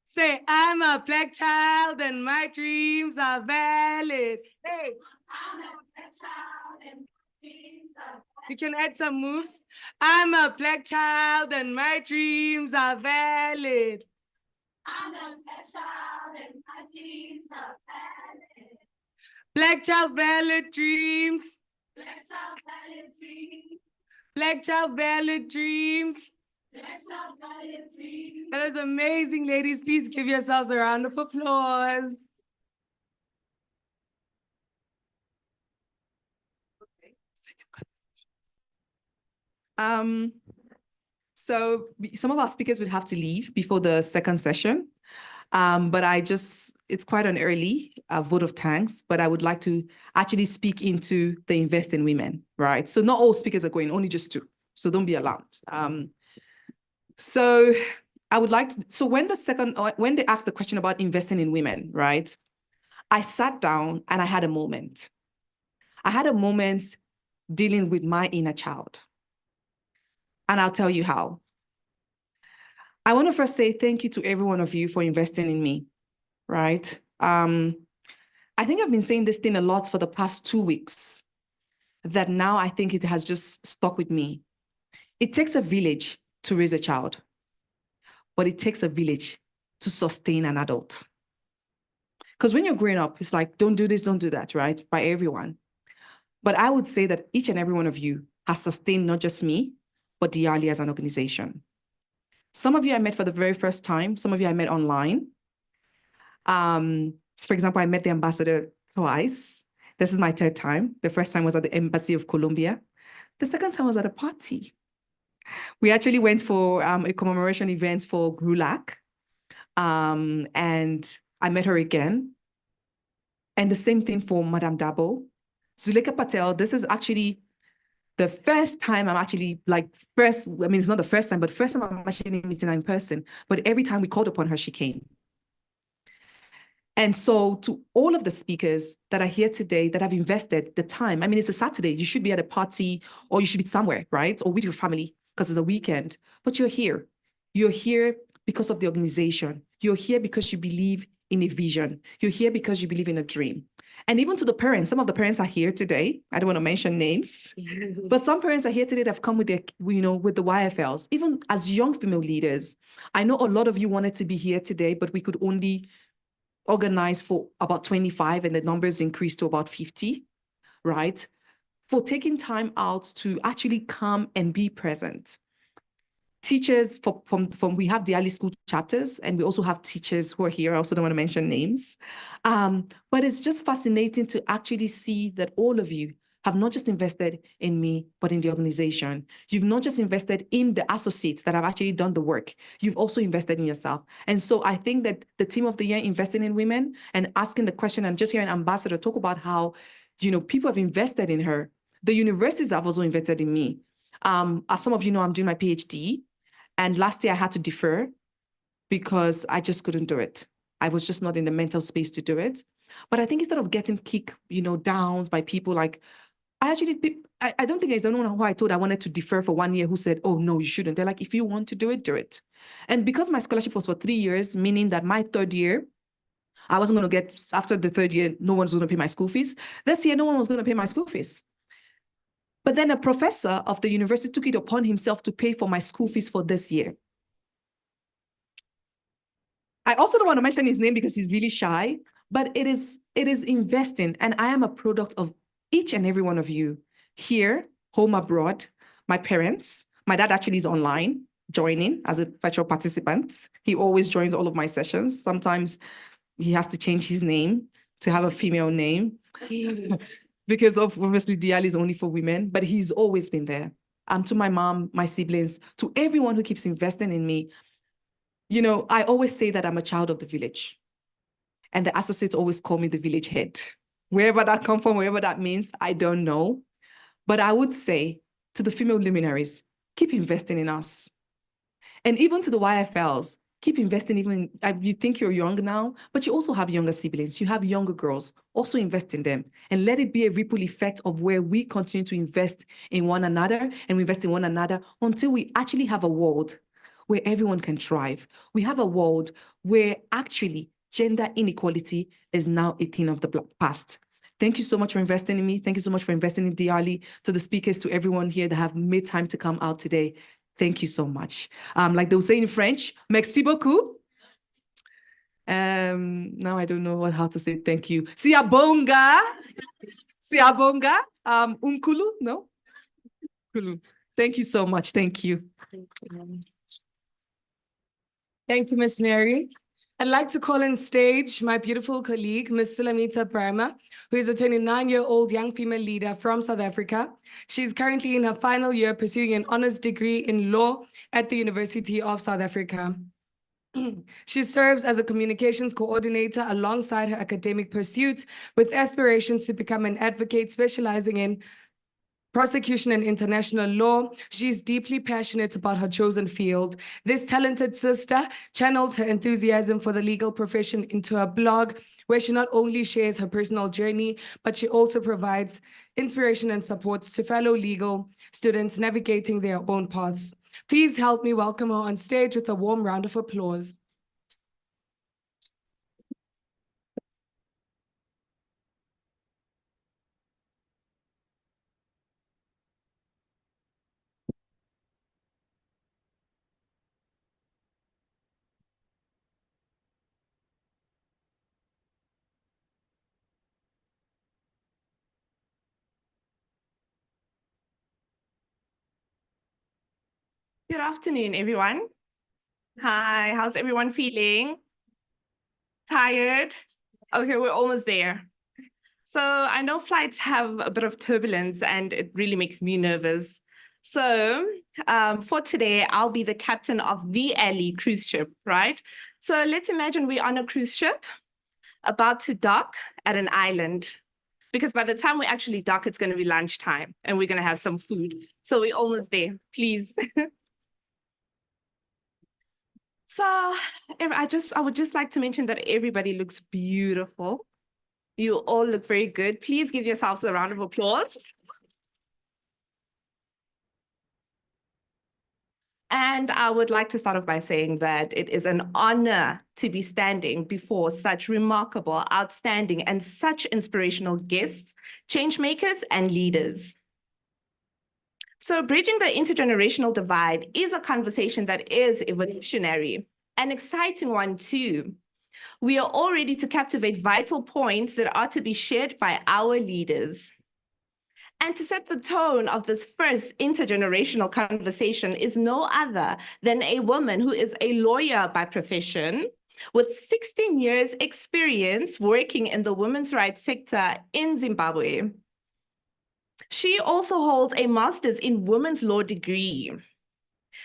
Say, I'm a black child and my dreams are valid. Hey. You can add some moves. I'm a black child and my dreams are valid. I'm a black child and my dreams are valid. Black child valid dreams. Black child valid dreams. Black child valid dreams. Black child valid dreams. That is amazing, ladies. Please give yourselves a round of applause. Some of our speakers would have to leave before the second session. But it's quite an early vote of thanks, but I would like to actually speak into the invest in women, right? So not all speakers are going, only just two. So don't be alarmed. So I would like to, so when they asked the question about investing in women, right? I sat down and I had a moment. I had a moment dealing with my inner child. And I'll tell you how. I want to first say thank you to every one of you for investing in me, right? I think I've been saying this thing a lot for the past 2 weeks, that now I think it has just stuck with me. It takes a village to raise a child, but it takes a village to sustain an adult. Because when you're growing up, it's like, don't do this, don't do that, right? By everyone. But I would say that each and every one of you has sustained not just me, but Diali as an organization. Some of you I met for the very first time. Some of you I met online. For example, I met the ambassador twice. This is my third time. The first time was at the Embassy of Colombia. The second time was at a party. We actually went for a commemoration event for GRULAC. And I met her again. And the same thing for Madame Dabo. Zuleka Patel, this is actually the first time I'm actually it's not the first time, but first time I'm actually meeting her in person. But every time we called upon her, she came. And so to all of the speakers that are here today that have invested the time, it's a Saturday, you should be at a party or you should be somewhere, right? Or with your family because it's a weekend, but you're here. You're here because of the organization. You're here because you believe in a vision. You're here because you believe in a dream. And even to the parents, some of the parents are here today. I don't want to mention names, but some parents are here today that have come with their, with the YFLs. Even as young female leaders, I know a lot of you wanted to be here today, but we could only organize for about 25 and the numbers increased to about 50, right? For taking time out to actually come and be present. Teachers we have the early school chapters, and we also have teachers who are here. I also don't want to mention names. But it's just fascinating to actually see that all of you have not just invested in me, but in the organization. You've not just invested in the associates that have actually done the work. You've also invested in yourself. And so I think that the team of the year investing in women and asking the question and just hearing Ambassador talk about how, people have invested in her. The universities have also invested in me. As some of you know, I'm doing my PhD. And last year I had to defer because I just couldn't do it. I was just not in the mental space to do it. But I think instead of getting kicked, downs by people like, I don't think there's anyone who I told I wanted to defer for 1 year who said, oh, no, you shouldn't. They're like, if you want to do it, do it. And because my scholarship was for 3 years, meaning that my third year, I wasn't going to get, after the third year, no one's going to pay my school fees. This year, no one was going to pay my school fees. But then a professor of the university took it upon himself to pay for my school fees for this year. I also don't want to mention his name because he's really shy, but it is investing. And I am a product of each and every one of you here, home, abroad, my parents. My dad actually is online joining as a virtual participant. He always joins all of my sessions. Sometimes he has to change his name to have a female name because of obviously Diali is only for women, but he's always been there. To my mom, my siblings, to everyone who keeps investing in me. I always say that I'm a child of the village. And the associates always call me the village head. Wherever that comes from, wherever that means, I don't know. But I would say to the female luminaries, keep investing in us. And even to the YFLs, keep investing even in, you think you're young now, but you also have younger siblings, you have younger girls, also invest in them. And let it be a ripple effect of where we continue to invest in one another and we invest in one another until we actually have a world where everyone can thrive. We have a world where actually gender inequality is now a thing of the past. Thank you so much for investing in me. Thank you so much for investing in Diali, to the speakers, to everyone here that have made time to come out today. Thank you so much. Like they will say in French, merci beaucoup. Now I don't know how to say thank you. Siyabonga. Siyabonga. Unkulu, no? Kulu. Thank you so much. Thank you. Thank you, Miss Mary. I'd like to call on stage my beautiful colleague, Ms. Sulamita Brahma, who is a 29-year-old young female leader from South Africa. She's currently in her final year pursuing an honors degree in law at the University of South Africa. She serves as a communications coordinator alongside her academic pursuits, with aspirations to become an advocate specializing in prosecution and international law. She's deeply passionate about her chosen field. This talented sister channels her enthusiasm for the legal profession into a blog where she not only shares her personal journey, but she also provides inspiration and support to fellow legal students navigating their own paths. Please help me welcome her on stage with a warm round of applause. Good afternoon, everyone. Hi, how's everyone feeling? Tired? Okay, we're almost there. So I know flights have a bit of turbulence and it really makes me nervous. So for today, I'll be the captain of the Alley cruise ship, right? So let's imagine we're on a cruise ship about to dock at an island, because by the time we actually dock, it's going to be lunchtime and we're going to have some food. So we're almost there, please. So I would just like to mention that everybody looks beautiful. You all look very good. Please give yourselves a round of applause. And I would like to start off by saying that it is an honor to be standing before such remarkable, outstanding, and such inspirational guests, change makers, and leaders. So bridging the intergenerational divide is a conversation that is evolutionary, an exciting one too. We are all ready to captivate vital points that are to be shared by our leaders. And to set the tone of this first intergenerational conversation is no other than a woman who is a lawyer by profession, with 16 years experience working in the women's rights sector in Zimbabwe. She also holds a master's in women's law degree.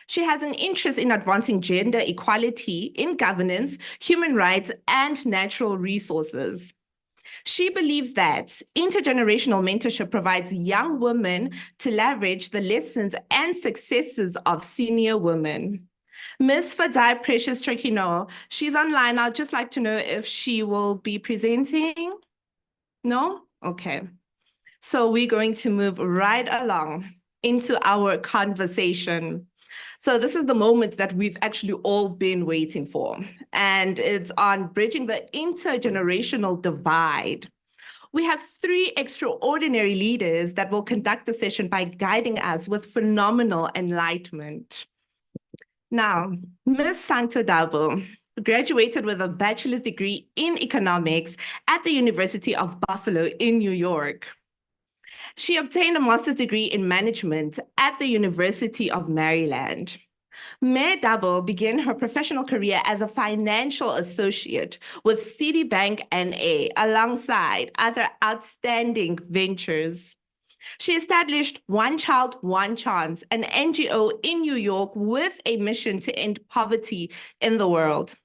She has an interest in advancing gender equality in governance, human rights, and natural resources. She believes that intergenerational mentorship provides young women to leverage the lessons and successes of senior women. Ms. Fadai Precious Trekino, she's online. I'd just like to know if she will be presenting. No? Okay. So we're going to move right along into our conversation. So this is the moment that we've actually all been waiting for, and it's on bridging the intergenerational divide. We have three extraordinary leaders that will conduct the session by guiding us with phenomenal enlightenment. Now, Ms. Santo Dabo graduated with a bachelor's degree in economics at the University of Buffalo in New York. She obtained a master's degree in management at the University of Maryland. Mayor Dabo began her professional career as a financial associate with Citibank NA alongside other outstanding ventures. She established One Child, One Chance, an NGO in New York with a mission to end poverty in the world.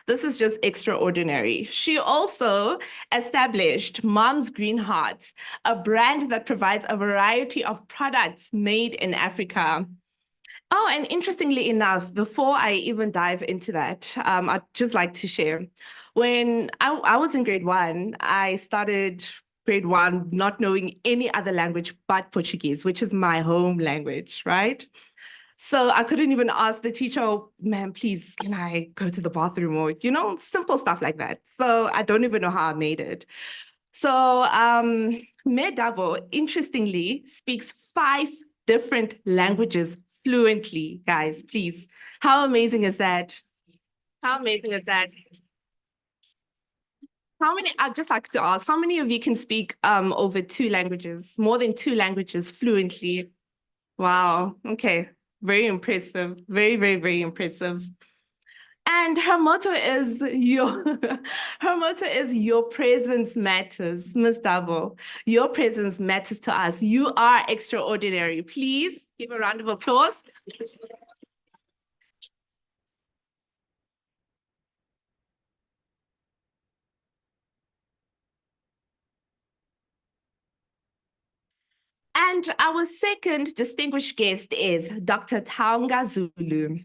This is just extraordinary. She also established Mom's Green Hearts, a brand that provides a variety of products made in Africa. Oh, and interestingly enough, before I even dive into that, I'd just like to share. When I was in grade 1, I started grade 1 not knowing any other language but Portuguese, which is my home language, right? So I couldn't even ask the teacher, "Oh, ma'am, please, can I go to the bathroom?" Or, simple stuff like that. So I don't even know how I made it. So Mayor Dabo, interestingly, speaks 5 different languages fluently, guys, please. How amazing is that? How amazing is that? How many, I'd just like to ask, how many of you can speak over 2 languages, more than 2 languages fluently? Wow, okay, very impressive, very, very, very impressive. And her motto is your presence matters, Ms. Davo. Your presence matters to us. You are extraordinary. Please give a round of applause. And our second distinguished guest is Dr. Taonga Zulu,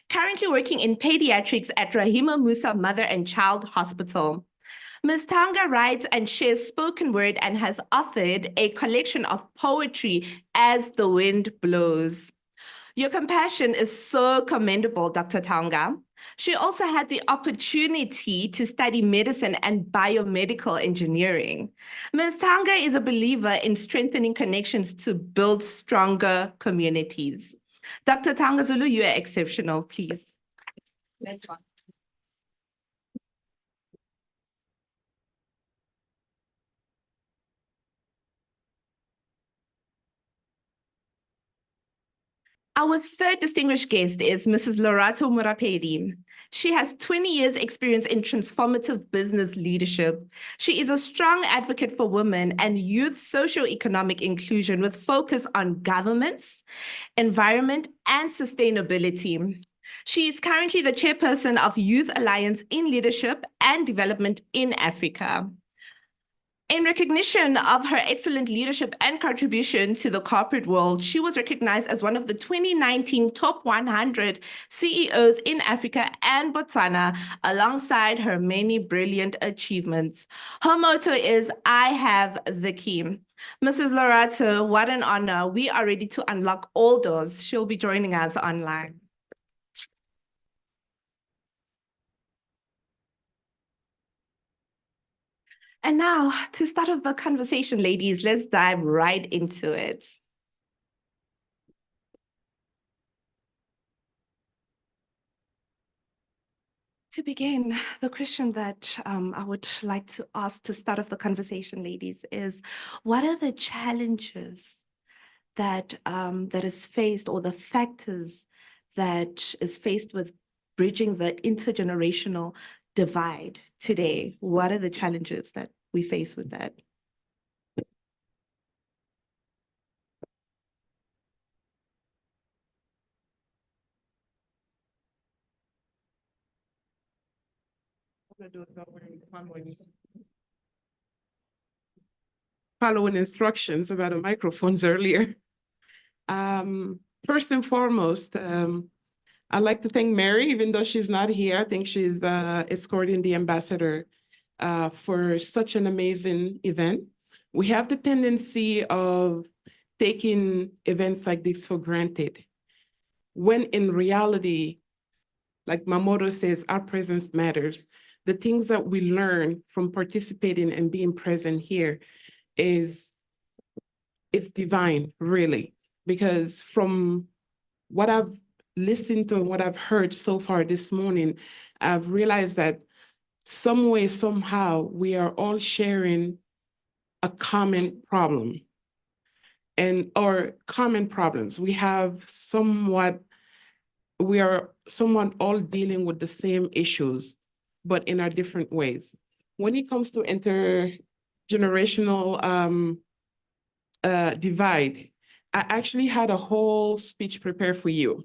currently working in pediatrics at Rahima Musa Mother and Child Hospital. Ms. Taonga writes and shares spoken word and has authored a collection of poetry, As the Wind Blows. Your compassion is so commendable, Dr. Taonga. She also had the opportunity to study medicine and biomedical engineering. Ms. Taonga is a believer in strengthening connections to build stronger communities. Dr. Taonga Zulu, you are exceptional, please. Let's go. Our third distinguished guest is Mrs. Lorato Murapedi. She has 20 years experience in transformative business leadership. She is a strong advocate for women and youth socioeconomic inclusion with focus on governance, environment, and sustainability. She is currently the chairperson of Youth Alliance in Leadership and Development in Africa. In recognition of her excellent leadership and contribution to the corporate world, she was recognized as one of the 2019 top 100 CEOs in Africa and Botswana, alongside her many brilliant achievements. Her motto is, I have the key. Mrs. Lorato, what an honor. We are ready to unlock all doors. She'll be joining us online. And now, to start off the conversation, ladies, let's dive right into it. To begin, the question that I would like to ask to start off the conversation, ladies, is what are the challenges that that is faced, or the factors that is faced with bridging the intergenerational divide today? What are the challenges that we face with that? Following instructions about the microphones earlier. First and foremost, I'd like to thank Mary, even though she's not here. I think she's escorting the ambassador for such an amazing event. We have the tendency of taking events like this for granted, when in reality, like my motto says, our presence matters. The things that we learn from participating and being present here is it's divine, really, because from what I've listened to and what I've heard so far this morning, I've realized that some way, somehow, we are all sharing a common problem or common problems. We are somewhat all dealing with the same issues, but in our different ways. When it comes to intergenerational divide, I actually had a whole speech prepared for you,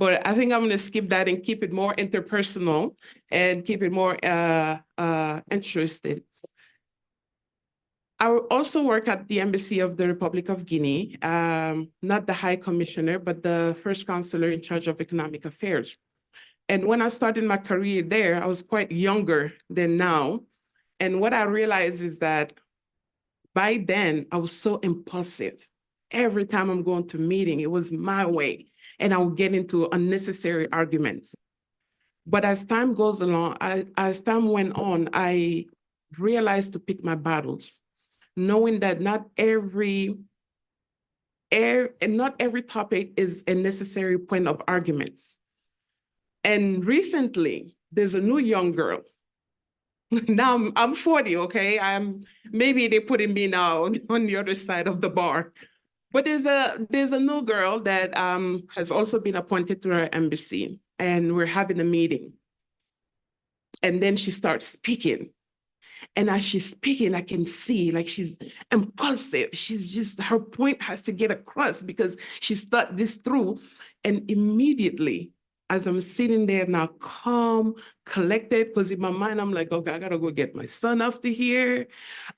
but I think I'm going to skip that and keep it more interpersonal and keep it more interesting. I also work at the Embassy of the Republic of Guinea, not the High Commissioner, but the first counselor in charge of economic affairs. And when I started my career there, I was quite younger than now. And what I realized is that by then, I was so impulsive. Every time I'm going to a meeting, it was my way, and I would get into unnecessary arguments. But as time goes along, as time went on, I realized to pick my battles, knowing that not every topic is a necessary point of arguments. And recently, there's a new young girl Now I'm 40, okay? Maybe they're putting me now on the other side of the bar. But there's a new girl that has also been appointed to our embassy, and we're having a meeting. And then she starts speaking. And as she's speaking, I can see like she's impulsive. She's just, her point has to get across because she's thought this through. And immediately, as I'm sitting there now, calm, collected, because in my mind, I'm like, okay, I gotta go get my son after here.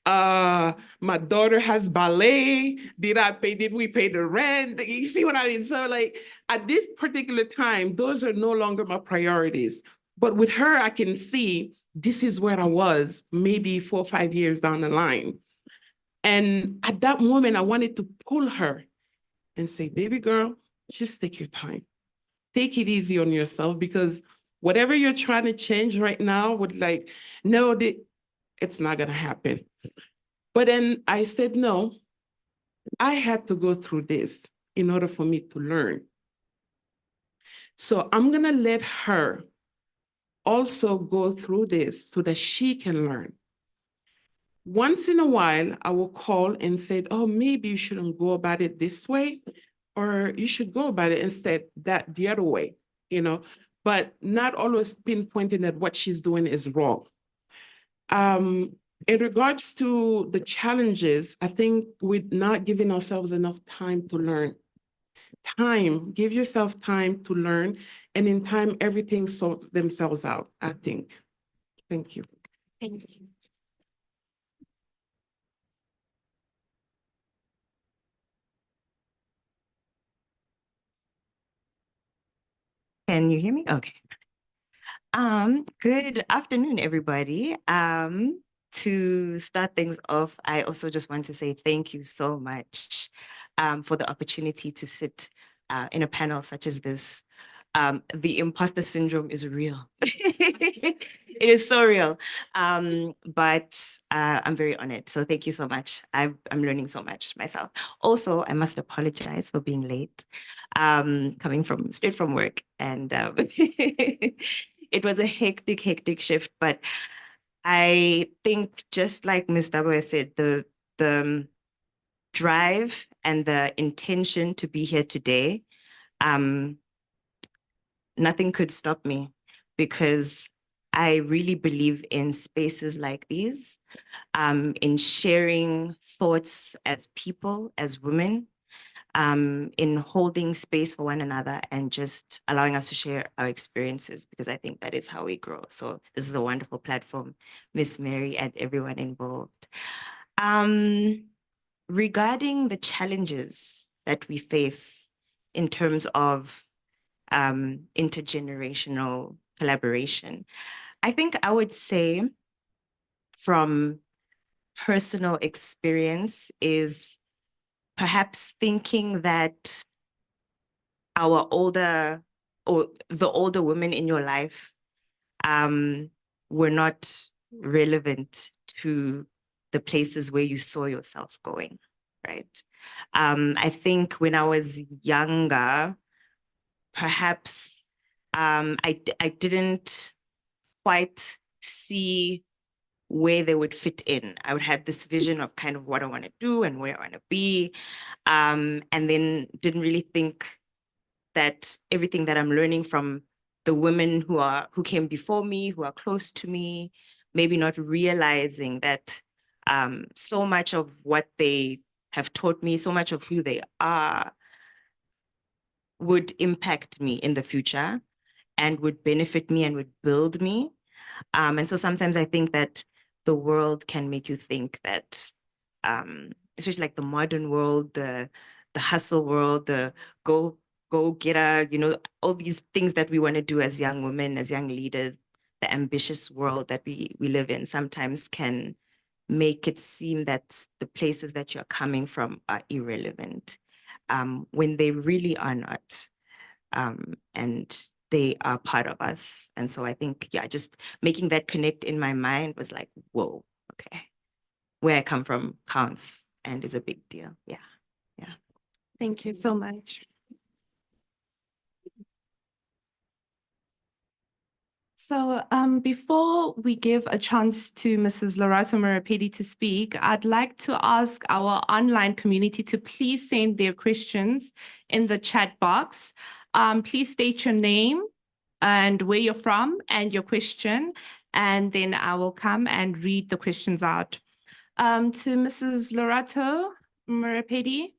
My daughter has ballet. Did we pay the rent? You see what I mean? So like at this particular time, those are no longer my priorities. But with her, I can see this is where I was maybe 4 or 5 years down the line. And at that moment, I wanted to pull her and say, baby girl, just take your time. Take it easy on yourself, because whatever you're trying to change right now would like, no, it's not gonna happen. But then I said, no, I had to go through this in order for me to learn. So I'm gonna let her also go through this so that she can learn. Once in a while, I will call and say, oh, maybe you shouldn't go about it this way, or you should go about it instead the other way, but not always pinpointing that what she's doing is wrong. In regards to the challenges, I think we're not giving ourselves enough time to learn. Give yourself time to learn, and in time, everything sorts themselves out, I think. Thank you. Thank you. Can you hear me? Okay. Good afternoon, everybody. To start things off, I also just want to say thank you so much for the opportunity to sit in a panel such as this. The imposter syndrome is real. It is so real. But I'm very honored. So thank you so much. I'm learning so much myself. Also, I must apologize for being late, coming straight from work. And it was a hectic shift, but I think just like Ms. Dabo said, the drive and the intention to be here today, nothing could stop me, because I really believe in spaces like these, in sharing thoughts as people, as women, in holding space for one another and just allowing us to share our experiences, because I think that is how we grow. So this is a wonderful platform, Miss Mary and everyone involved. Regarding the challenges that we face in terms of intergenerational collaboration, I think I would say from personal experience is perhaps thinking that our older or the older women in your life were not relevant to the places where you saw yourself going, right? I think when I was younger, perhaps I didn't quite see where they would fit in. I would have this vision of kind of what I want to do and where I want to be, and then didn't really think that everything that I'm learning from the women who came before me, who are close to me, maybe not realizing that so much of what they have taught me, so much of who they are, would impact me in the future and would benefit me and would build me. And so sometimes I think that the world can make you think that, especially like the modern world, the hustle world, the go getter, all these things that we want to do as young women, as young leaders, the ambitious world that we live in sometimes can make it seem that the places that you're coming from are irrelevant, when they really are not. And they are part of us. And so I think, yeah, just making that connect in my mind was like, whoa, okay. Where I come from counts and is a big deal. Yeah. Thank you so much. So before we give a chance to Mrs. Lorato Marapedi to speak, I'd like to ask our online community to please send their questions in the chat box. Please state your name and where you're from and your question, and then I will come and read the questions out. To Mrs. Lorato Marapedi.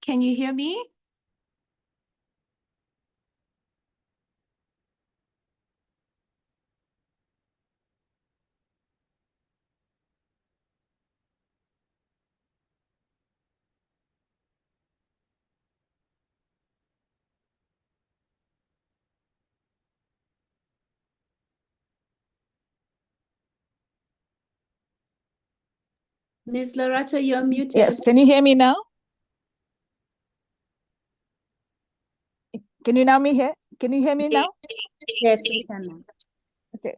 Can you hear me? Ms. Lorato, you're muted. Yes, can you hear me now? Can you now me hear? Can you hear me now? Yes, we can. Okay.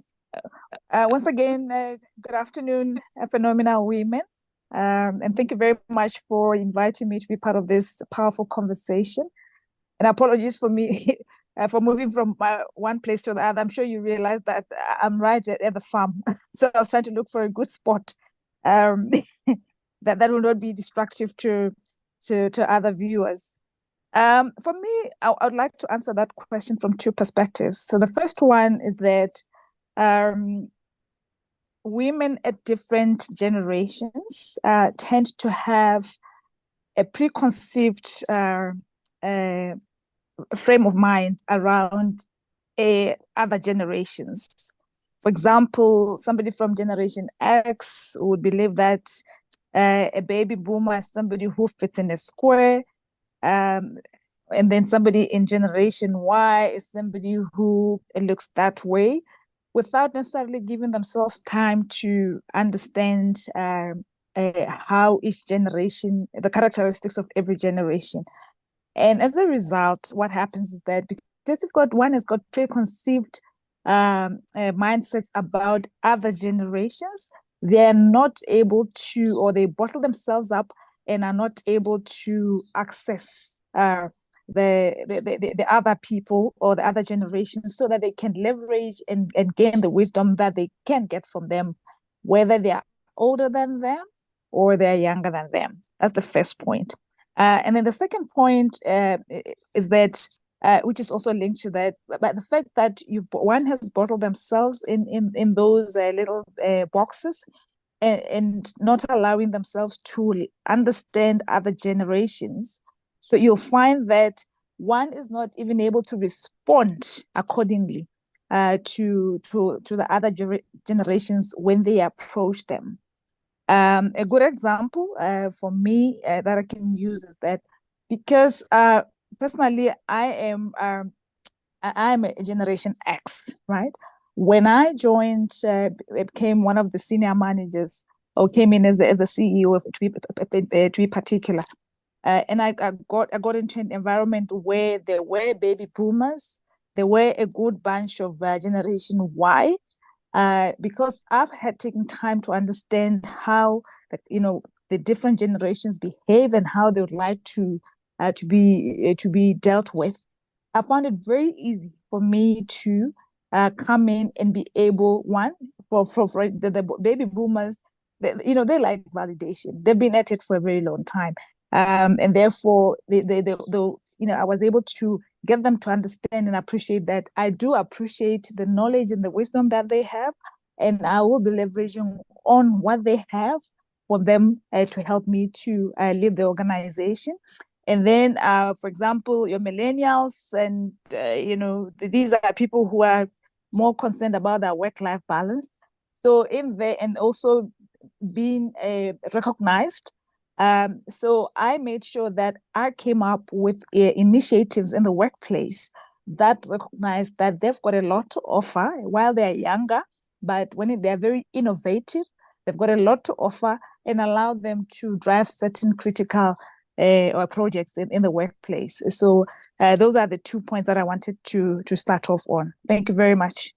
Once again, good afternoon, phenomenal women. And thank you very much for inviting me to be part of this powerful conversation. And apologies for me for moving from one place to the other. I'm sure you realize that I'm right at the farm. So I was trying to look for a good spot that will not be destructive to other viewers. For me, I would like to answer that question from two perspectives. So the first one is that women at different generations tend to have a preconceived frame of mind around other generations. For example, somebody from Generation X would believe that a baby boomer is somebody who fits in a square. And then somebody in Generation Y is somebody who looks that way without necessarily giving themselves time to understand how each generation, the characteristics of every generation. And as a result, what happens is that because one has got preconceived mindsets about other generations, they're not able to, or they bottle themselves up and are not able to access the other people or the other generations so that they can leverage and gain the wisdom that they can get from them, whether they are older than them or they're younger than them. That's the first point. And then the second point is that, which is also linked to that, but the fact that one has bottled themselves in those little boxes and not allowing themselves to understand other generations. So you'll find that one is not even able to respond accordingly to the other generations when they approach them. A good example for me that I can use is that because personally I'm a Generation X, right? When I joined, became one of the senior managers, or came in as a CEO, to be particular, and I got into an environment where there were baby boomers, there were a good bunch of Generation Y, because I've had taken time to understand how the different generations behave and how they would like to be dealt with. I found it very easy for me to come in and be able, one, for the baby boomers, they like validation. They've been at it for a very long time. And therefore, I was able to get them to understand and appreciate that I do appreciate the knowledge and the wisdom that they have, and I will be leveraging on what they have for them to help me to lead the organization. And then, for example, your millennials, and these are people who are more concerned about their work-life balance. So in there, and also being recognized. So I made sure that I came up with initiatives in the workplace that recognize that they've got a lot to offer while they're younger, but when they're very innovative, they've got a lot to offer, and allow them to drive certain critical or projects in the workplace. So those are the 2 points that I wanted to start off on. Thank you very much.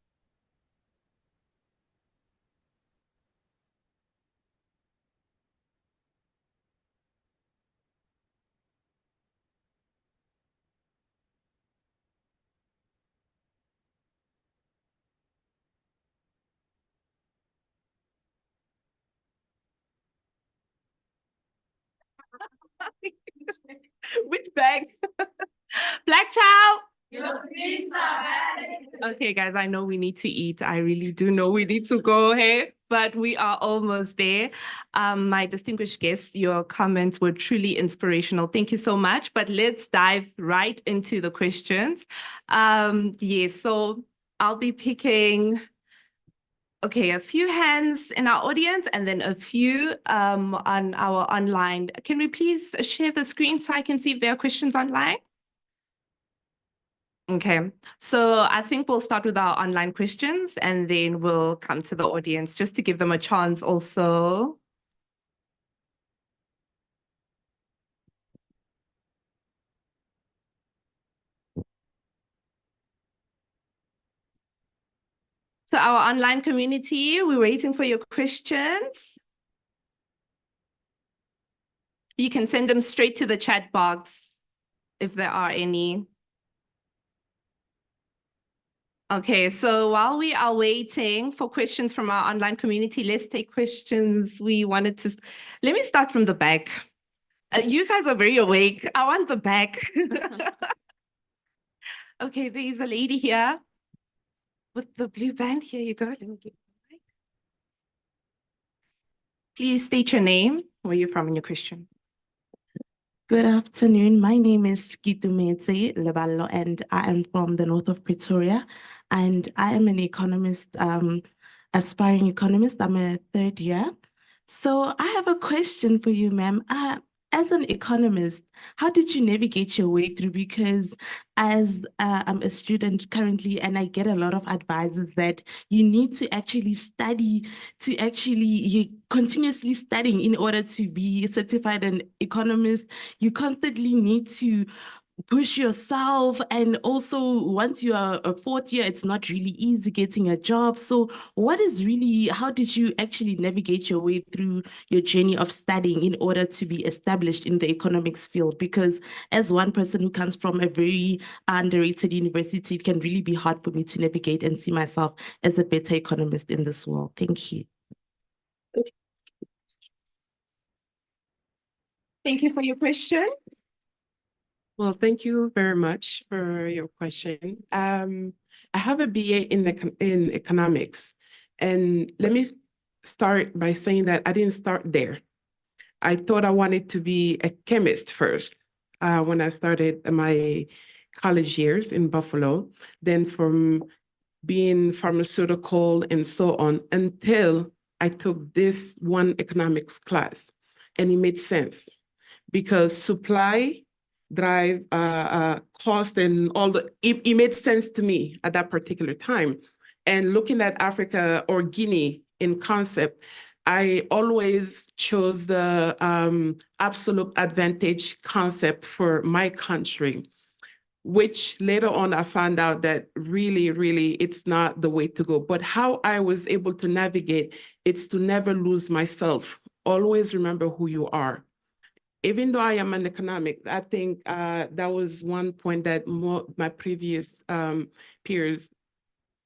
Which bag? Black child. Your dreams are valid. Okay, guys, I know we need to eat. I really do know we need to go here, but we are almost there. My distinguished guests, your comments were truly inspirational. Thank you so much. But let's dive right into the questions. Yes, so I'll be picking, okay, a few hands in our audience and then a few on our online. Can we please share the screen so I can see if there are questions online? Okay, so I think we'll start with our online questions and then we'll come to the audience just to give them a chance also. To our online community, we're waiting for your questions. You can send them straight to the chat box if there are any. Okay, so while we are waiting for questions from our online community, let's take questions. Let me start from the back. You guys are very awake. I want the back. Okay, there is a lady here with the blue band. Here you go. Let me get the mic. Please state your name, where you're from, and your question. Good afternoon. My name is Kitumetse Leballo, and I am from the north of Pretoria. And I am an economist, aspiring economist. I'm a third year. So I have a question for you, ma'am. As an economist, how did you navigate your way through? Because as I'm a student currently, and I get a lot of advices that you need to actually study, you continuously studying in order to be certified an economist. You constantly need to push yourself, and also once you are a fourth year, it's not really easy getting a job. So how did you actually navigate your way through your journey of studying in order to be established in the economics field? Because as one person who comes from a very underrated university, it can really be hard for me to navigate and see myself as a better economist in this world. Thank you. Thank you for your question. Well, thank you very much for your question. I have a BA in economics, and let me start by saying that I didn't start there. I thought I wanted to be a chemist first when I started my college years in Buffalo, then from being pharmaceutical and so on, until I took this one economics class, and it made sense because supply drive cost and it made sense to me at that particular time. And looking at Africa or Guinea in concept, I always chose the absolute advantage concept for my country, which later on I found out that really, it's not the way to go. But how I was able to navigate, it's to never lose myself. Always remember who you are. Even though I am an economic, I think that was one point that my previous peers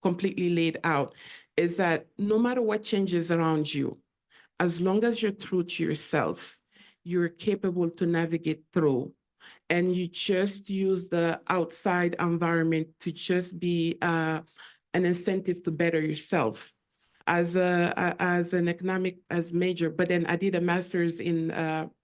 completely laid out, is that no matter what changes around you, as long as you're true to yourself, you're capable to navigate through. And you just use the outside environment to just be an incentive to better yourself. As an economic major, but then I did a master's in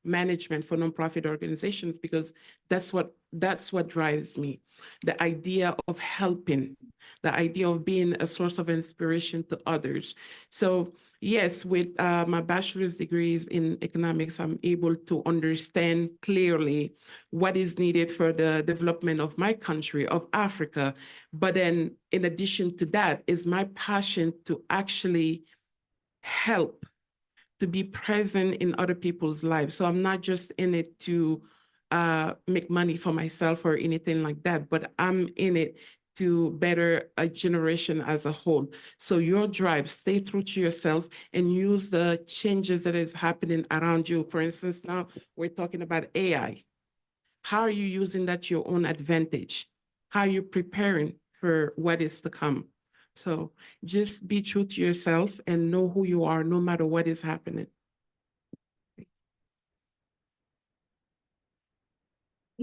management for nonprofit organizations because that's what drives me. The idea of helping, the idea of being a source of inspiration to others. So yes, with my bachelor's degrees in economics, I'm able to understand clearly what is needed for the development of my country, of Africa. But then in addition to that is my passion to actually help, to be present in other people's lives. So I'm not just in it to make money for myself or anything like that, but I'm in it to better a generation as a whole. So your drive, stay true to yourself and use the changes that is happening around you. For instance, now we're talking about AI. How are you using that to your own advantage? How are you preparing for what is to come? So just be true to yourself and know who you are no matter what is happening.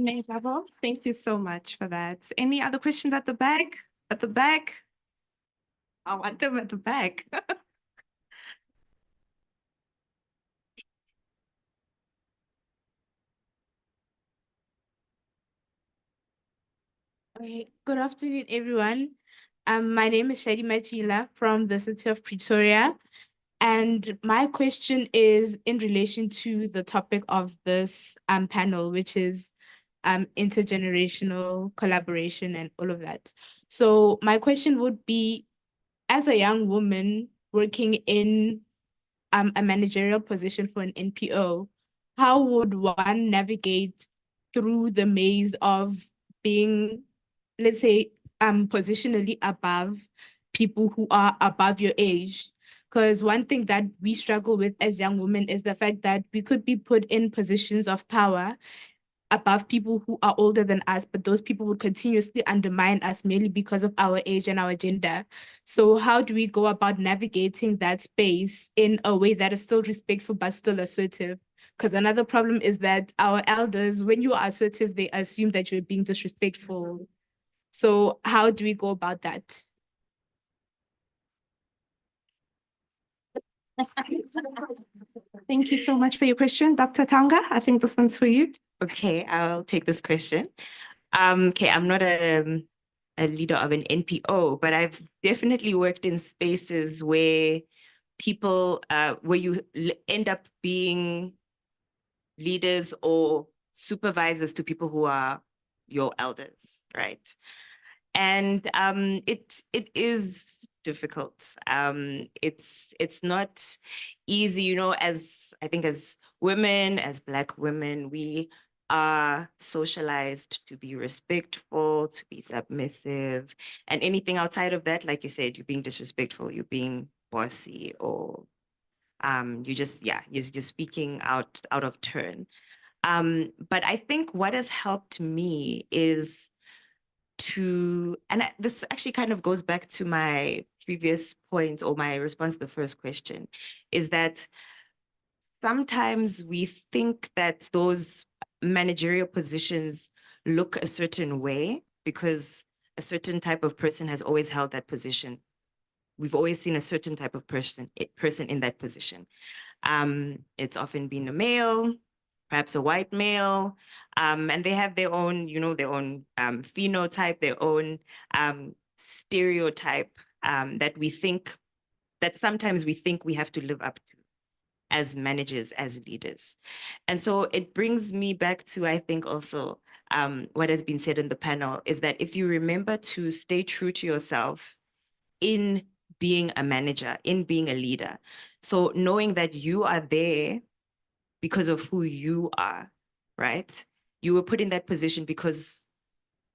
No trouble. Thank you so much for that. Any other questions at the back? At the back? I want them at the back. Okay, good afternoon, everyone. My name is Shadi Machila from the city of Pretoria. And my question is in relation to the topic of this panel, which is intergenerational collaboration and all of that. So my question would be, as a young woman working in a managerial position for an NPO, how would one navigate through the maze of being, let's say, positionally above people who are above your age? Because one thing that we struggle with as young women is the fact that we could be put in positions of power above people who are older than us, but those people would continuously undermine us merely because of our age and our gender. So how do we go about navigating that space in a way that is still respectful but still assertive? Because another problem is that our elders, when you are assertive, they assume that you're being disrespectful. So how do we go about that? Thank you so much for your question, Dr. Tanga. I think this one's for you. Okay, I'll take this question. Okay, I'm not a leader of an NPO, but I've definitely worked in spaces where people, where you end up being leaders or supervisors to people who are your elders, right? And it is difficult. It's not easy, you know, as I think as women, as Black women, we are socialized to be respectful, to be submissive, and anything outside of that, like you said, you're being disrespectful, you're being bossy, or you just, yeah, you're just speaking out of turn. But I think what has helped me is this actually kind of goes back to my previous point or my response to the first question, is that sometimes we think that those managerial positions look a certain way because a certain type of person has always held that position. We've always seen a certain type of person in that position. It's often been a male, perhaps a white male, and they have their own, you know, their own phenotype, their own stereotype that sometimes we think we have to live up to as managers, as leaders. And so it brings me back to, I think also what has been said in the panel is that if you remember to stay true to yourself in being a manager, in being a leader. So knowing that you are there because of who you are, right? You were put in that position because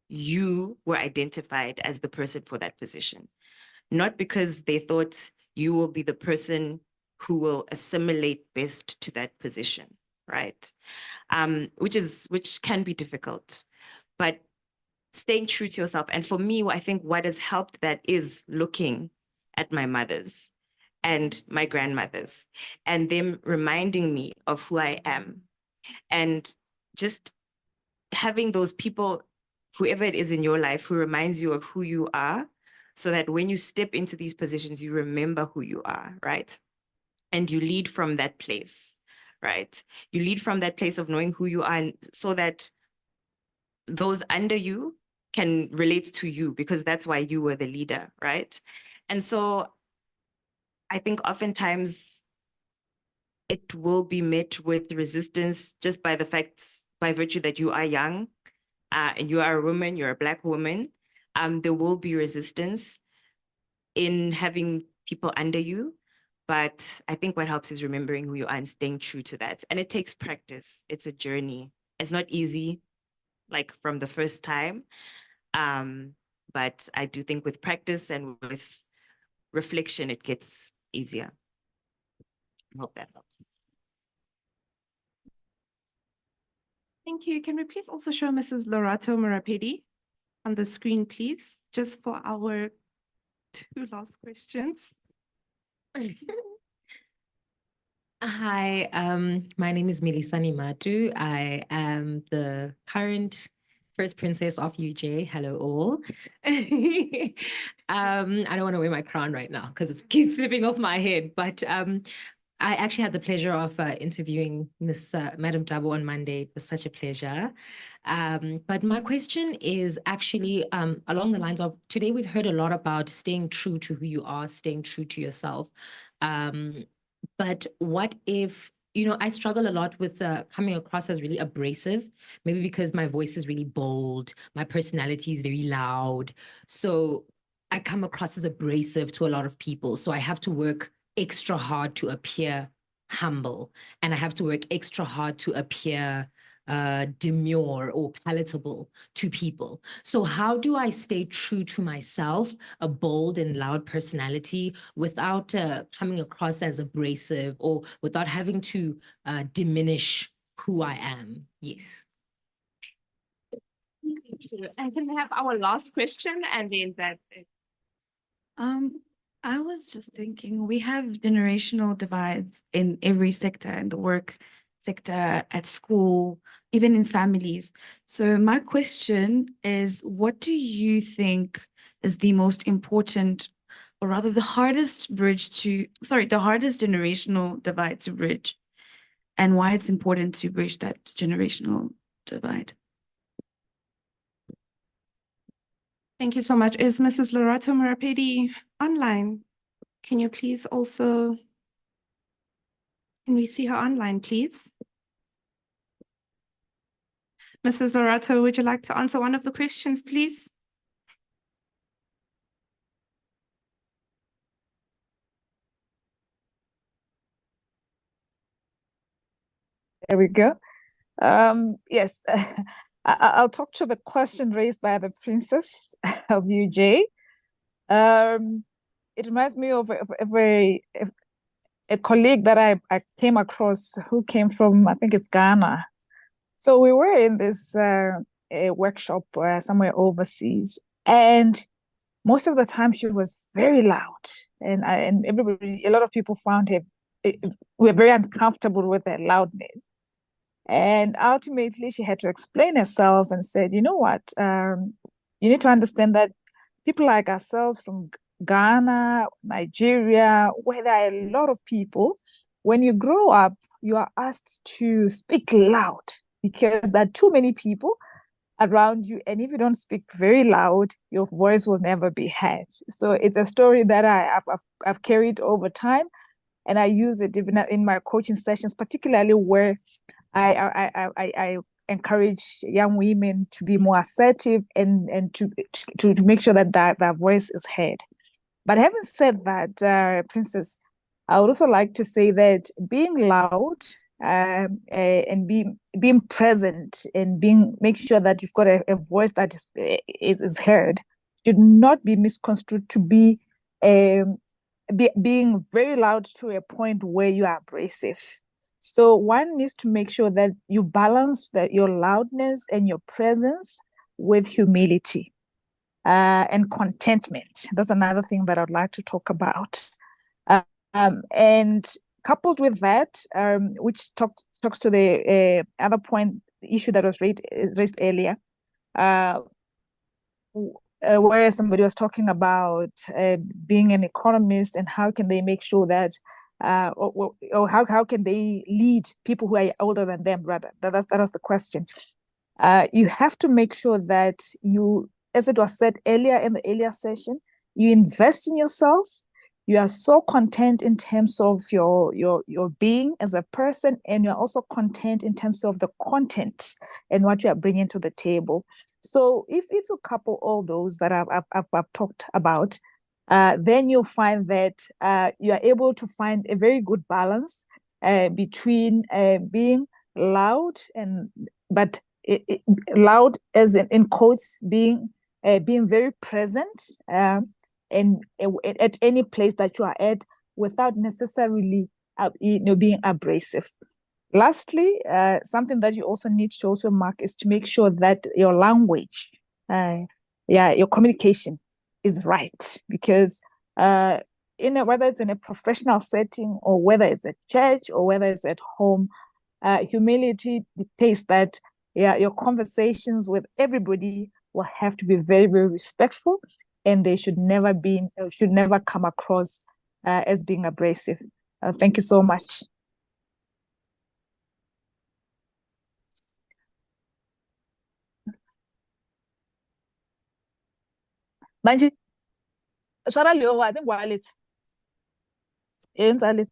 you were identified as the person for that position, not because they thought you will be the person who will assimilate best to that position, right? Which can be difficult, but staying true to yourself. And for me, I think what has helped that is looking at my mothers and my grandmothers and them reminding me of who I am. And just having those people, whoever it is in your life, who reminds you of who you are, so that when you step into these positions, you remember who you are, right? And you lead from that place, right? You lead from that place of knowing who you are, and so that those under you can relate to you because that's why you were the leader, right? And so I think oftentimes it will be met with resistance just by the fact, by virtue that you are young and you are a woman, you're a Black woman, there will be resistance in having people under you. But I think what helps is remembering who you are and staying true to that. And it takes practice. It's a journey. It's not easy, like from the first time. But I do think with practice and with reflection, it gets easier. I hope that helps. Thank you. Can we please also show Mrs. Lorato Murapedi on the screen, please, just for our 2 last questions? Hi, my name is Milisani Matu. I am the current First Princess of UJ. Hello, all. I don't want to wear my crown right now because it keeps slipping off my head, but I actually had the pleasure of interviewing Miss Madam Dabo on Monday. It was such a pleasure. But my question is actually along the lines of today we've heard a lot about staying true to who you are, staying true to yourself. But what if, I struggle a lot with coming across as really abrasive, maybe because my voice is really bold, my personality is very loud. So I come across as abrasive to a lot of people. So I have to work extra hard to appear humble, and I have to work extra hard to appear demure or palatable to people. So how do I stay true to myself, a bold and loud personality, without coming across as abrasive or without having to diminish who I am? Yes. Thank you. And then we have our last question, and then that's it. I was just thinking we have generational divides in every sector, in the work sector, at school, even in families. So my question is, what do you think is the most important, or rather the hardest the hardest generational divide to bridge, and why it's important to bridge that generational divide? Thank you so much. Is Mrs. Lorato Marapedi online? Can you please also, can we see her online, please? Mrs. Lorato, would you like to answer one of the questions, please? There we go. Yes, I'll talk to the question raised by the Princess of UJ. It reminds me of a colleague that I came across who came from, I think it's Ghana. So we were in this a workshop somewhere overseas, and most of the time she was very loud, and everybody, a lot of people found her, were very uncomfortable with her loudness. And ultimately, she had to explain herself and said, you know what, you need to understand that people like ourselves from Ghana, Nigeria, where there are a lot of people, when you grow up, you are asked to speak loud because there are too many people around you. And if you don't speak very loud, your voice will never be heard. So it's a story that I've carried over time. And I use it even in my coaching sessions, particularly where I encourage young women to be more assertive and to make sure that their voice is heard. But having said that, Princess, I would also like to say that being loud and being present and make sure that you've got a voice that is heard should not be misconstrued to be being very loud to a point where you are abrasive. So one needs to make sure that you balance your loudness and your presence with humility and contentment. That's another thing that I'd like to talk about. And coupled with that, which talks to the other point, the issue that was raised earlier, where somebody was talking about being an economist and how can they make sure that or how can they lead people who are older than them, rather. That was the question. You have to make sure that you, as it was said earlier in the earlier session, you invest in yourself. You are so content in terms of your being as a person, and you're also content in terms of the content and what you are bringing to the table. So if you couple all those that I've talked about, then you'll find that you are able to find a very good balance between being loud but loud as in quotes, being very present and at any place that you are at without necessarily being abrasive. Lastly, something that you also need to also mark is to make sure that your language, your communication is right, because whether it's in a professional setting or whether it's at church or whether it's at home, humility dictates that your conversations with everybody will have to be very, very respectful, and they should never come across as being abrasive. Thank you so much. Manje, shara leyo I think wallet. Yenza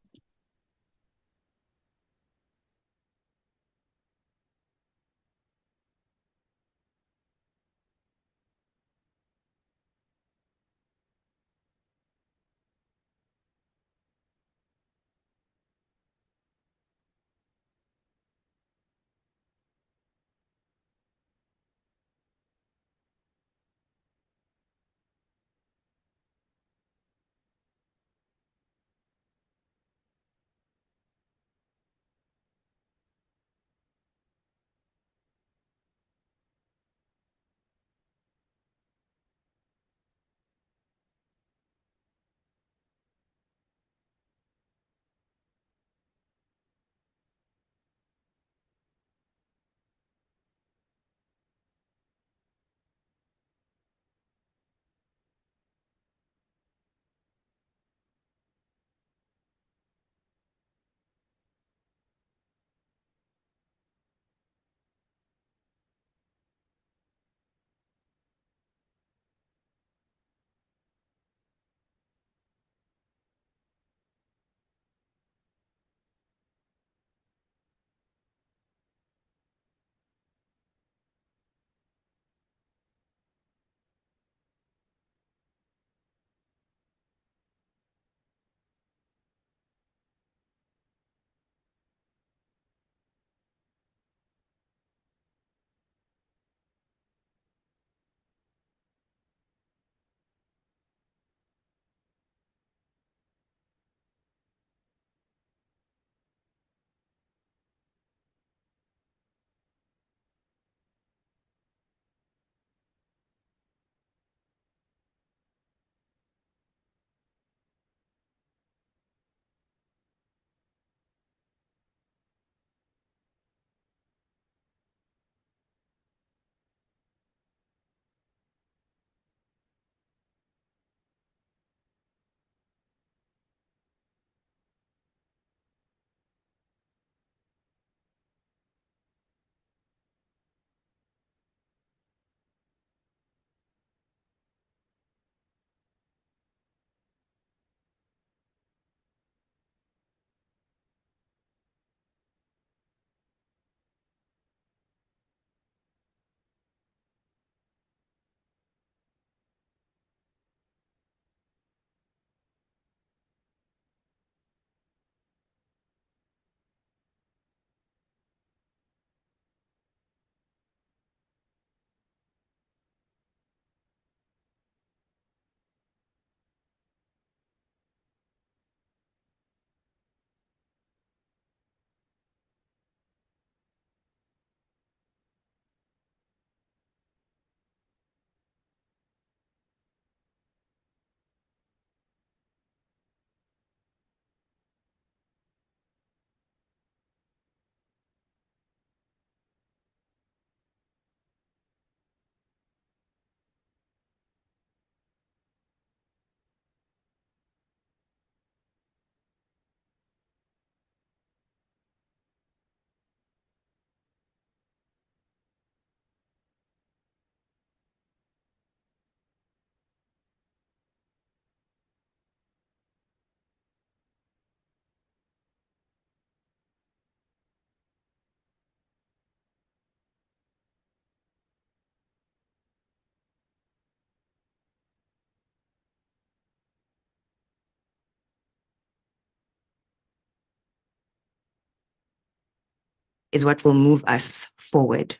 is what will move us forward.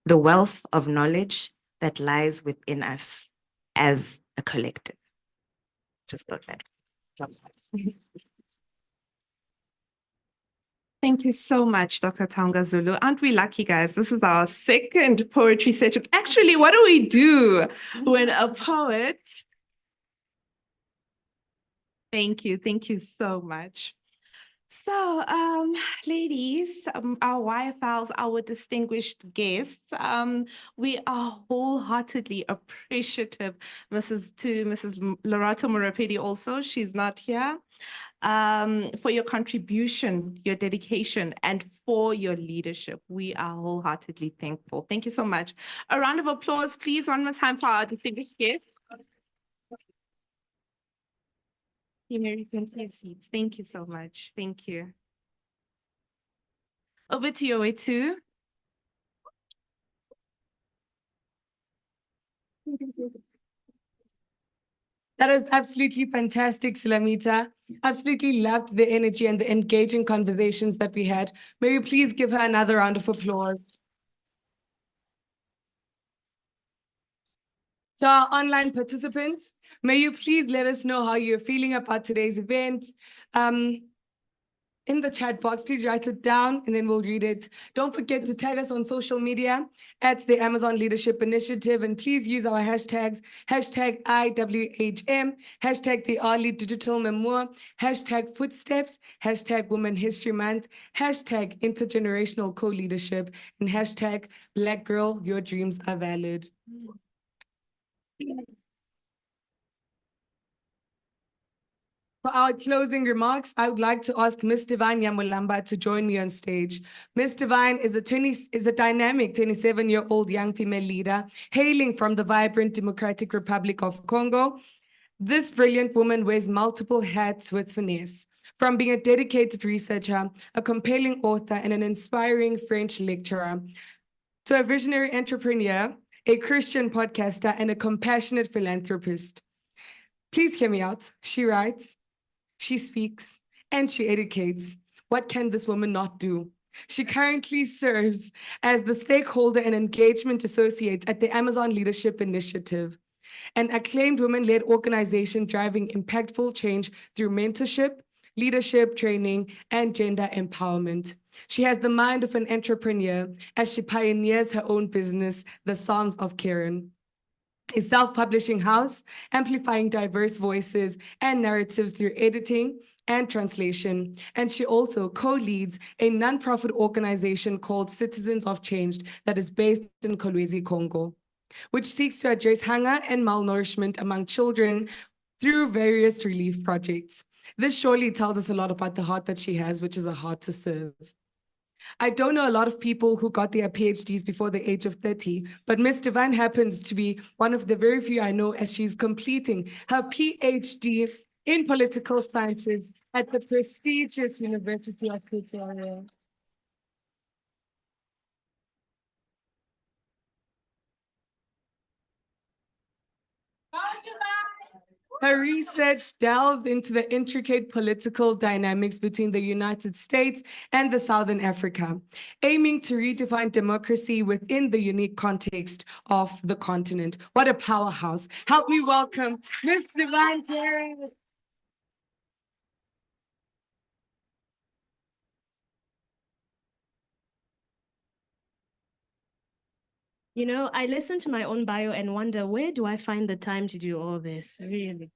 The wealth of knowledge that lies within us as a collective. Just thought that. Thank you so much, Dr. Tonga Zulu. Aren't we lucky, guys? This is our second poetry session. Actually, what do we do when a poet Thank you. Thank you so much. So, ladies, our YFLs, our distinguished guests, we are wholeheartedly appreciative, Mrs. Loretta Morapedi also, she's not here, for your contribution, your dedication, and for your leadership. We are wholeheartedly thankful. Thank you so much. A round of applause, please, one more time for our distinguished guests. You may return to your seats. Thank you so much. Thank you. Over to you, Oetu. That was absolutely fantastic, Sulamita. Absolutely loved the energy and the engaging conversations that we had. May you please give her another round of applause. To our online participants, may you please let us know how you're feeling about today's event. In the chat box, please write it down and then we'll read it. Don't forget to tag us on social media at the Amazon Leadership Initiative, and please use our hashtags, hashtag IWHM, hashtag the Ali Digital Memoir, hashtag Footsteps, hashtag Women History Month, hashtag Intergenerational Co-Leadership, and hashtag Black Girl, Your Dreams Are Valid. For our closing remarks, I would like to ask Ms. Divine Yamulamba to join me on stage. Ms. Divine is a dynamic 27-year-old young female leader hailing from the vibrant Democratic Republic of Congo. This brilliant woman wears multiple hats with finesse, from being a dedicated researcher, a compelling author, and an inspiring French lecturer, to a visionary entrepreneur, a Christian podcaster, and a compassionate philanthropist. Please hear me out. She writes, she speaks, and she educates. What can this woman not do? She currently serves as the stakeholder and engagement associate at the Amazon Leadership Initiative, an acclaimed women-led organization driving impactful change through mentorship, leadership training, and gender empowerment. She has the mind of an entrepreneur as she pioneers her own business, the Psalms of Karen, a self-publishing house, amplifying diverse voices and narratives through editing and translation. And she also co-leads a nonprofit organization called Citizens of Change that is based in Kolwezi, Congo, which seeks to address hunger and malnourishment among children through various relief projects. This surely tells us a lot about the heart that she has, which is a heart to serve. I don't know a lot of people who got their PhDs before the age of 30, but Ms. Divine happens to be one of the very few I know, as she's completing her PhD in political sciences at the prestigious University of Pretoria. Her research delves into the intricate political dynamics between the United States and the Southern Africa, aiming to redefine democracy within the unique context of the continent. What a powerhouse. Help me welcome Ms. Divine Karen. You know, I listen to my own bio and wonder, where do I find the time to do all this? Really?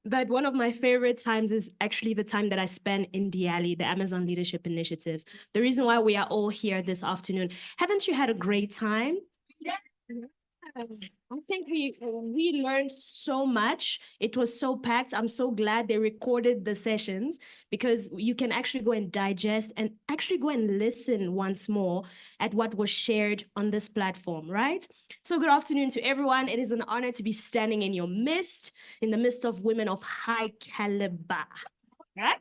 But one of my favorite times is actually the time that I spend in Diali, the Amazon Leadership Initiative. The reason why we are all here this afternoon. Haven't you had a great time? Yeah. I think we learned so much. It was so packed. I'm so glad they recorded the sessions, because you can actually go and digest and actually go and listen once more at what was shared on this platform, right? So good afternoon to everyone. It is an honor to be standing in your midst, in the midst of women of high caliber, right?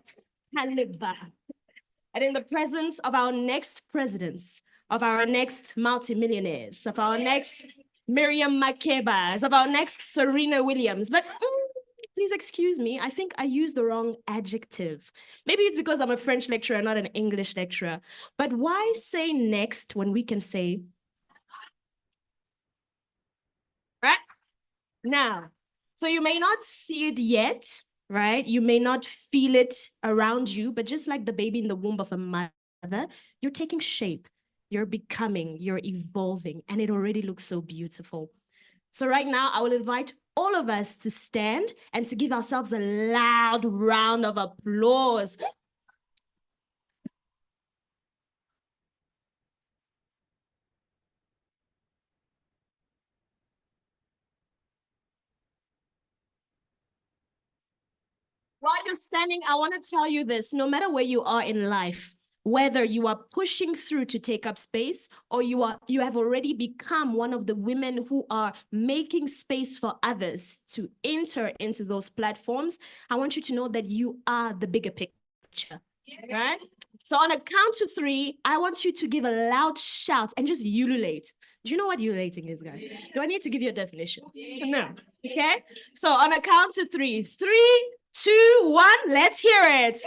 Caliber. And in the presence of our next presidents, of our next multimillionaires, of our next Miriam Makebas, of our next Serena Williams. But please excuse me, I think I used the wrong adjective. Maybe it's because I'm a French lecturer, not an English lecturer. But why say next when we can say, right? Now, so you may not see it yet, right? You may not feel it around you, but just like the baby in the womb of a mother, you're taking shape, you're becoming, you're evolving, and it already looks so beautiful. So right now, I will invite all of us to stand and to give ourselves a loud round of applause. While you're standing, I want to tell you this, no matter where you are in life, whether you are pushing through to take up space or you have already become one of the women who are making space for others to enter into those platforms, I want you to know that you are the bigger picture, right? So on a count to 3, I want you to give a loud shout and just ululate. Do you know what ululating is, guys? Do I need to give you a definition? No, okay? So on a count to 3, 3, 2, 1, let's hear it.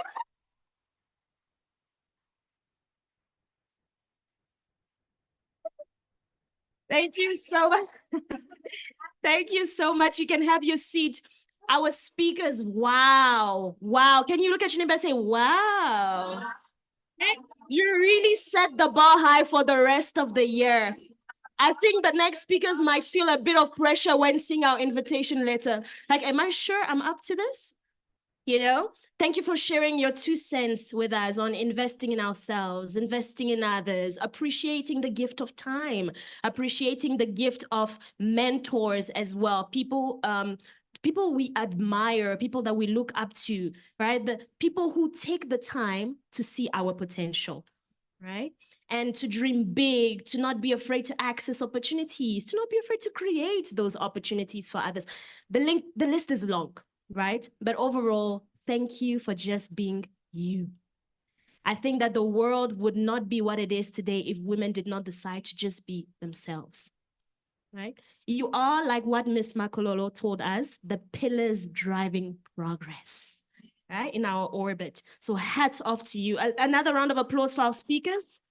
Thank you so much. Thank you so much. You can have your seat. Our speakers, wow. Wow. Can you look at your neighbor and say, wow? You really set the bar high for the rest of the year. I think the next speakers might feel a bit of pressure when seeing our invitation letter. Like, am I sure I'm up to this? You know, thank you for sharing your 2 cents with us on investing in ourselves, investing in others, appreciating the gift of time, appreciating the gift of mentors as well. People we admire, people that we look up to, right? The people who take the time to see our potential, right? And to dream big, to not be afraid to access opportunities, to not be afraid to create those opportunities for others. The list is long, right? But overall, thank you for just being you. I think that the world would not be what it is today if women did not decide to just be themselves, right? You are, like what Miss Makololo told us, the pillars driving progress, right, in our orbit. So hats off to you. Another round of applause for our speakers.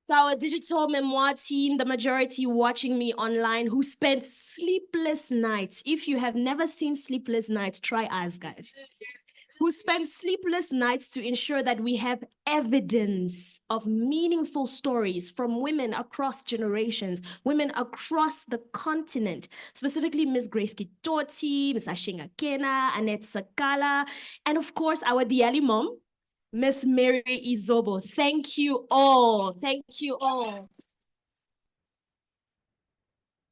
So our digital memoir team, the majority watching me online, who spent sleepless nights. If you have never seen sleepless nights, try us, guys. Who spent sleepless nights to ensure that we have evidence of meaningful stories from women across generations, women across the continent, specifically Ms. Grace Kitoti, Ms. Ashinga Kena, Annette Sakala, and of course, our Diali mom, Miss Mary Izobo. Thank you all. Thank you all.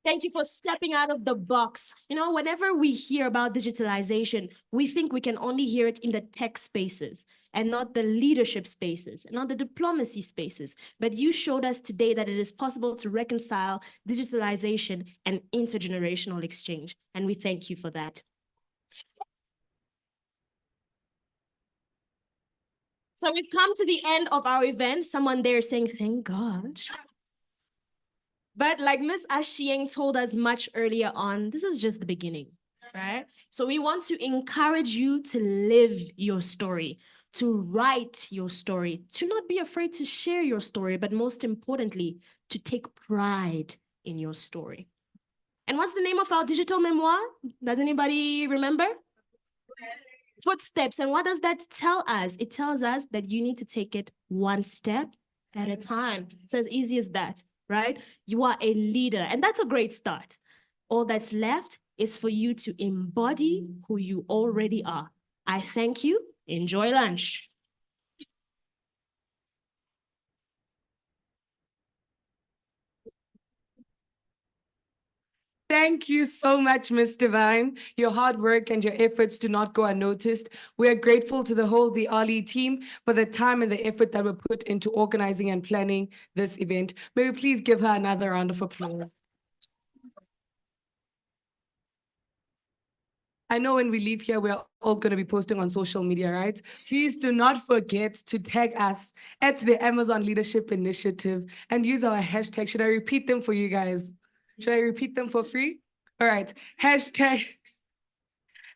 Thank you for stepping out of the box. You know, whenever we hear about digitalization, we think we can only hear it in the tech spaces and not the leadership spaces, and not the diplomacy spaces. But you showed us today that it is possible to reconcile digitalization and intergenerational exchange. And we thank you for that. So we've come to the end of our event. Someone there saying, thank God. But like Miss Ashieng told us much earlier on, this is just the beginning, right? So we want to encourage you to live your story, to write your story, to not be afraid to share your story, but most importantly, to take pride in your story. And what's the name of our digital memoir? Does anybody remember? Footsteps. And what does that tell us? It tells us that you need to take it one step at a time. It's as easy as that, right? You are a leader, and that's a great start. All that's left is for you to embody who you already are. I thank you. Enjoy lunch. Thank you so much, Ms. Divine. Your hard work and your efforts do not go unnoticed. We are grateful to the whole The Ali team for the time and the effort that were put into organizing and planning this event. May we please give her another round of applause. I know when we leave here, we're all going to be posting on social media, right? Please do not forget to tag us at the Amazon Leadership Initiative and use our hashtag. Should I repeat them for you guys? Should I repeat them for free? All right. Hashtag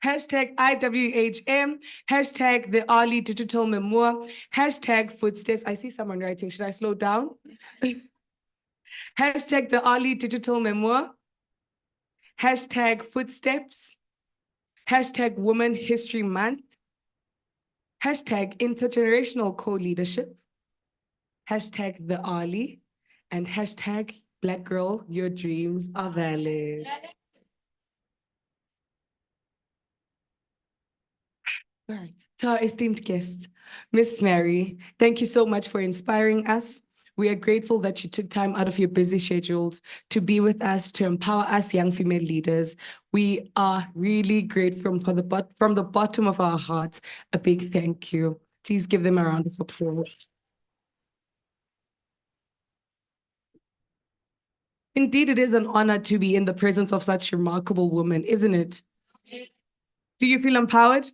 IWHM, hashtag the Ali Digital Memoir, hashtag Footsteps. I see someone writing. Should I slow down? Hashtag the Ali Digital Memoir, hashtag Footsteps, hashtag Women History Month, hashtag Intergenerational Co-Leadership, hashtag the Ali, and hashtag Black girl, your dreams are valid. All right. To our esteemed guests, Miss Mary, thank you so much for inspiring us. We are grateful that you took time out of your busy schedules to be with us, to empower us young female leaders. We are really grateful from the bottom of our hearts. A big thank you. Please give them a round of applause. Indeed, it is an honor to be in the presence of such remarkable women, isn't it? Do you feel empowered?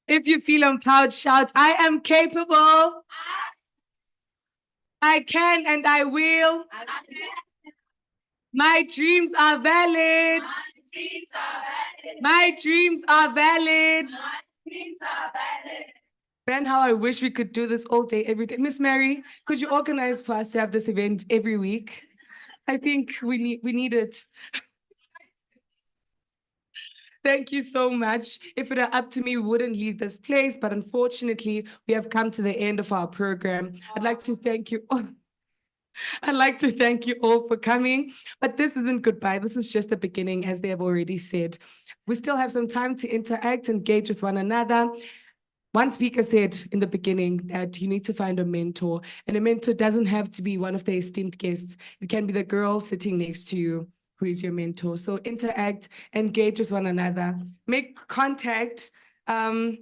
If you feel empowered, shout, I am capable. I can and I will. My dreams are valid. My dreams are valid. Ben, how I wish we could do this all day, every day. Miss Mary, could you organize for us to have this event every week? I think we need it. Thank you so much. If it were up to me, we wouldn't leave this place, but unfortunately, we have come to the end of our program. I'd like to thank you all. I'd like to thank you all for coming, but this isn't goodbye. This is just the beginning, as they have already said. We still have some time to interact, engage with one another. One speaker said in the beginning that you need to find a mentor, and a mentor doesn't have to be one of the esteemed guests. It can be the girl sitting next to you who is your mentor. So interact, engage with one another, make contact. And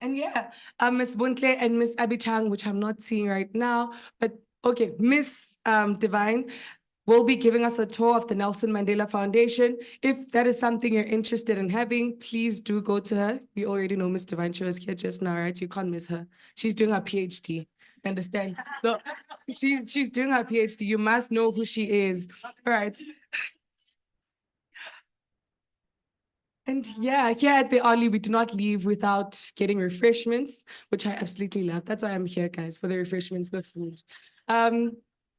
yeah, Miss Buntle and Miss Abichang, which I'm not seeing right now, but okay, Miss Divine will be giving us a tour of the Nelson Mandela Foundation. If that is something you're interested in having, please do go to her. You already know Miss Divine, she was here just now, right? You can't miss her. She's doing her PhD. Understand? So she's doing her PhD. You must know who she is. All right. And yeah, here at the Oli, we do not leave without getting refreshments, which I absolutely love. That's why I'm here, guys, for the refreshments, the food.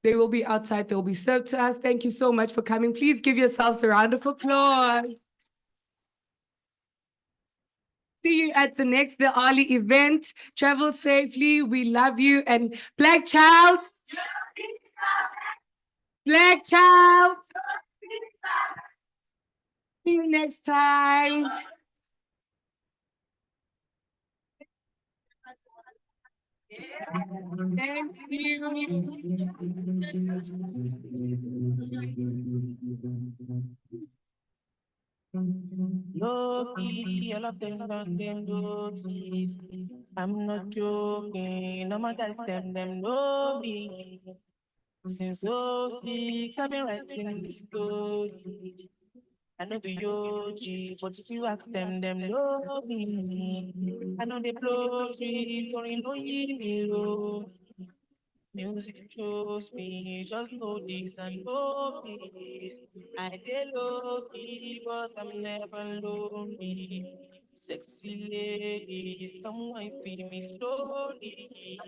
They will be outside. They will be served to us. Thank you so much for coming. Please give yourselves a round of applause. See you at the next The Oli event. Travel safely. We love you. And Black child. Black child. See you next time. Thank Loki, all of them don't them notice. I'm not joking. No my guys them know me. Since '06, I've been writing this story. I know the OG, but if you ask them know me. I know they blow trees, or you know me low. Music shows me, just know this and know me. I dey low key, but I'm never lonely. Sexy ladies, come wife me slowly.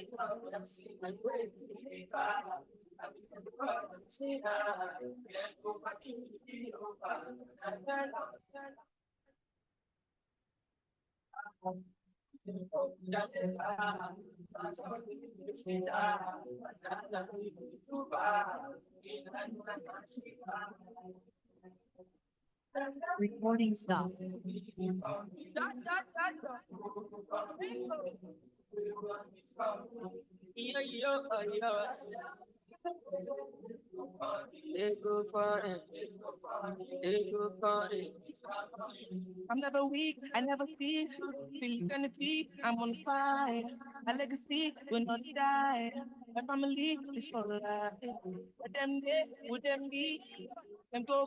Recording stop. They go for it. They go for it. I'm never weak, I never cease. Till eternity, I'm on fire. My legacy will not die. My family is for life. But them they, would them be? Them go